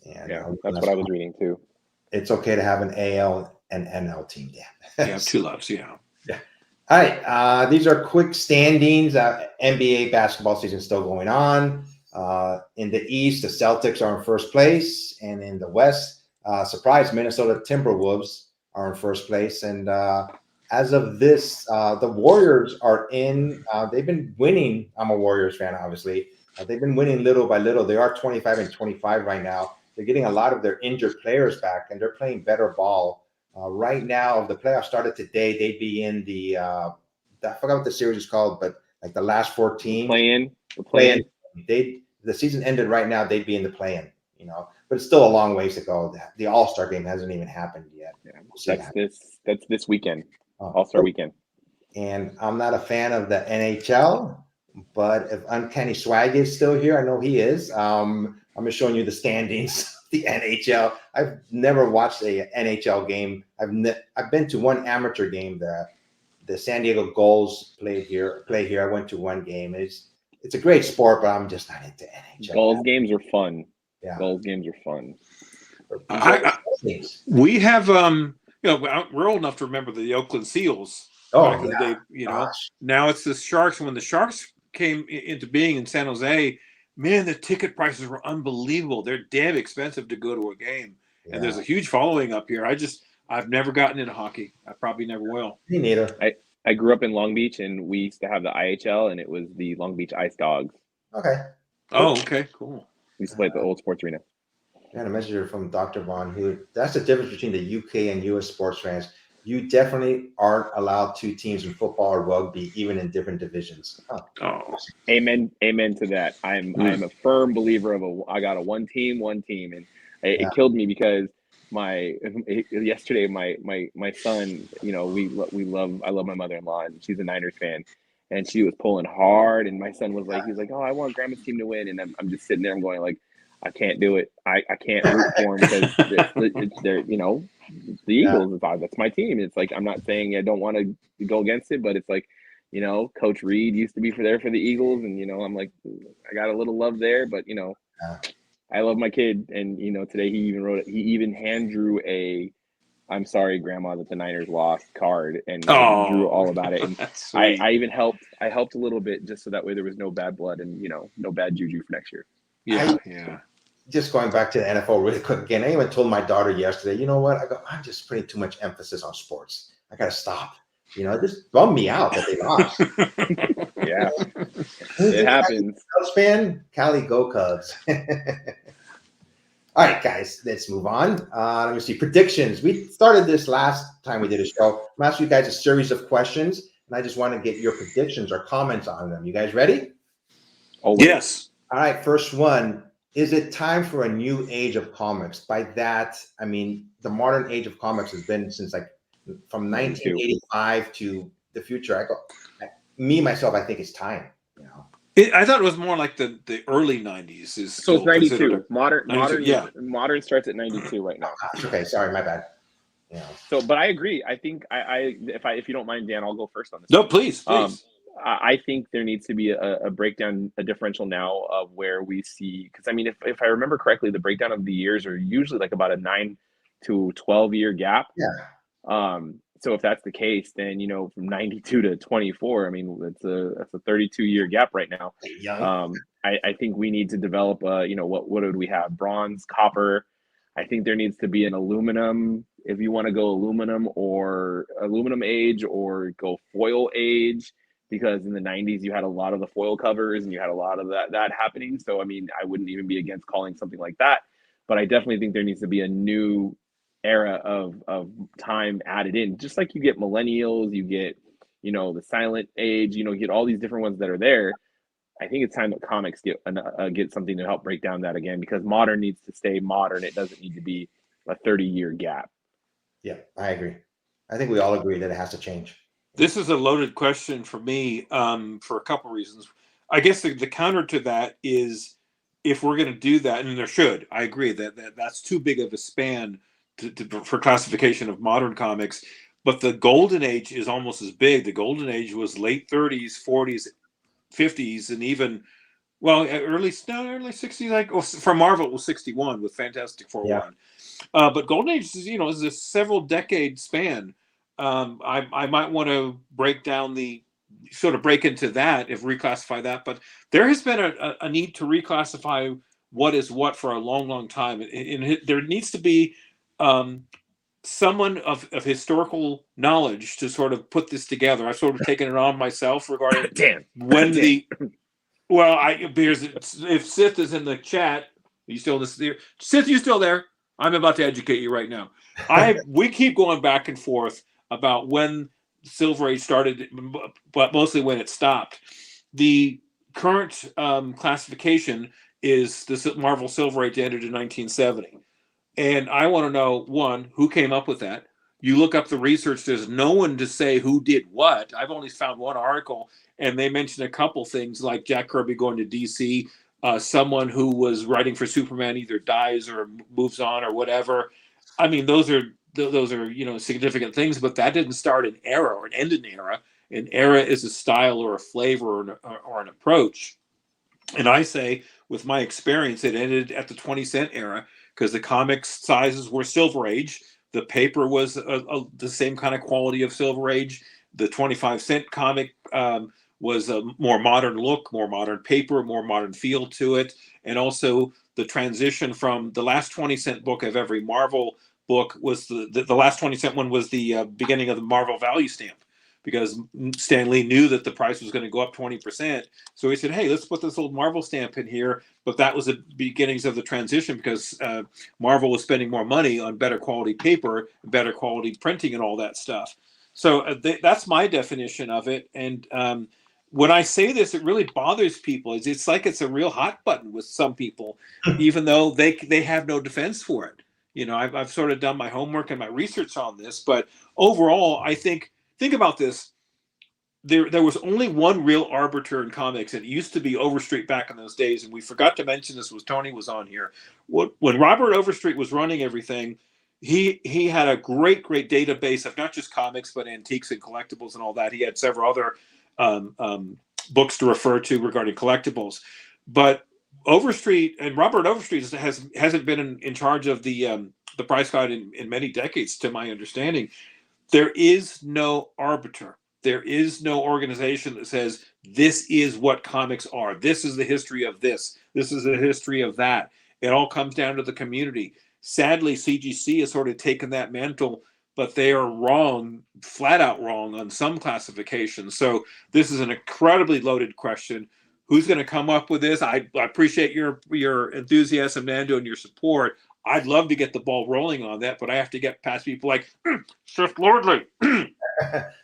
And, that's what I was reading too. It's okay to have an AL and NL team. Yeah, two loves. Yeah. All right. These are quick standings. NBA basketball season still going on. In the East, the Celtics are in first place, and in the West, surprise, Minnesota Timberwolves are in first place. And as of this, the Warriors are in. They've been winning. I'm a Warriors fan, obviously. They've been winning little by little. They are 25-25 right now. They're getting a lot of their injured players back, and they're playing better ball. Right now, if the playoffs started today, they'd be in the I forgot what the series is called, but like the last 14. Play-in. The season ended right now, they'd be in the play-in, but it's still a long ways to go. The All-Star game hasn't even happened yet. Yeah, that's this weekend. All-Star weekend. And I'm not a fan of the NHL, but if Uncanny Swag is still here, I know he is. I'm just showing you the standings. The NHL. I've never watched a NHL game. I've been to one amateur game. The San Diego Gulls play here. I went to one game. It's a great sport, but I'm just not into NHL. Gulls games are fun. Yeah, Gulls games are fun. We have we're old enough to remember the Oakland Seals. Back in the day, Gosh. Now it's the Sharks. When the Sharks came into being in San Jose, man, the ticket prices were unbelievable. They're damn expensive to go to a game. Yeah. And there's a huge following up here. I've never gotten into hockey. I probably never will. Me neither. I grew up in Long Beach, and we used to have the IHL, and it was the Long Beach Ice Dogs. Okay. Oh, okay, cool. We used to play at the old sports arena. I got a message here from Dr. Vaughn, that's the difference between the UK and US sports fans. You definitely aren't allowed two teams in football or rugby, even in different divisions. Oh, amen to that. I'm a firm believer of I got a one team, and it killed me because yesterday my son, I love my mother-in-law, and she's a Niners fan, and she was pulling hard, and my son was like, he's like, oh, I want Grandma's team to win, and I'm just sitting there, I'm going like, I can't do it. I can't root for them because they're the Eagles. That's my team. It's like, I'm not saying I don't want to go against it, but it's like, Coach Reed used to be for the Eagles, and I'm like, I got a little love there, but I love my kid, and today he even hand drew a "I'm sorry, Grandma, that the Niners lost" card, and drew all about it. And I even helped a little bit just so that way there was no bad blood and no bad juju for next year. Yeah. Just going back to the NFL really quick again. I even told my daughter yesterday, you know what? I'm just putting too much emphasis on sports. I got to stop. It just bummed me out that they lost. Yeah. It happens. Cubs fan, Cali, go Cubs. All right, guys, let's move on. Let me see. Predictions. We started this last time we did a show. I'm asking you guys a series of questions, and I just want to get your predictions or comments on them. You guys ready? Oh, yes. All right, first one. Is it time for a new age of comics? By that, I mean the modern age of comics has been since from 1985 to the future. Myself, I think it's time. I thought it was more like the early 90s. So it's 92. Modern 92, yeah. Modern starts at 92 right now. Okay, sorry, my bad. Yeah. So, but I agree. I think if you don't mind, Dan, I'll go first on this. No, please. I think there needs to be a breakdown, a differential now of where we see, because I mean, if I remember correctly, the breakdown of the years are usually like about a 9 to 12 year gap. Yeah. So if that's the case, then from 92 to 24, I mean, that's a 32 year gap right now. Young. I think we need to develop what would we have? Bronze, copper. I think there needs to be an aluminum, if you want to go aluminum age or go foil age. Because in the 90s, you had a lot of the foil covers and you had a lot of that happening. So, I mean, I wouldn't even be against calling something like that. But I definitely think there needs to be a new era of time added in. Just like you get millennials, you get, you know, the silent age, you know, you get all these different ones that are there. I think it's time that comics get something to help break down that again, because modern needs to stay modern. It doesn't need to be a 30-year gap. Yeah, I agree. I think we all agree that it has to change. This is a loaded question for me for a couple reasons. I guess the counter to that is, if we're going to do that, and there should, I agree that's too big of a span for classification of modern comics. But the golden age is almost as big. The golden age was late 30s, 40s, 50s, and even early 60s. Like for Marvel, it was 61 with Fantastic Four 1. But golden age is, you know, is a several decade span. I might want to break into that, if reclassify that. But there has been a need to reclassify what is what for a long, long time. And there needs to be someone of historical knowledge to sort of put this together. I've sort of taken it on myself regarding because if Sith is in the chat, are you still listening? Sith, you still there? I'm about to educate you right now. We keep going back and forth about when Silver Age started, but mostly when it stopped. The current classification is the Marvel Silver Age ended in 1970. And I want to know, one, who came up with that? You look up the research, there's no one to say who did what. I've only found one article, and they mentioned a couple things like Jack Kirby going to DC, someone who was writing for Superman either dies or moves on or whatever. I mean, those are you know, significant things, but that didn't start an era or end an era. An era is a style or a flavor or an approach. And I say, with my experience, it ended at the 20-cent era, because the comics sizes were Silver Age. The paper was the same kind of quality of Silver Age. The 25-cent comic was a more modern look, more modern paper, more modern feel to it. And also the transition from the last 20-cent book of every Marvel book was the last 20-cent one was the beginning of the Marvel value stamp, because Stan Lee knew that the price was going to go up 20%. So he said, hey, let's put this old Marvel stamp in here. But that was the beginnings of the transition, because Marvel was spending more money on better quality paper, better quality printing, and all that stuff. So that's my definition of it. And when I say this, it really bothers people. It's like it's a real hot button with some people, even though they have no defense for it. You know, I've sort of done my homework and my research on this. But overall, I think about this. There was only one real arbiter in comics, and it used to be Overstreet back in those days. And we forgot to mention this was Tony was on here. When Robert Overstreet was running everything, he had a great database of not just comics, but antiques and collectibles and all that. He had several other books to refer to regarding collectibles. But Overstreet and Robert Overstreet hasn't been in charge of the price guide in many decades, to my understanding. There is no arbiter. There is no organization that says this is what comics are. This is the history of this. This is the history of that. It all comes down to the community. Sadly, CGC has sort of taken that mantle, but they are wrong, flat out wrong on some classifications. So this is an incredibly loaded question. Who's going to come up with this? I appreciate your enthusiasm, Nando, and your support. I'd love to get the ball rolling on that, but I have to get past people like Seth Lordley.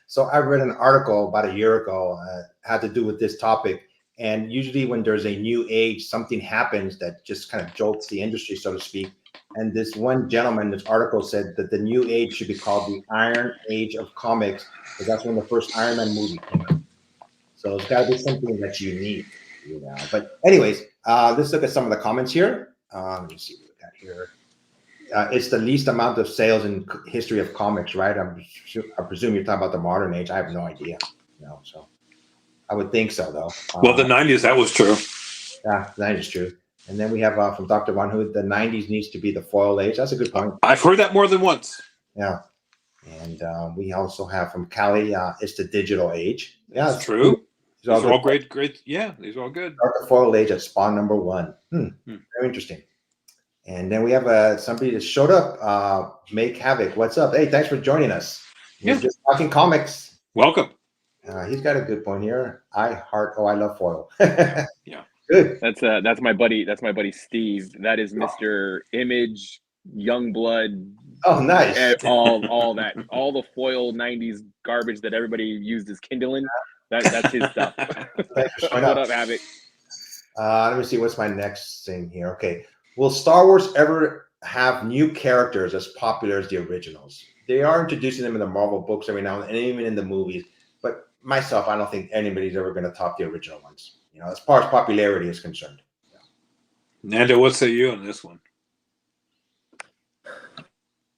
So I read an article about a year ago, had to do with this topic. And usually when there's a new age, something happens that just kind of jolts the industry, so to speak. And this one gentleman, this article said that the new age should be called the Iron Age of Comics, because that's when the first Iron Man movie came out. So it's got to be something that's unique, you know. But anyways, let's look at some of the comments here. Let me see what we got here. It's the least amount of sales in history of comics, right? I presume you're talking about the modern age. I have no idea. No, so I would think so, though. Well, the 90s, that was true. Yeah, that is true. And then we have from Dr. Von Hood, the 90s needs to be the foil age. That's a good point. I've heard that more than once. Yeah. And we also have from Cali, it's the digital age. Yeah, that's true. These are all great. Yeah, these are all good. The foil age at Spawn #1. Very interesting. And then we have somebody that showed up, Make Havoc. What's up? Hey, thanks for joining us. We're just talking comics. Welcome. He's got a good point here. I love foil. Yeah. Good. That's my buddy. That's my buddy Steve. That is Mr. Image Youngblood, Oh, nice. all that, all the foil '90s garbage that everybody used as kindling. That's his stuff. Thanks for showing What up. up, Havoc? Let me see. What's my next thing here? Okay. Will Star Wars ever have new characters as popular as the originals? They are introducing them in the Marvel books every now and then, and even in the movies. But myself, I don't think anybody's ever going to top the original ones. As far as popularity is concerned. Nando, what say you on this one?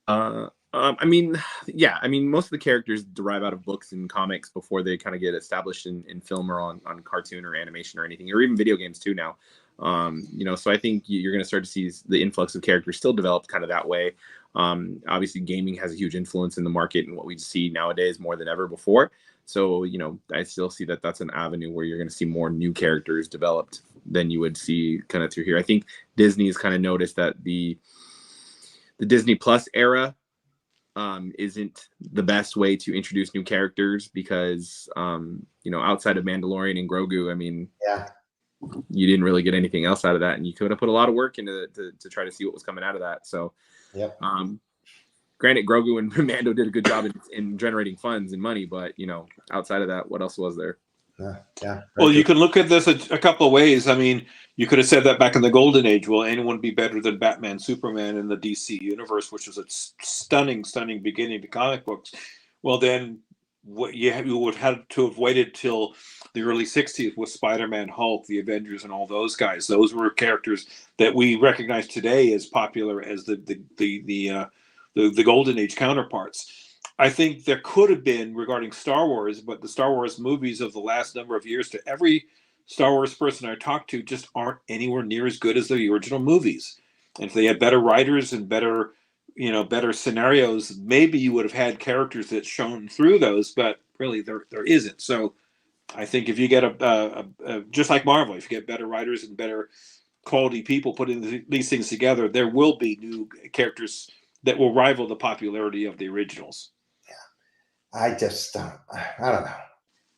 I mean, yeah, I mean, most of the characters derive out of books and comics before they kind of get established in film or on cartoon or animation or anything, or even video games too now. So I think you're going to start to see the influx of characters still develop kind of that way. Obviously, gaming has a huge influence in the market and what we see nowadays more than ever before. So, I still see that that's an avenue where you're going to see more new characters developed than you would see kind of through here. I think Disney's kind of noticed that the Disney Plus era isn't the best way to introduce new characters because, outside of Mandalorian and Grogu, I mean, yeah, you didn't really get anything else out of that, and you could have put a lot of work into to try to see what was coming out of that. So, yep. Granted, Grogu and Mando did a good job in generating funds and money, but outside of that, what else was there? Yeah. Well, you can look at this a couple of ways. I mean, you could have said that back in the Golden Age. Will anyone be better than Batman, Superman in the DC universe, which was a stunning beginning to comic books? Well, then you would have to have waited till the early '60s with Spider-Man, Hulk, the Avengers, and all those guys. Those were characters that we recognize today as popular as the Golden Age counterparts. I think there could have been regarding Star Wars, but the Star Wars movies of the last number of years, to every Star Wars person I talk to, just aren't anywhere near as good as the original movies. And if they had better writers and better scenarios, maybe you would have had characters that shone through those, but really there isn't. So I think if you get just like Marvel, if you get better writers and better quality people putting these things together, there will be new characters that will rival the popularity of the originals. I just don't know.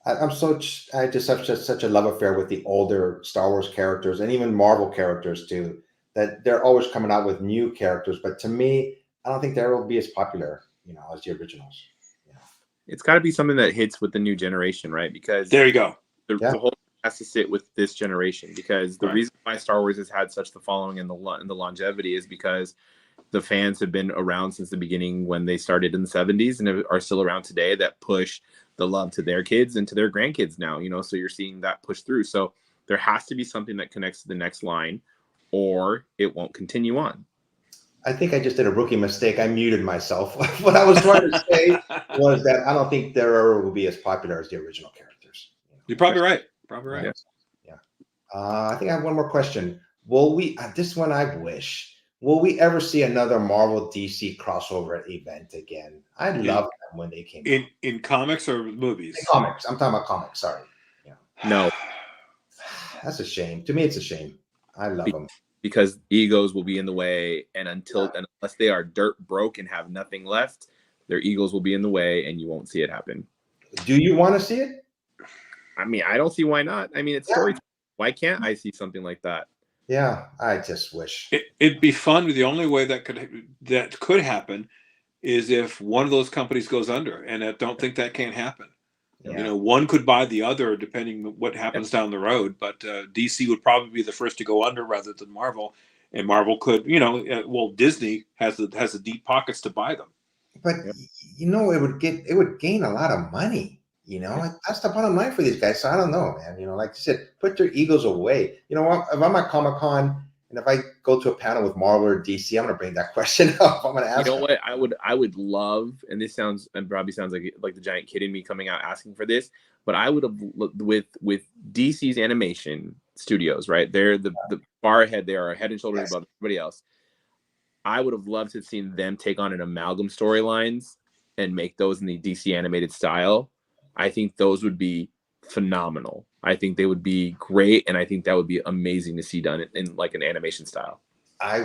I just have such a love affair with the older Star Wars characters and even Marvel characters too, that they're always coming out with new characters. But to me, I don't think they will be as popular, as the originals. It's got to be something that hits with the new generation, right? Because there you go. The whole has to sit with this generation, because the reason why Star Wars has had such the following and the longevity is because the fans have been around since the beginning when they started in the 70s and are still around today, that push the love to their kids and to their grandkids now, so you're seeing that push through. So there has to be something that connects to the next line or it won't continue on. I think I just did a rookie mistake. I muted myself. What I was trying to say was that I don't think there ever will be as popular as the original characters. You're probably right. Yeah. I think I have one more question. Will we, this one I wish, will we ever see another Marvel DC crossover event again? I love them when they came out. In comics or movies? In comics. I'm talking about comics. Sorry. No. That's a shame. To me, it's a shame. I love them. Because egos will be in the way, and unless they are dirt broke and have nothing left, their egos will be in the way and you won't see it happen. Do you want to see it? I mean, I don't see why not. I mean, it's storytelling. Why can't I see something like that? Yeah, I just wish. It'd be fun. The only way that could happen is if one of those companies goes under, and I don't think that can happen. Yeah. One could buy the other depending on what happens down the road. But DC would probably be the first to go under rather than Marvel, and Marvel could, Disney has the deep pockets to buy them. But it would gain a lot of money. That's the bottom line for these guys. So I don't know, man. Like you said, put their egos away. You know what? If I'm at Comic-Con and if I go to a panel with Marvel or DC, I'm going to bring that question up. I'm going to ask. What? I would love, and this probably sounds like the giant kid in me coming out asking for this, but I would have with DC's animation studios, right? They're the far ahead. They are head and shoulders above everybody else. I would have loved to have seen them take on an amalgam storylines and make those in the DC animated style. I think those would be phenomenal. I think they would be great, and I think that would be amazing to see done in like an animation style. I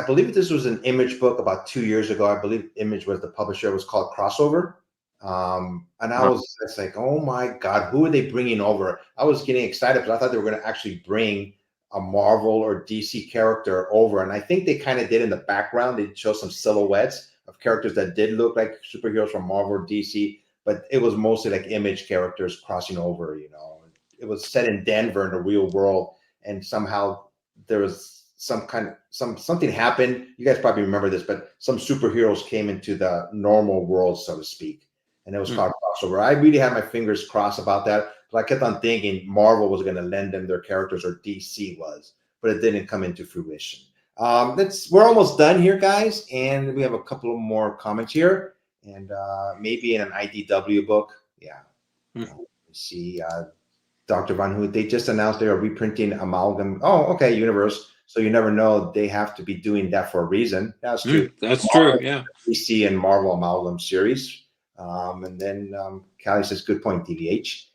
believe this was an Image book about 2 years ago. I believe Image was the publisher. It was called Crossover. And I was just like, oh my God, who are they bringing over? I was getting excited because I thought they were going to actually bring a Marvel or DC character over. And I think they kind of did in the background. They show some silhouettes of characters that did look like superheroes from Marvel or DC, but it was mostly like Image characters crossing over, you know. It was set in Denver in the real world, and somehow there was something happened. You guys probably remember this, but some superheroes came into the normal world, so to speak, and it was called crossover. I really had my fingers crossed about that, but I kept on thinking Marvel was going to lend them their characters, or DC was, but it didn't come into fruition. We're almost done here, guys, and we have a couple of more comments here, and maybe in an IDW book. Yeah, let's see. Dr. Von Hoot, they just announced they are reprinting Amalgam. Oh, okay, Universe. So you never know. They have to be doing that for a reason. That's true. That's true. Yeah. DC and Marvel Amalgam series. And then Callie says, good point, DVH.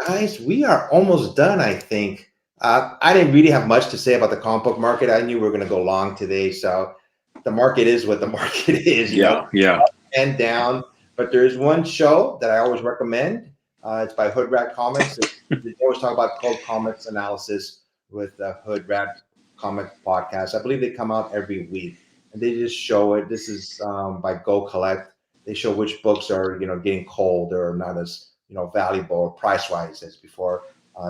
Guys, we are almost done, I think. I didn't really have much to say about the comic book market. I knew we were going to go long today. So the market is what the market is. You know? Up and down. But there is one show that I always recommend. It's by Hood Rat Comics. They always talk about Cold Comics analysis with the Hood Rat Comic podcast. I believe they come out every week, and they just show it. This is by Go Collect. They show which books are, you know, getting cold or not as, you know, valuable or price wise as before.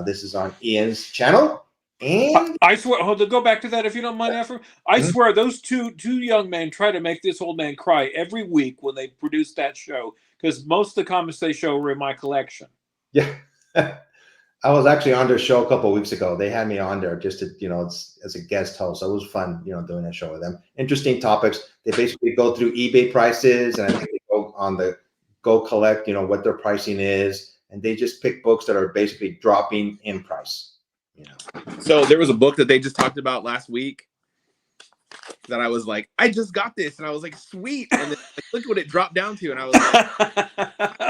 This is on Ian's channel. And I swear, hold on, go back to that if you don't mind, Ephraim. I swear those two young men try to make this old man cry every week when they produce that show, because most of the comics they show were in my collection. Yeah. I was actually on their show a couple of weeks ago. They had me on there just to, you know, as a guest host. So it was fun, you know, doing a show with them. Interesting topics. They basically go through eBay prices, and I think they go on the Go Collect, you know, what their pricing is, and they just pick books that are basically dropping in price. You know. So there was a book that they just talked about last week that I was like, I just got this, and I was like, sweet. And then, like, look what it dropped down to, and I was like,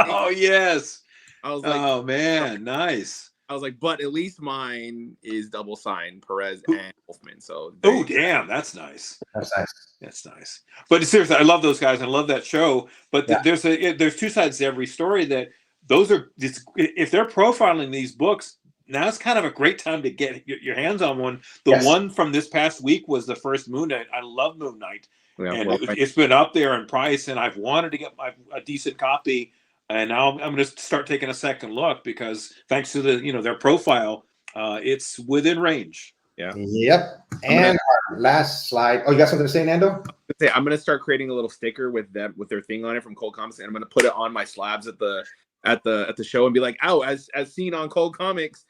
oh yes. I was like, oh man, nice. I was like, but at least mine is double signed Perez and Wolfman. So oh damn, that's nice. That's nice. That's nice. But seriously, I love those guys. I love that show. But there's two sides to every story. That those are, if they're profiling these books, now's kind of a great time to get your hands on one. The one from this past week was the first Moon Knight. I love Moon Knight, and it's been up there in price, and I've wanted to get a decent copy. And now I'm going to start taking a second look, because thanks to their profile, it's within range. Yeah. Yep. And our last slide. Oh, you got something to say, Nando? I'm going to start creating a little sticker with their thing on it from Cold Comics, and I'm going to put it on my slabs at the show and be like, "Oh, as seen on Cold Comics,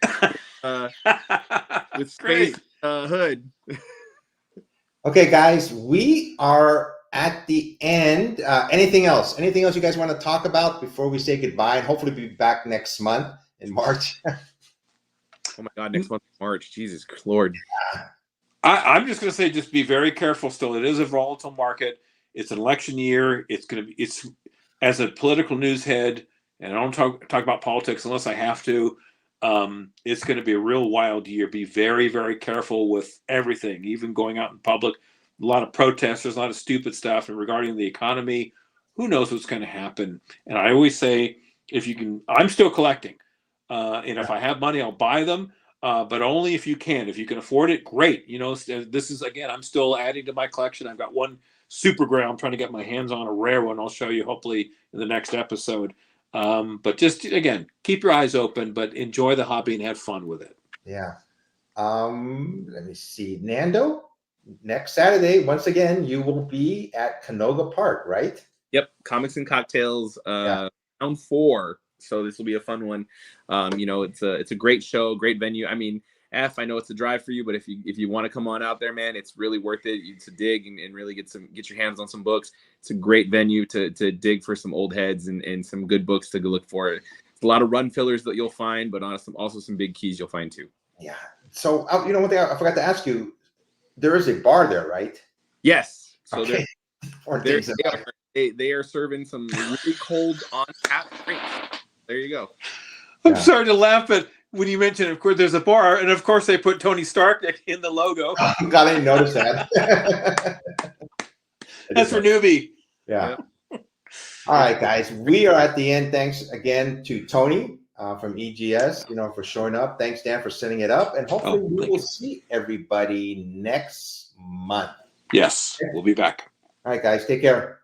with Space Hood." Okay, guys, we are at the end. Anything else? Anything else you guys want to talk about before we say goodbye? And hopefully be back next month in March. Oh my God, next month in March. Jesus Lord. I'm just going to say, just be very careful still. It is a volatile market. It's an election year. It's as a political news head, and I don't talk about politics unless I have to. It's going to be a real wild year. Be very, very careful with everything, even going out in public. A lot of protests, there's a lot of stupid stuff. And regarding the economy, who knows what's going to happen? And I always say, if you can, I'm still collecting. And if I have money, I'll buy them. But only if you can. If you can afford it, great. You know, this is, again, I'm still adding to my collection. I've got one Super Grail I'm trying to get my hands on, a rare one. I'll show you hopefully in the next episode. But just, again, keep your eyes open, but enjoy the hobby and have fun with it. Yeah. Let me see. Nando, next Saturday, once again, you will be at Canoga Park, right? Yep. Comics and Cocktails, round 4. So this will be a fun one. It's a great show, great venue. I mean, I know it's a drive for you, but if you want to come on out there, man, it's really worth it to dig and really get your hands on some books. It's a great venue to dig for some old heads and some good books to go look for. It's a lot of run fillers that you'll find, but also some big keys you'll find too. Yeah. So one thing I forgot to ask you, there is a bar there, right? Yes. So okay. They are serving some really cold on tap drinks. There you go. I'm sorry to laugh, but when you mentioned, of course, there's a bar, and of course they put Tony Stark in the logo. I'm glad I didn't notice that. That's for newbie. Yeah. All right, guys, we are at the end. Thanks again to Tony from EGS, for showing up. Thanks, Dan, for setting it up. And hopefully we thank will you. see everybody next month. Yes, we'll be back. All right, guys, take care.